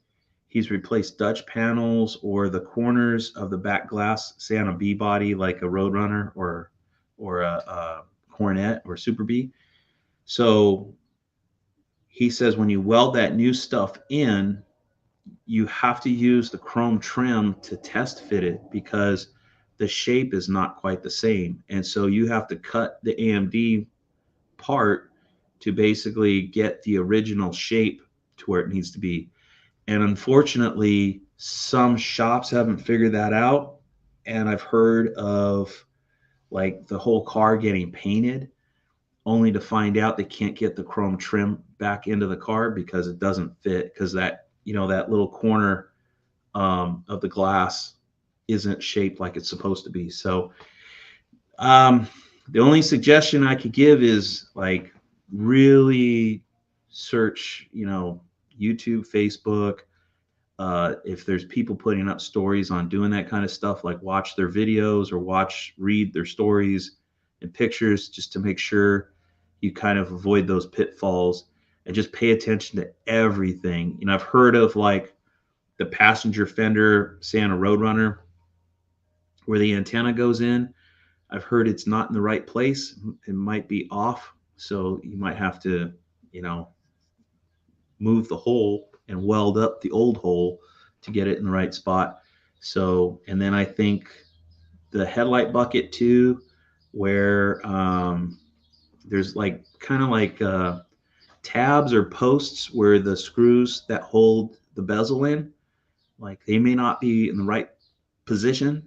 he's replaced Dutch panels or the corners of the back glass, say on a B body like a Roadrunner or a Cornet or Super B. So he says when you weld that new stuff in, you have to use the chrome trim to test fit it because the shape is not quite the same. And so you have to cut the AMD part to basically get the original shape to where it needs to be. And unfortunately, some shops haven't figured that out. And I've heard of like the whole car getting painted only to find out they can't get the chrome trim back into the car because it doesn't fit because that little corner of the glass isn't shaped like it's supposed to be. So um, the only suggestion I could give is like really search, YouTube, Facebook. If there's people putting up stories on doing that kind of stuff, like watch their videos or read their stories and pictures just to make sure you kind of avoid those pitfalls and just pay attention to everything. I've heard of like the passenger fender, say on a Roadrunner, where the antenna goes in. I've heard it's not in the right place. It might be off. So you might have to, you know, move the hole and weld up the old hole to get it in the right spot. So, and then I think the headlight bucket too, where there's like kind of like tabs or posts where the screws that hold the bezel in, like they may not be in the right position.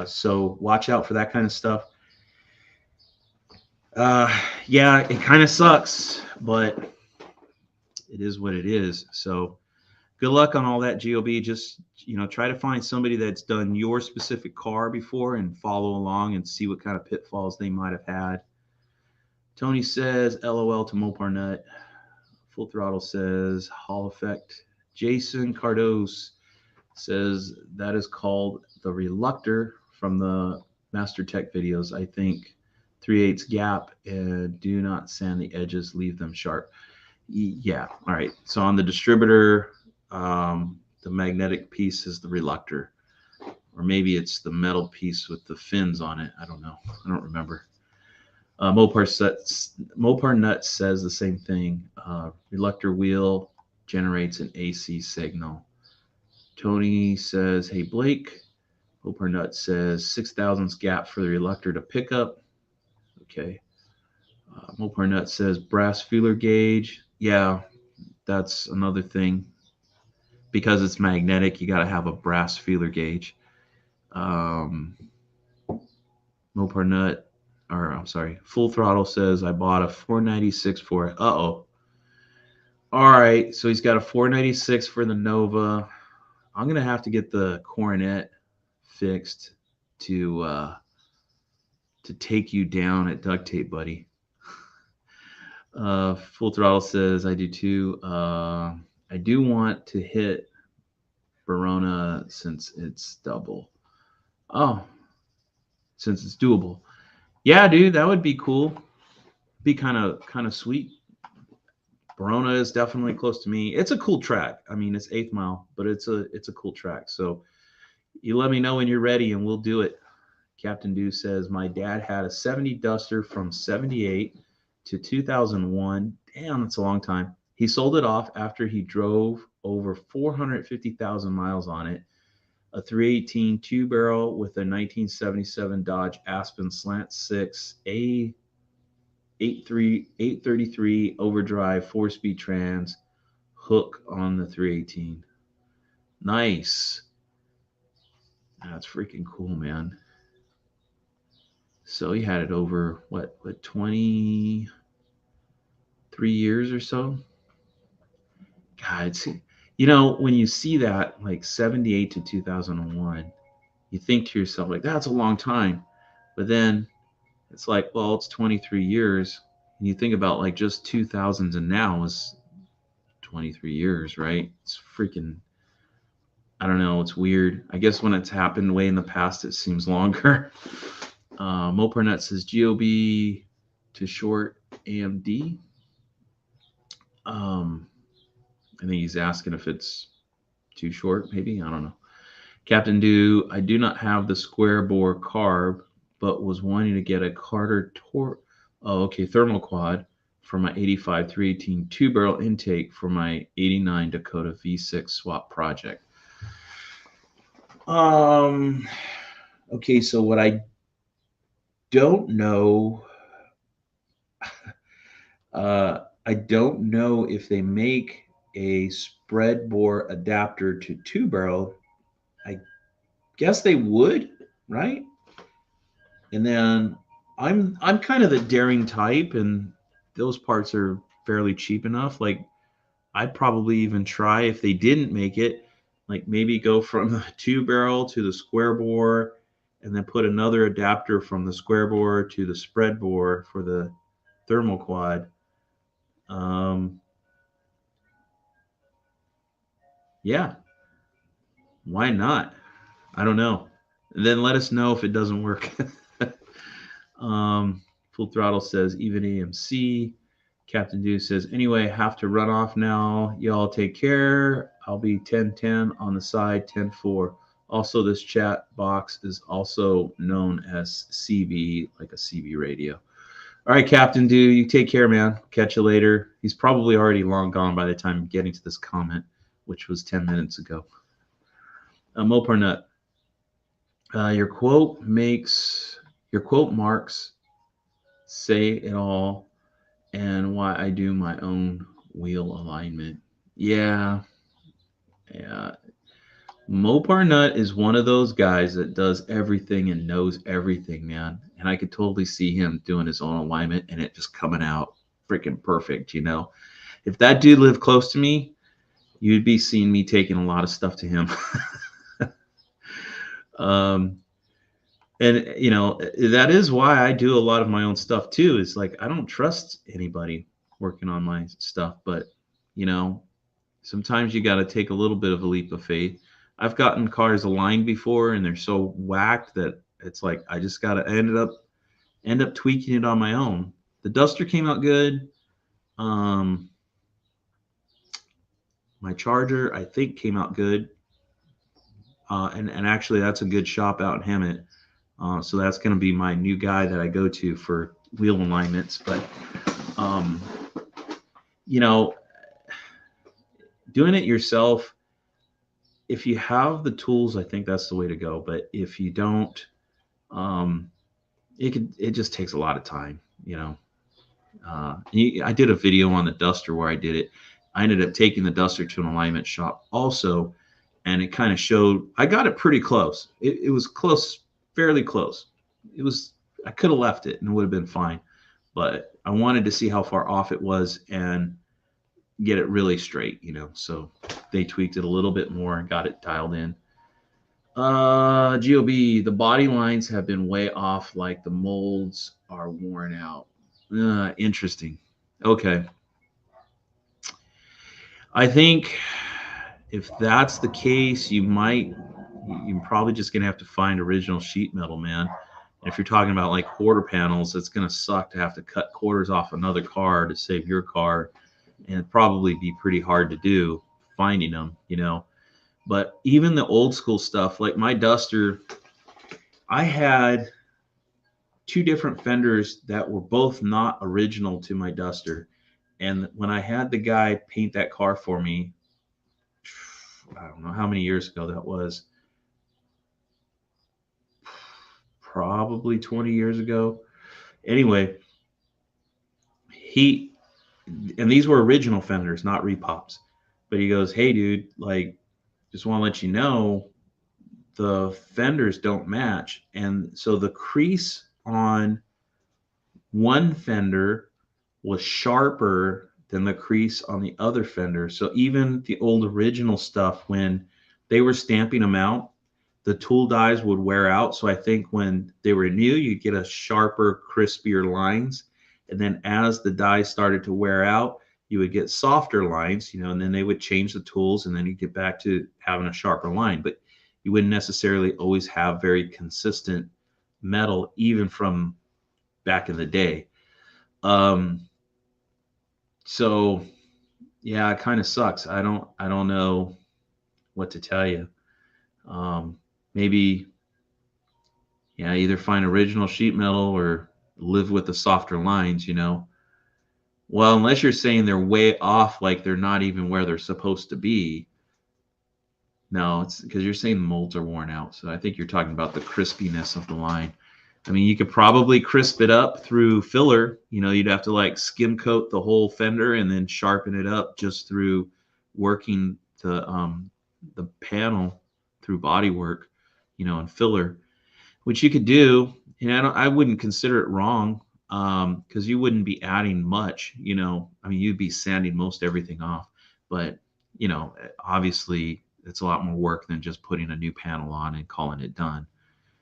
So watch out for that kind of stuff. Uh, yeah, it kind of sucks, but it is what it is. So good luck on all that, Gob. Just try to find somebody that's done your specific car before and follow along and see what kind of pitfalls they might have had. Tony says LOL to Mopar Nut. Full Throttle says Hall Effect. Jason Cardos says that is called the reluctor from the Master Tech videos. I think 3/8 gap and do not sand the edges, leave them sharp. Yeah. All right. So on the distributor, the magnetic piece is the reluctor, or maybe it's the metal piece with the fins on it. I don't know. I don't remember. Mopar Nuts says the same thing. Reluctor wheel generates an AC signal. Tony says, "Hey Blake." Mopar Nuts says 6,000s gap for the reluctor to pick up. Okay. Mopar Nuts says brass feeler gauge. Yeah, that's another thing. Because it's magnetic, you got to have a brass feeler gauge. Mopar Nut, or I'm sorry, Full Throttle says I bought a 496 for it. Uh-oh. All right, so he's got a 496 for the Nova. I'm gonna have to get the Coronet fixed to take you down at duct tape, buddy. Full Throttle says I do too. I do want to hit Verona since it's double. Oh, since it's doable. Yeah, dude, that would be cool. Be kind of sweet. Verona is definitely close to me. It's a cool track. I mean, it's 8th Mile, but it's a cool track. So you let me know when you're ready, and we'll do it. Captain Dew says my dad had a 70 Duster from 78 to 2001. Damn, that's a long time. He sold it off after he drove over 450,000 miles on it. A 318 two barrel with a 1977 Dodge Aspen Slant 6 A 833 overdrive 4-speed trans hook on the 318. Nice. That's freaking cool, man. So he had it over what 23 years or so. God, when you see that like 78 to 2001, you think to yourself like that's a long time. But then it's like, well, it's 23 years. And you think about like just 2000s and now is 23 years, right? It's freaking, I don't know, it's weird. I guess when it's happened way in the past, it seems longer. Moparnut says GOB to short AMD. I think he's asking if it's too short, maybe. I don't know. Captain Do, I do not have the square bore carb, but was wanting to get a Carter thermal quad for my 85 318 two barrel intake for my 89 Dakota V6 swap project. Okay, so what I don't know, I don't know if they make a spread bore adapter to two barrel. I guess they would, right? And then I'm kind of the daring type, and those parts are fairly cheap enough. Like I'd probably even try if they didn't make it, like maybe go from the two barrel to the square bore, and then put another adapter from the square bore to the spread bore for the thermal quad. Um, yeah, why not? I don't know. And then let us know if it doesn't work. um, Full Throttle says even AMC. Captain Do says, anyway, have to run off now. Y'all take care. I'll be 1010 on the side, 10-4. Also, this chat box is also known as CB, like a CB radio. All right, Captain Do, you take care, man. Catch you later. He's probably already long gone by the time I'm getting to this comment, which was 10 minutes ago. Moparnut, your quote marks say it all and why I do my own wheel alignment. Yeah, yeah. Mopar Nut is one of those guys that does everything and knows everything, man. And I could totally see him doing his own alignment and it just coming out freaking perfect. If that dude lived close to me, you'd be seeing me taking a lot of stuff to him. um, and that is why I do a lot of my own stuff too. Is like I don't trust anybody working on my stuff, but you know, sometimes you got to take a little bit of a leap of faith. I've gotten cars aligned before, and they're so whacked that it's like I just got to end up tweaking it on my own. The Duster came out good. Um, my Charger, I think, came out good. And actually, that's a good shop out in Hemet. So that's going to be my new guy that I go to for wheel alignments. But, um, you know, doing it yourself, if you have the tools, I think that's the way to go. But if you don't, um, it just takes a lot of time. I did a video on the Duster where I did it. I ended up taking the Duster to an alignment shop also, and it kind of showed I got it pretty close. It was close, fairly close. I could have left it and it would have been fine, but I wanted to see how far off it was and get it really straight. So they tweaked it a little bit more and got it dialed in. GOB, the body lines have been way off, like the molds are worn out. Interesting. Okay. I think if that's the case, you're probably just gonna have to find original sheet metal, man. And if you're talking about like quarter panels, it's gonna suck to have to cut quarters off another car to save your car, and it'd probably be pretty hard to do finding them. But even the old school stuff, like my Duster, I had two different fenders that were both not original to my Duster. And when I had the guy paint that car for me, I don't know how many years ago that was, probably 20 years ago. Anyway, he, and these were original fenders, not repops. But he goes, hey, dude, like, just want to let you know the fenders don't match, and so the crease on one fender was sharper than the crease on the other fender. So even the old original stuff, when they were stamping them out, the tool dies would wear out. So I think when they were new, you get a sharper, crispier lines. And then as the dies started to wear out, you would get softer lines, and then they would change the tools and then you get back to having a sharper line. But you wouldn't necessarily always have very consistent metal, even from back in the day. Um, so yeah, it kind of sucks. I don't know what to tell you. Um, Maybe, yeah, either find original sheet metal or live with the softer lines. Well, unless you're saying they're way off, like they're not even where they're supposed to be. No, it's because you're saying molds are worn out. So I think you're talking about the crispiness of the line. I mean, you could probably crisp it up through filler. You'd have to like skim coat the whole fender and then sharpen it up just through working the panel through body work, and filler, which you could do. And I wouldn't consider it wrong, because you wouldn't be adding much. I mean, you'd be sanding most everything off, but obviously it's a lot more work than just putting a new panel on and calling it done.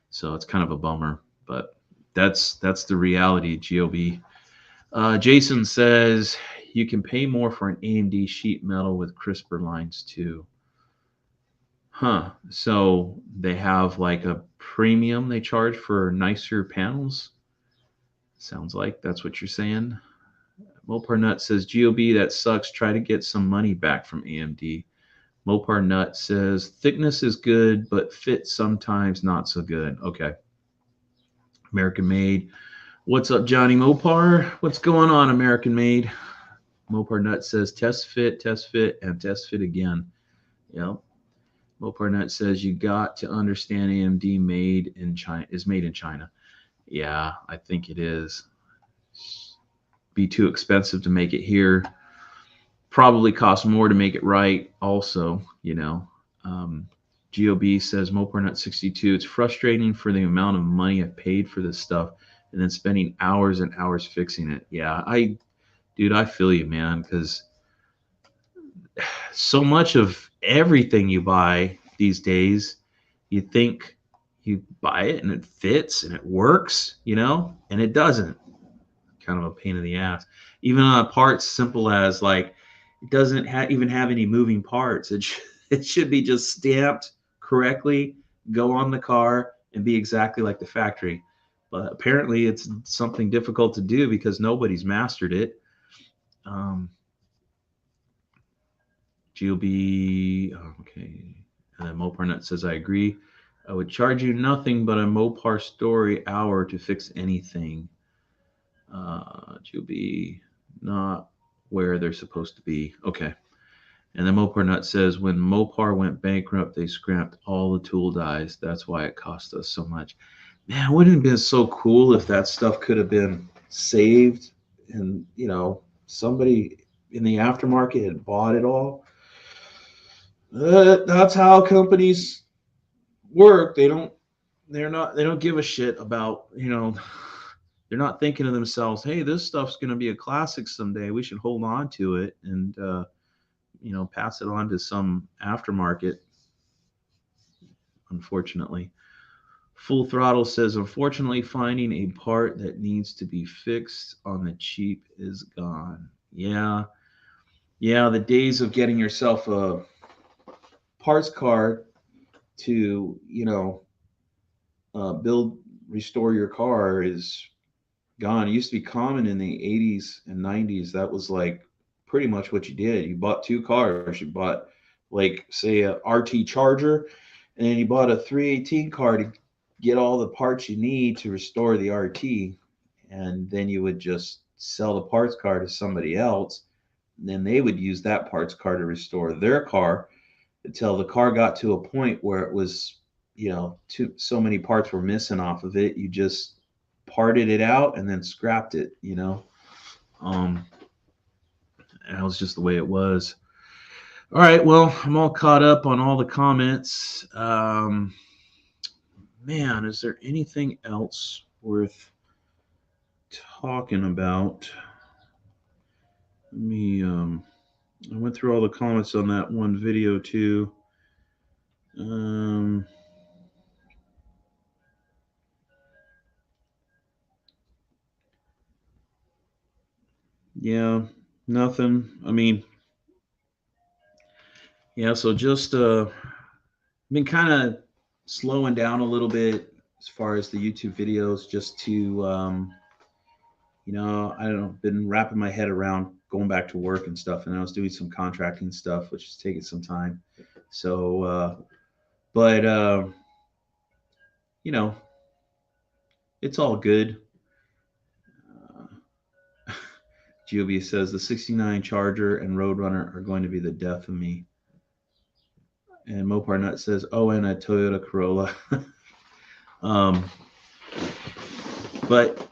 So it's kind of a bummer, but that's the reality. GOB. Jason says you can pay more for an AMD sheet metal with crisper lines too. Huh. So they have like a premium they charge for nicer panels. Sounds like that's what you're saying. Mopar Nut says GOB, that sucks. Try to get some money back from AMD. Mopar Nut says thickness is good, but fit sometimes not so good. Okay. American Made. What's up, Johnny Mopar? What's going on, American Made? Mopar Nut says test fit, and test fit again. Yep. Mopar Nut says you got to understand AMD made in China is made in China. Yeah, I think it is. Be too expensive to make it here. Probably cost more to make it right. Also, GOB says Mopar Nut 62. It's frustrating for the amount of money I paid for this stuff, and then spending hours and hours fixing it. Yeah, dude, I feel you, man, because so much of everything you buy these days, you think you buy it and it fits and it works, and it doesn't. Kind of a pain in the ass. Even on parts simple as like, it doesn't even have any moving parts. It should be just stamped correctly, go on the car, and be exactly like the factory. But apparently it's something difficult to do because nobody's mastered it. GOB, okay. And then Mopar Nut says, I agree. I would charge you nothing but a Mopar story hour to fix anything. GOB, not where they're supposed to be. Okay. And then Mopar Nut says, when Mopar went bankrupt, they scrapped all the tool dies. That's why it cost us so much. Man, wouldn't it have been so cool if that stuff could have been saved and, somebody in the aftermarket had bought it all? That's how companies work. They don't give a shit about, they're not thinking to themselves, hey, this stuff's going to be a classic someday. We should hold on to it and, pass it on to some aftermarket. Unfortunately. Full Throttle says, unfortunately, finding a part that needs to be fixed on the cheap is gone. Yeah. Yeah, the days of getting yourself a parts card to, restore your car is gone. It used to be common in the 80s and 90s. That was like pretty much what you did. You bought two cars. You bought, like, say, a RT Charger, and then you bought a 318 car to get all the parts you need to restore the RT. And then you would just sell the parts car to somebody else. And then they would use that parts car to restore their car until the car got to a point where it was, so many parts were missing off of it. You just parted it out and then scrapped it, and that was just the way it was. All right, well, I'm all caught up on all the comments. Man, is there anything else worth talking about? Let me I went through all the comments on that one video too. Um, yeah, nothing. I mean, yeah, so just been kind of slowing down a little bit as far as the YouTube videos, just to I don't know, been wrapping my head around going back to work and stuff, and I was doing some contracting stuff, which is taking some time. So, but you know, it's all good. Giovia says the '69 Charger and Roadrunner are going to be the death of me. And Mopar Nut says, "Oh, and a Toyota Corolla." um, but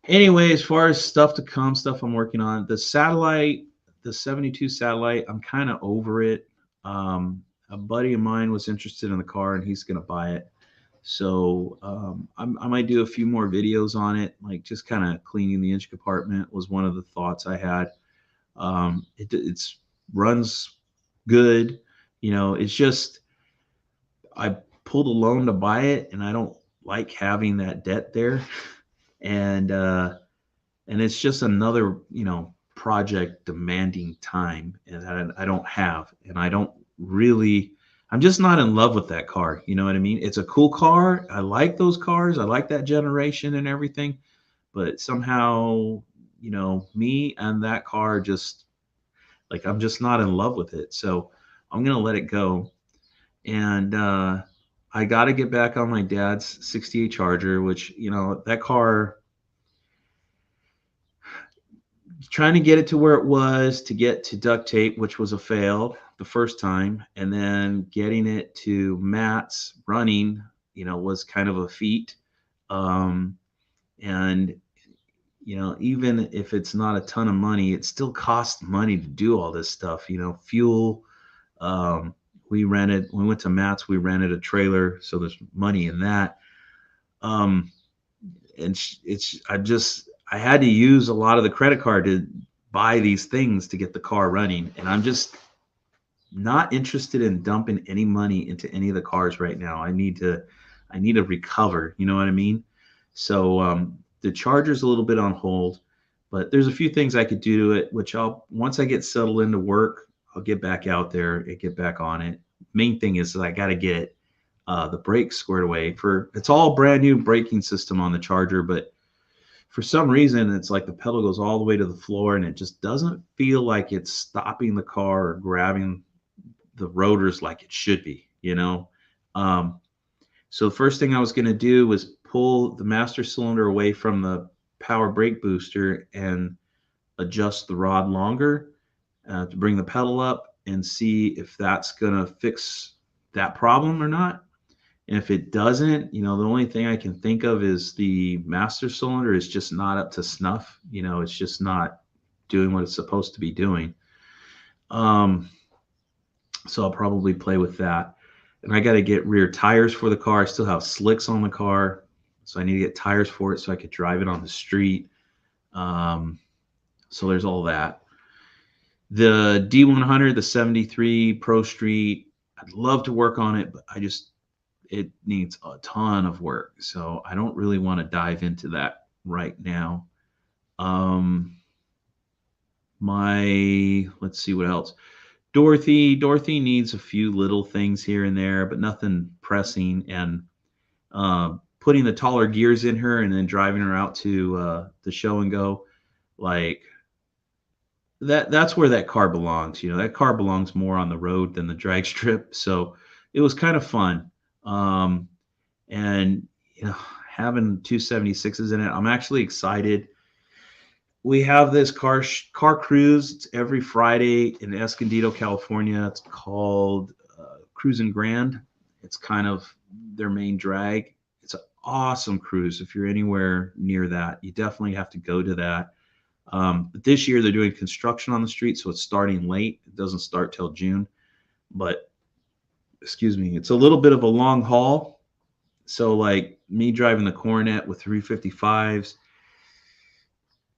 anyway, as far as stuff to come, stuff I'm working on, the satellite, the 72 satellite, I'm kind of over it. A buddy of mine was interested in the car, and he's going to buy it. So I might do a few more videos on it, like just kind of cleaning the engine compartment was one of the thoughts I had. It's runs good, it's just I pulled a loan to buy it, and I don't like having that debt there, and it's just another project demanding time, and I don't have, and I don't really. I'm just not in love with that car. You know what I mean? It's a cool car. I like those cars. I like that generation and everything, but somehow, me and that car just like I'm just not in love with it. So I'm gonna let it go, and I got to get back on my dad's '68 Charger, which that car. Trying to get it to where it was to get to duct tape, which was a fail the first time, and then getting it to mats running, was kind of a feat. Um, and even if it's not a ton of money, it still costs money to do all this stuff. Fuel. Um, we went to mats. We rented a trailer, so there's money in that. Um, and I had to use a lot of the credit card to buy these things to get the car running, and I'm just not interested in dumping any money into any of the cars right now. I need to recover, you know what I mean? So the Charger's a little bit on hold, but there's a few things I could do to it, which I'll once I get settled into work, I'll get back out there and get back on it. Main thing is that I got to get the brakes squared away. It's all brand new braking system on the Charger, but for some reason it's like the pedal goes all the way to the floor, and it just doesn't feel like it's stopping the car or grabbing the rotors like it should be. So the first thing I was going to do was pull the master cylinder away from the power brake booster and adjust the rod longer to bring the pedal up and see if that's going to fix that problem or not. And if it doesn't, the only thing I can think of is the master cylinder is just not up to snuff. It's just not doing what it's supposed to be doing. So I'll probably play with that. And I got to get rear tires for the car. I still have slicks on the car, so I need to get tires for it so I could drive it on the street. So there's all that. The D100, the 73 Pro Street, I'd love to work on it, but it needs a ton of work. So I don't really want to dive into that right now. Let's see what else. Dorothy needs a few little things here and there, but nothing pressing. And putting the taller gears in her and then driving her out to the show and go, like that's where that car belongs. That car belongs more on the road than the drag strip. So it was kind of fun. And having 276s in it, I'm actually excited. We have this car cruise. It's every Friday in Escondido, California. It's called Cruisin' Grand. It's kind of their main drag. It's an awesome cruise. If you're anywhere near that, you definitely have to go to that. But this year they're doing construction on the street, so it's starting late. It doesn't start till June. But excuse me, it's a little bit of a long haul. So like me driving the Coronet with 355s,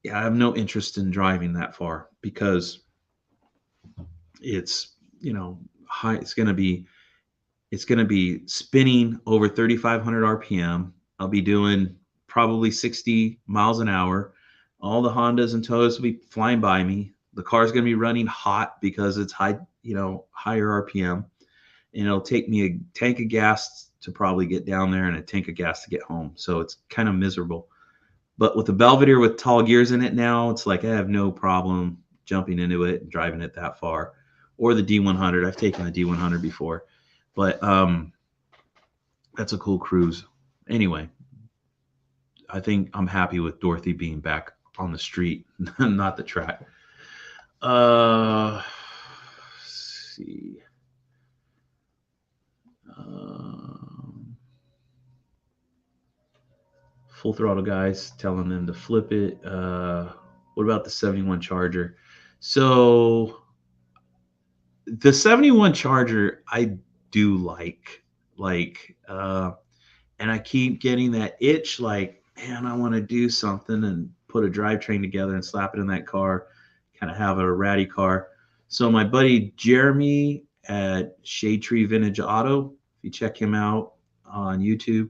yeah, I have no interest in driving that far because it's, you know, high. It's going to be spinning over 3,500 RPM. I'll be doing probably 60 miles an hour. All the Hondas and Toyotas will be flying by me. The car's going to be running hot because it's high, you know, higher RPM. And it'll take me a tank of gas to probably get down there and a tank of gas to get home. So it's kind of miserable. But with the Belvedere with tall gears in it now, it's like I have no problem jumping into it and driving it that far. Or the D100. I've taken the D100 before. But that's a cool cruise. Anyway, I think I'm happy with Dorothy being back on the street, not the track. Let's see. Full throttle guys telling them to flip it. What about the 71 Charger? So the 71 Charger I do and I keep getting that itch like, man, I want to do something and put a drivetrain together and slap it in that car, kind of have a ratty car. So my buddy Jeremy at Shade Tree Vintage Auto, if you check him out on YouTube,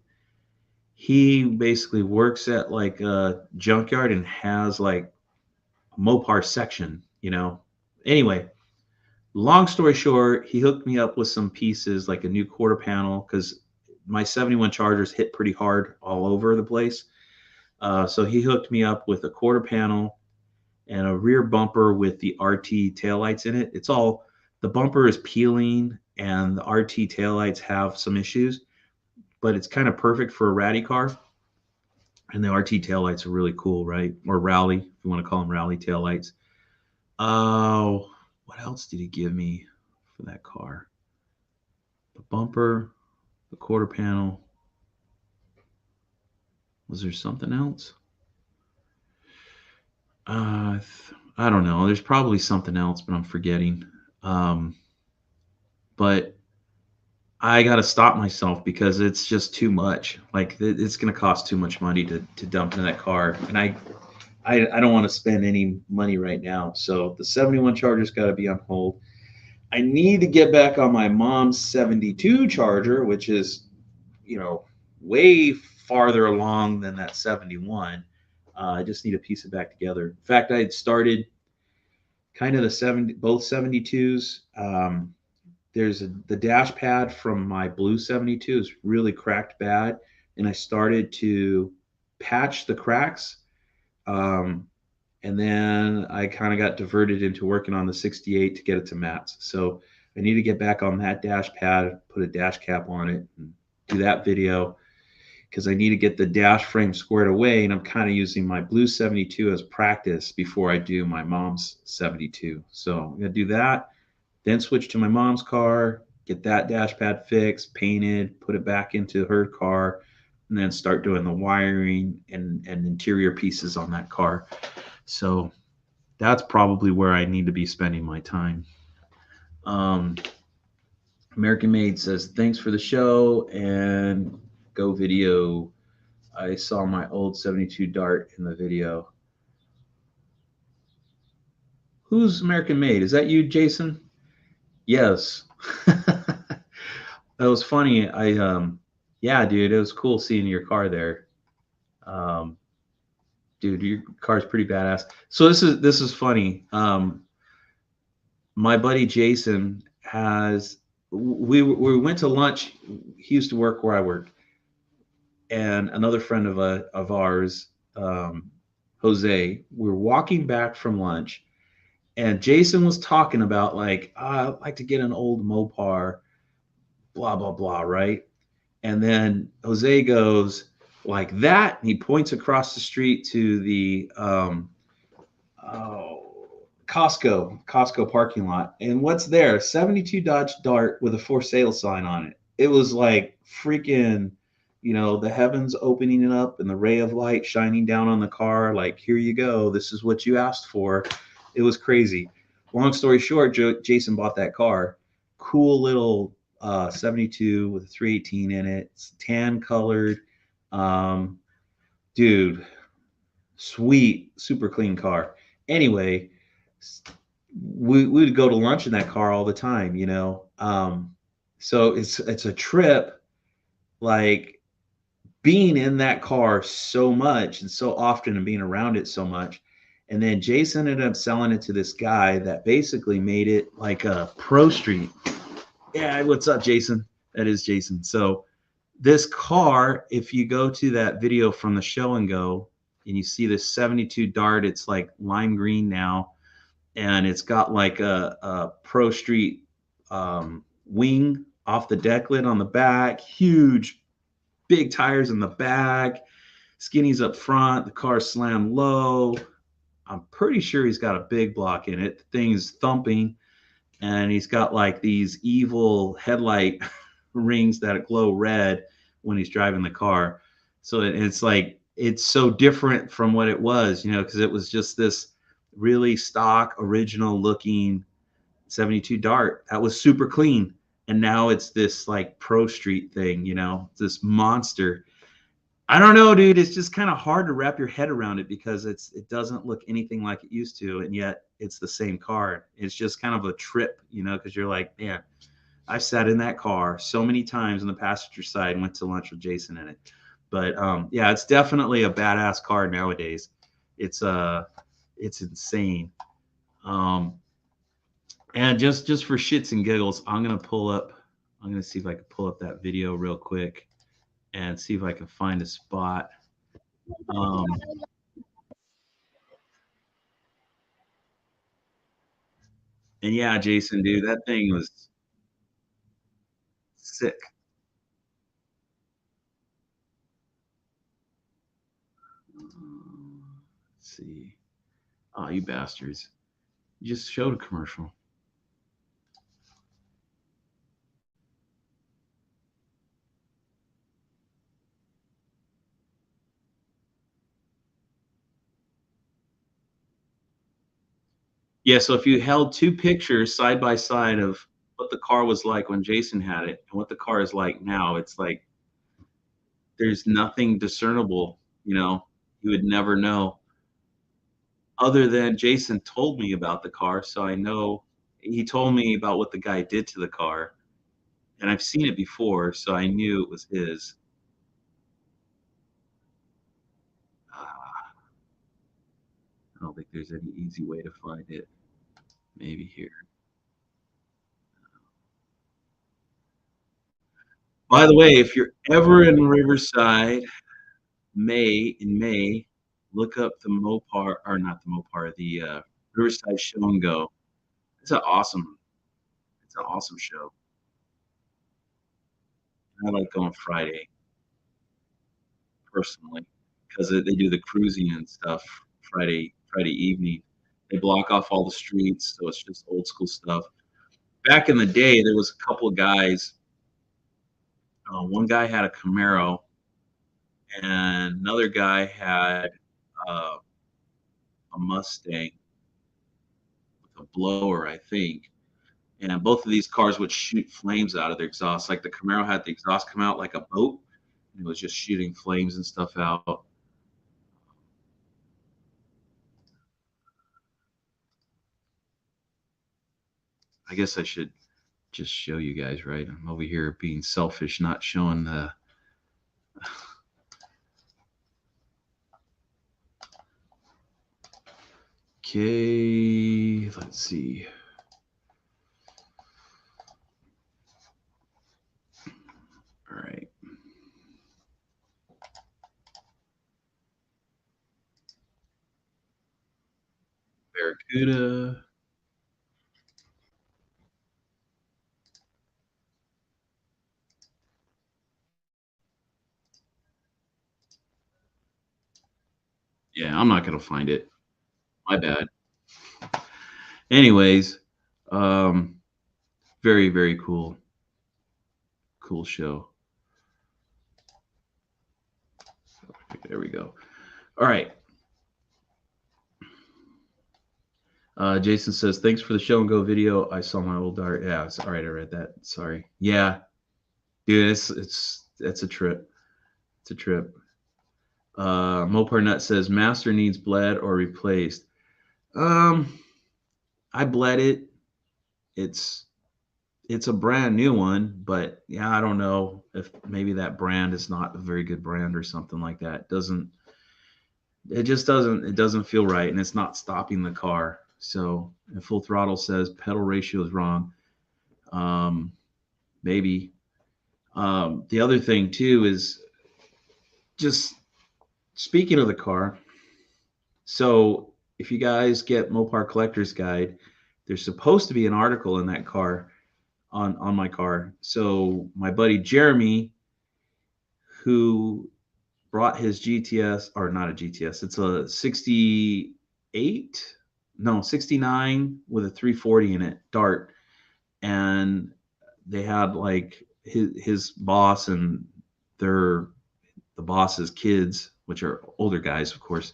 he basically works at like a junkyard and has like a Mopar section, you know. Anyway, long story short, he hooked me up with some pieces like a new quarter panel because my 71 Chargers hit pretty hard all over the place. So he hooked me up with a quarter panel and a rear bumper with the RT taillights in it. It's all, the bumper is peeling and the RT taillights have some issues, but it's kind of perfect for a ratty car. And the RT taillights are really cool, right? Or rally, if you want to call them rally taillights. Oh, what else did he give me for that car? The bumper, the quarter panel. Was there something else? I don't know. There's probably something else, but I'm forgetting. But I got to stop myself because it's just too much. Like it's going to cost too much money to dump into that car, and I don't want to spend any money right now. So the 71 Charger's got to be on hold. I need to get back on my mom's 72 Charger, which is, you know, way farther along than that 71. I just need to piece it back together. In fact, I had started kind of both 72s. The dash pad from my blue 72 is really cracked bad, and I started to patch the cracks. And then I kind of got diverted into working on the 68 to get it to mats. So I need to get back on that dash pad, put a dash cap on it, and do that video because I need to get the dash frame squared away. And I'm kind of using my blue 72 as practice before I do my mom's 72. So I'm going to do that, then switch to my mom's car, get that dash pad fixed, painted, put it back into her car, and then start doing the wiring and interior pieces on that car. So that's probably where I need to be spending my time. American Made says, thanks for the show and go video. I saw my old 72 Dart in the video. Who's American Made? Is that you, Jason? Yes. That was funny. Yeah, dude, it was cool seeing your car there. Dude, your car's pretty badass. So this is funny. My buddy Jason we went to lunch. He used to work where I worked, and another friend of ours, Jose. We were walking back from lunch, and Jason was talking about like, I'd like to get an old Mopar, blah blah blah, right? And then Jose goes like that, and he points across the street to the Costco parking lot. And what's there? 72 Dodge Dart with a for sale sign on it. It was like freaking, you know, the heavens opening it up and the ray of light shining down on the car. Like, here you go. This is what you asked for. It was crazy. Long story short, Jason bought that car. Cool little 72 with a 318 in it. It's tan colored. Um, dude, sweet, super clean car. Anyway, we would go to lunch in that car all the time, you know. So it's a trip, like being in that car so much and so often and being around it so much. And then Jason ended up selling it to this guy that basically made it like a pro street. Yeah, what's up, Jason? That is Jason. So this car, if you go to that video from the show and go, and you see this 72 Dart, it's like lime green now, and it's got like a Pro Street wing off the deck lid on the back, huge, big tires in the back, skinnies up front, the car slammed low. I'm pretty sure he's got a big block in it. The thing's thumping, and he's got like these evil headlight rings that glow red when he's driving the car. So it's like it's so different from what it was, you know, because it was just this really stock, original looking 72 Dart that was super clean. And now it's this like pro street thing, you know, this monster. I don't know, dude. It's just kind of hard to wrap your head around it because it doesn't look anything like it used to, and yet it's the same car. It's just kind of a trip, you know, because you're like, man, I've sat in that car so many times on the passenger side and went to lunch with Jason in it. But yeah, it's definitely a badass car nowadays. It's insane. Um, and just for shits and giggles, I'm gonna pull up. I'm gonna see if I can pull up that video real quick and see if I can find a spot. Um, and yeah, Jason, dude, that thing was sick. Let's see. Oh, you bastards. You just showed a commercial. Yeah, so if you held two pictures side by side of what the car was like when Jason had it and what the car is like now, it's like there's nothing discernible, you know. You would never know other than Jason told me about the car, so I know he told me about what the guy did to the car, and I've seen it before, so I knew it was his. I don't think there's any easy way to find it. Maybe here. By the way, if you're ever in Riverside, May, look up the Mopar, or not the Mopar, the Riverside Show and Go. It's an awesome, it's an awesome show. I like going Friday personally because they do the cruising and stuff Friday evening. They block off all the streets, so it's just old school stuff. Back in the day, there was a couple of guys. One guy had a Camaro, and another guy had uh, a Mustang with a blower, I think. And both of these cars would shoot flames out of their exhaust. Like the Camaro had the exhaust come out like a boat, and it was just shooting flames and stuff out. I guess I should just show you guys, right? I'm over here being selfish, not showing the. Okay, let's see. All right. Barracuda. Yeah, I'm not gonna find it. My bad. Anyways, um, very cool, cool show. There we go. All right. Jason says, thanks for the show and go video. I saw my old daughter. Yeah, it's all right. I read that. Sorry. Yeah, dude, it's a trip. It's a trip. Mopar Nut says, Master needs bled or replaced. Um, I bled it. It's it's a brand new one, but yeah, I don't know if maybe that brand is not a very good brand or something like that. It doesn't feel right, and it's not stopping the car. So, and Full Throttle says pedal ratio is wrong. Um, Maybe. The other thing too is just speaking of the car. So if you guys get Mopar Collector's Guide, there's supposed to be an article in that car on my car. So my buddy Jeremy, who brought his GTS, or not a GTS, it's a 68, no, 69 with a 340 in it, Dart. And they had like his boss and their the boss's kids, which are older guys, of course,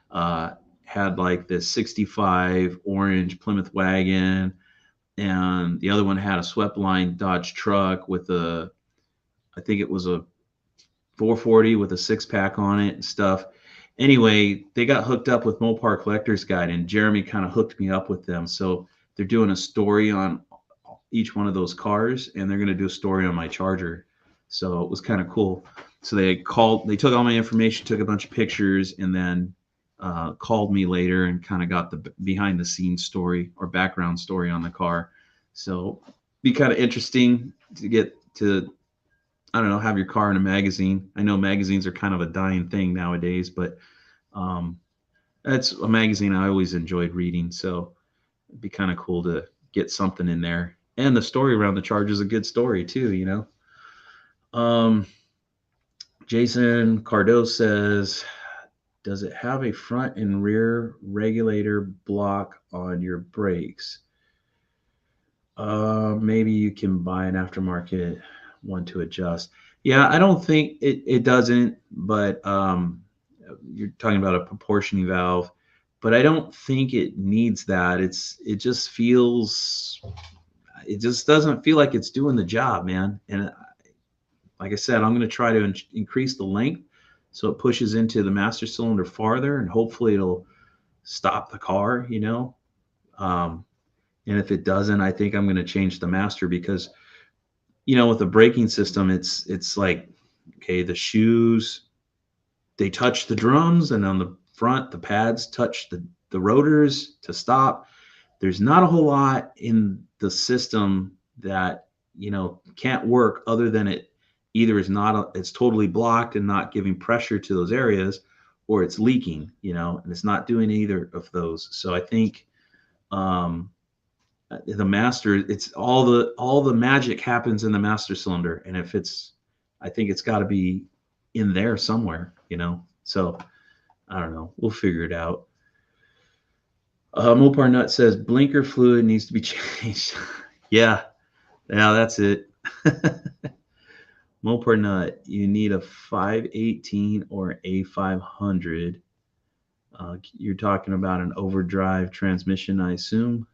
uh, had like this 65 orange Plymouth wagon, and the other one had a swept line Dodge truck with I think it was a 440 with a six pack on it and stuff. Anyway, they got hooked up with Mopar Collector's Guide, and Jeremy kind of hooked me up with them. So they're doing a story on each one of those cars, and they're going to do a story on my Charger. So it was kind of cool. So they took all my information, took a bunch of pictures, and then called me later and kind of got the behind the scenes story or background story on the car. So be kind of interesting to get to, I don't know, have your car in a magazine. I know magazines are kind of a dying thing nowadays, but um, that's a magazine I always enjoyed reading. So it'd be kind of cool to get something in there. And the story around the charge is a good story too, you know. Um, Jason Cardo says, does it have a front and rear regulator block on your brakes? Maybe you can buy an aftermarket one to adjust. Yeah, I don't think it doesn't, but you're talking about a proportioning valve, but I don't think it needs that. It just doesn't feel like it's doing the job, man. And like I said, I'm going to try to increase the length so it pushes into the master cylinder farther, and hopefully it'll stop the car, you know. Um, and if it doesn't, I think I'm going to change the master because, you know, with the braking system, it's like, okay, the shoes, they touch the drums, and on the front, the pads touch the rotors to stop. There's not a whole lot in the system that, you know, can't work other than it either is not it's totally blocked and not giving pressure to those areas, or it's leaking, you know, and it's not doing either of those. So I think um, the master, it's all the magic happens in the master cylinder, and if it's, I think it's got to be in there somewhere, you know. So I don't know, we'll figure it out. Mopar Nut says blinker fluid needs to be changed. Yeah, that's it. Mopar Nut, you need a 518 or a 500. You're talking about an overdrive transmission, I assume.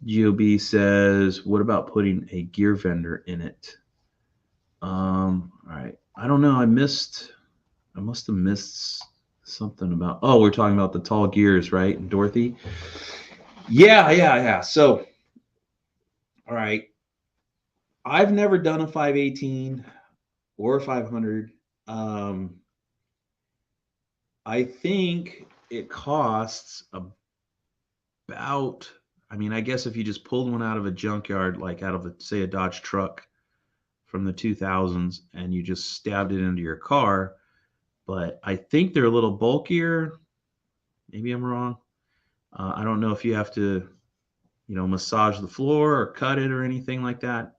GOB says, what about putting a gear vendor in it? All right. I don't know. I must have missed something about, oh, we're talking about the tall gears, right, Dorothy? Yeah. So, all right. I've never done a 518 or a 500. I think it costs about, I mean, I guess if you just pulled one out of a junkyard, like out of say a Dodge truck from the 2000s, and you just stabbed it into your car, but I think they're a little bulkier. Maybe I'm wrong. I don't know if you have to, you know, massage the floor or cut it or anything like that.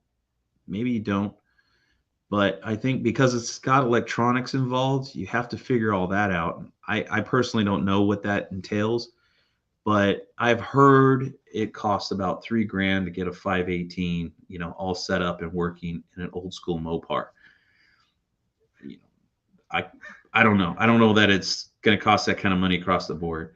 Maybe you don't. But I think because it's got electronics involved, you have to figure all that out. I personally don't know what that entails, but I've heard it costs about $3,000 to get a 518, you know, all set up and working in an old school Mopar. You know, I don't know. I don't know that it's going to cost that kind of money across the board.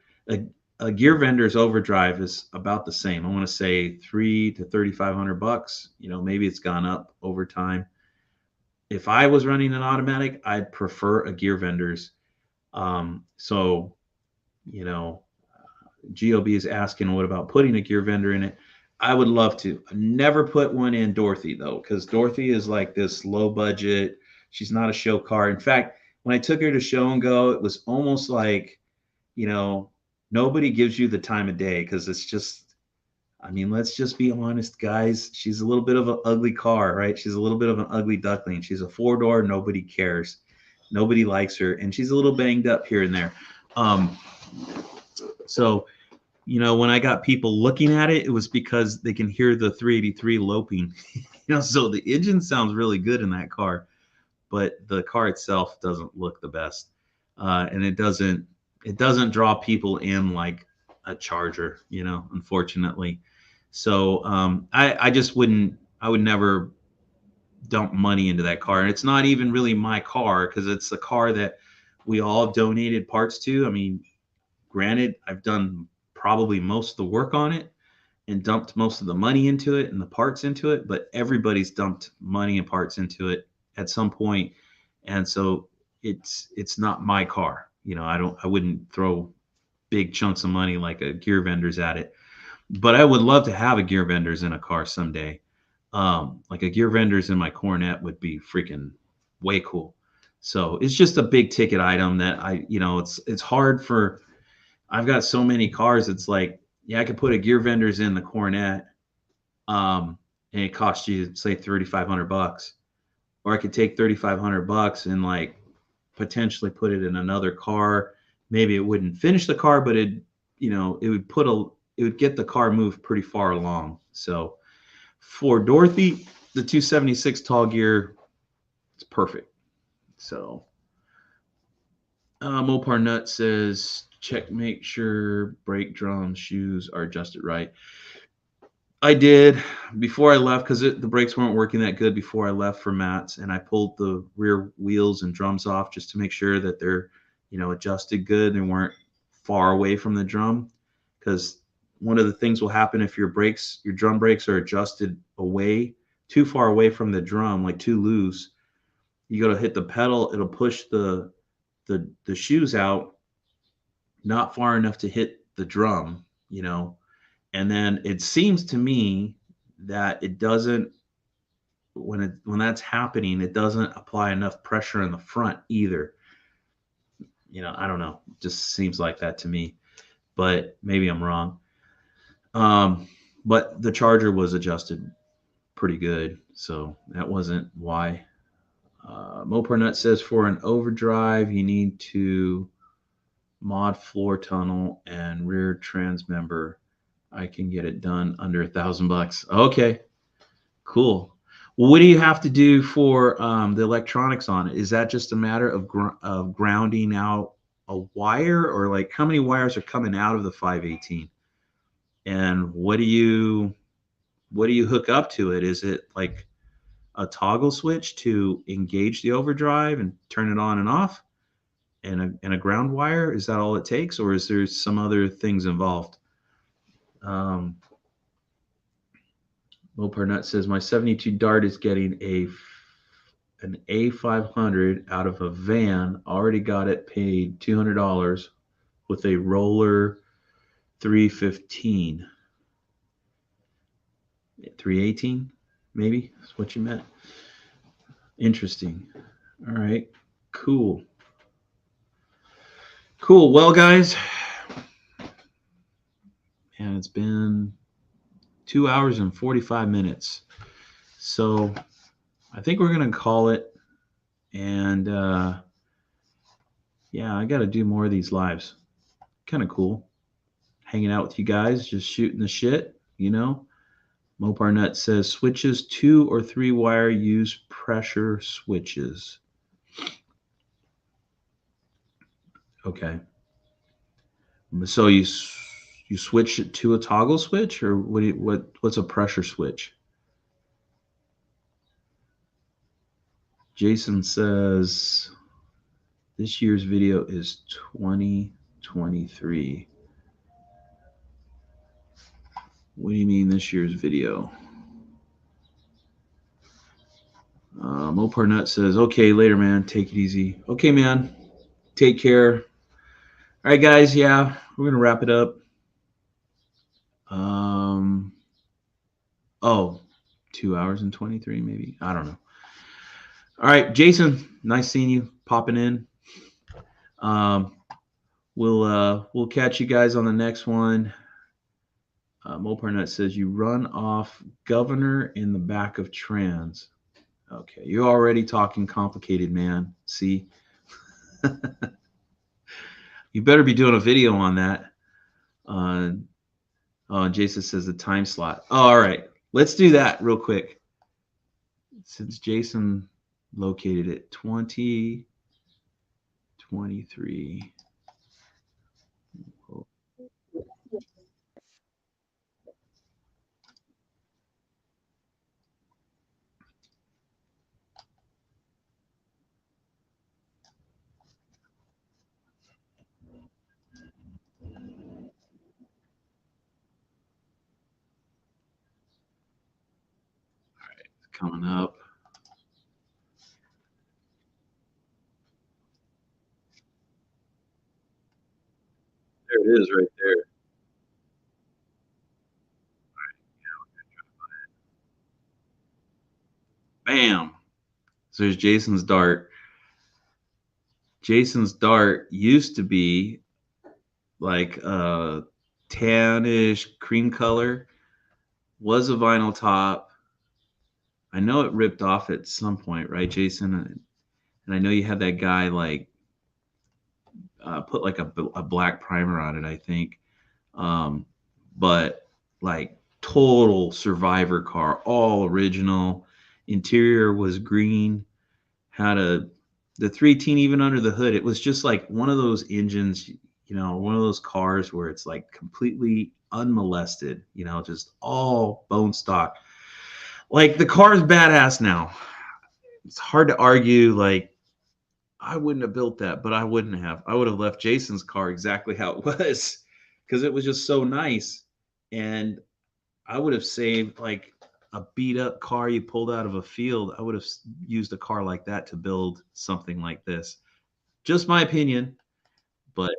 A gear vendor's overdrive is about the same. I want to say $300 to $3,500. Maybe it's gone up over time. If I was running an automatic, I'd prefer a gear vendor's. So, you know, GOB is asking, what about putting a gear vendor in it? I would love to. I never put one in Dorothy though, because Dorothy is like this low budget. She's not a show car. In fact, when I took her to Show and Go, it was almost like, you know, nobody gives you the time of day because it's just, I mean, let's just be honest, guys. She's a little bit of an ugly car, right? She's a little bit of an ugly duckling. She's a four-door. Nobody cares. Nobody likes her. And she's a little banged up here and there. Um, so when I got people looking at it, it was because they can hear the 383 loping. So the engine sounds really good in that car, but the car itself doesn't look the best, and it doesn't draw people in like a Charger, unfortunately. So I just wouldn't. I would never dump money into that car, and it's not even really my car because it's a car that we all donated parts to. I mean, granted, I've done probably most of the work on it and dumped most of the money into it and the parts into it, but everybody's dumped money and parts into it at some point. And so it's not my car. I wouldn't throw big chunks of money like a gear vendor's at it. But I would love to have a gear vendor's in a car someday. Like a gear vendor's in my Cornet would be freaking way cool. So it's just a big ticket item that it's hard for. I've got so many cars. It's like, yeah, I could put a gear vendor's in the Cornet, and it costs you say $3,500, or I could take $3,500 and like potentially put it in another car. Maybe it wouldn't finish the car, but it would get the car moved pretty far along. So for Dorothy, the 276 tall gear, it's perfect. So Mopar Nut says, check, make sure brake drums, shoes are adjusted right. I did before I left because the brakes weren't working that good before I left for Matt's, and I pulled the rear wheels and drums off just to make sure that they're, adjusted good and weren't far away from the drum. Because one of the things will happen if your drum brakes are adjusted away, too far away from the drum, like too loose. You go to hit the pedal, it'll push the shoes out, not far enough to hit the drum, and then it seems to me that it doesn't, when that's happening, it doesn't apply enough pressure in the front either. I don't know. It just seems like that to me, but maybe I'm wrong. But the Charger was adjusted pretty good, so that wasn't why. Mopar Nut says for an overdrive, you need to mod floor tunnel and rear transmember. I can get it done under $1,000. Okay, cool. Well, what do you have to do for the electronics on it? Is that just a matter of grounding out a wire, or like how many wires are coming out of the 518? And what do you hook up to it? Is it like a toggle switch to engage the overdrive and turn it on and off, and a ground wire? Is that all it takes, or is there some other things involved? Mopar Nut says my 72 Dart is getting an A500 out of a van. Already got it paid $200 with a roller 315. 318, maybe that's what you meant. Interesting. All right, cool. Well, guys, and it's been 2 hours and 45 minutes. So I think we're going to call it. And yeah, I got to do more of these lives. Kind of cool. Hanging out with you guys, just shooting the shit, Mopar Nut says switches 2 or 3 wire use pressure switches. Okay. So you switch it to a toggle switch, or what's a pressure switch? Jason says this year's video is 2023. What do you mean this year's video? Mopar Nut says, okay, later, man. Take it easy. Okay, man. Take care. All right, guys. Yeah, we're going to wrap it up. Um, oh, 2 hours and 23, maybe. I don't know. All right, Jason, nice seeing you popping in. Um, we'll catch you guys on the next one. Mopar Nut says you run off governor in the back of trans. Okay, you're already talking complicated, man. See, you better be doing a video on that. Jason says the time slot. Oh, all right, let's do that real quick. Since Jason located it 2023. Oh, it's coming up. There it is, right there. Bam. So there's Jason's dart. Jason's dart used to be like a tannish cream color, was a vinyl top. I know it ripped off at some point, right, Jason? And I know you had that guy like put like a black primer on it, I think. Um, but like total survivor car, all original. Interior was green, had a the 310 even under the hood. It was just like one of those engines, one of those cars where it's like completely unmolested, just all bone stock. Like the car is badass now. It's hard to argue. Like I wouldn't have built that, but I wouldn't have. I would have left Jason's car exactly how it was because it was just so nice. And I would have saved like a beat up car you pulled out of a field. I would have used a car like that to build something like this. Just my opinion. But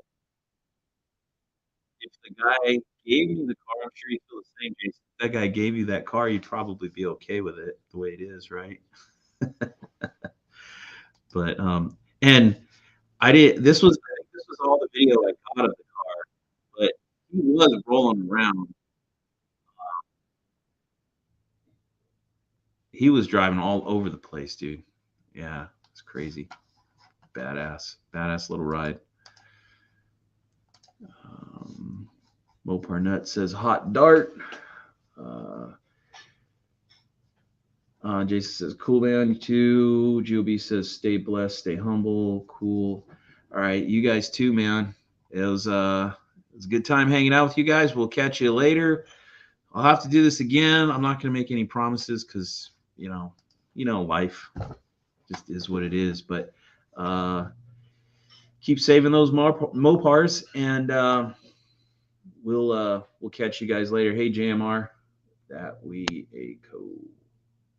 if the guy gave you the car, I'm sure you feel the same, Jason. If that guy gave you that car, you'd probably be okay with it the way it is, right? But and I did. This was all the video I got of the car, but he was rolling around. He was driving all over the place, dude. Yeah, it's crazy. Badass little ride. Um, Mopar Nut says hot dart. Uh, Jason says cool man you too. GOB says stay blessed, stay humble. Cool. All right, you guys too, man. It was a good time hanging out with you guys. We'll catch you later. I'll have to do this again. I'm not going to make any promises because life just is what it is. But keep saving those Mopars, and we'll catch you guys later. Hey JMR, that we a co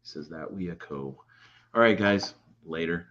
says that we a co. All right, guys, later.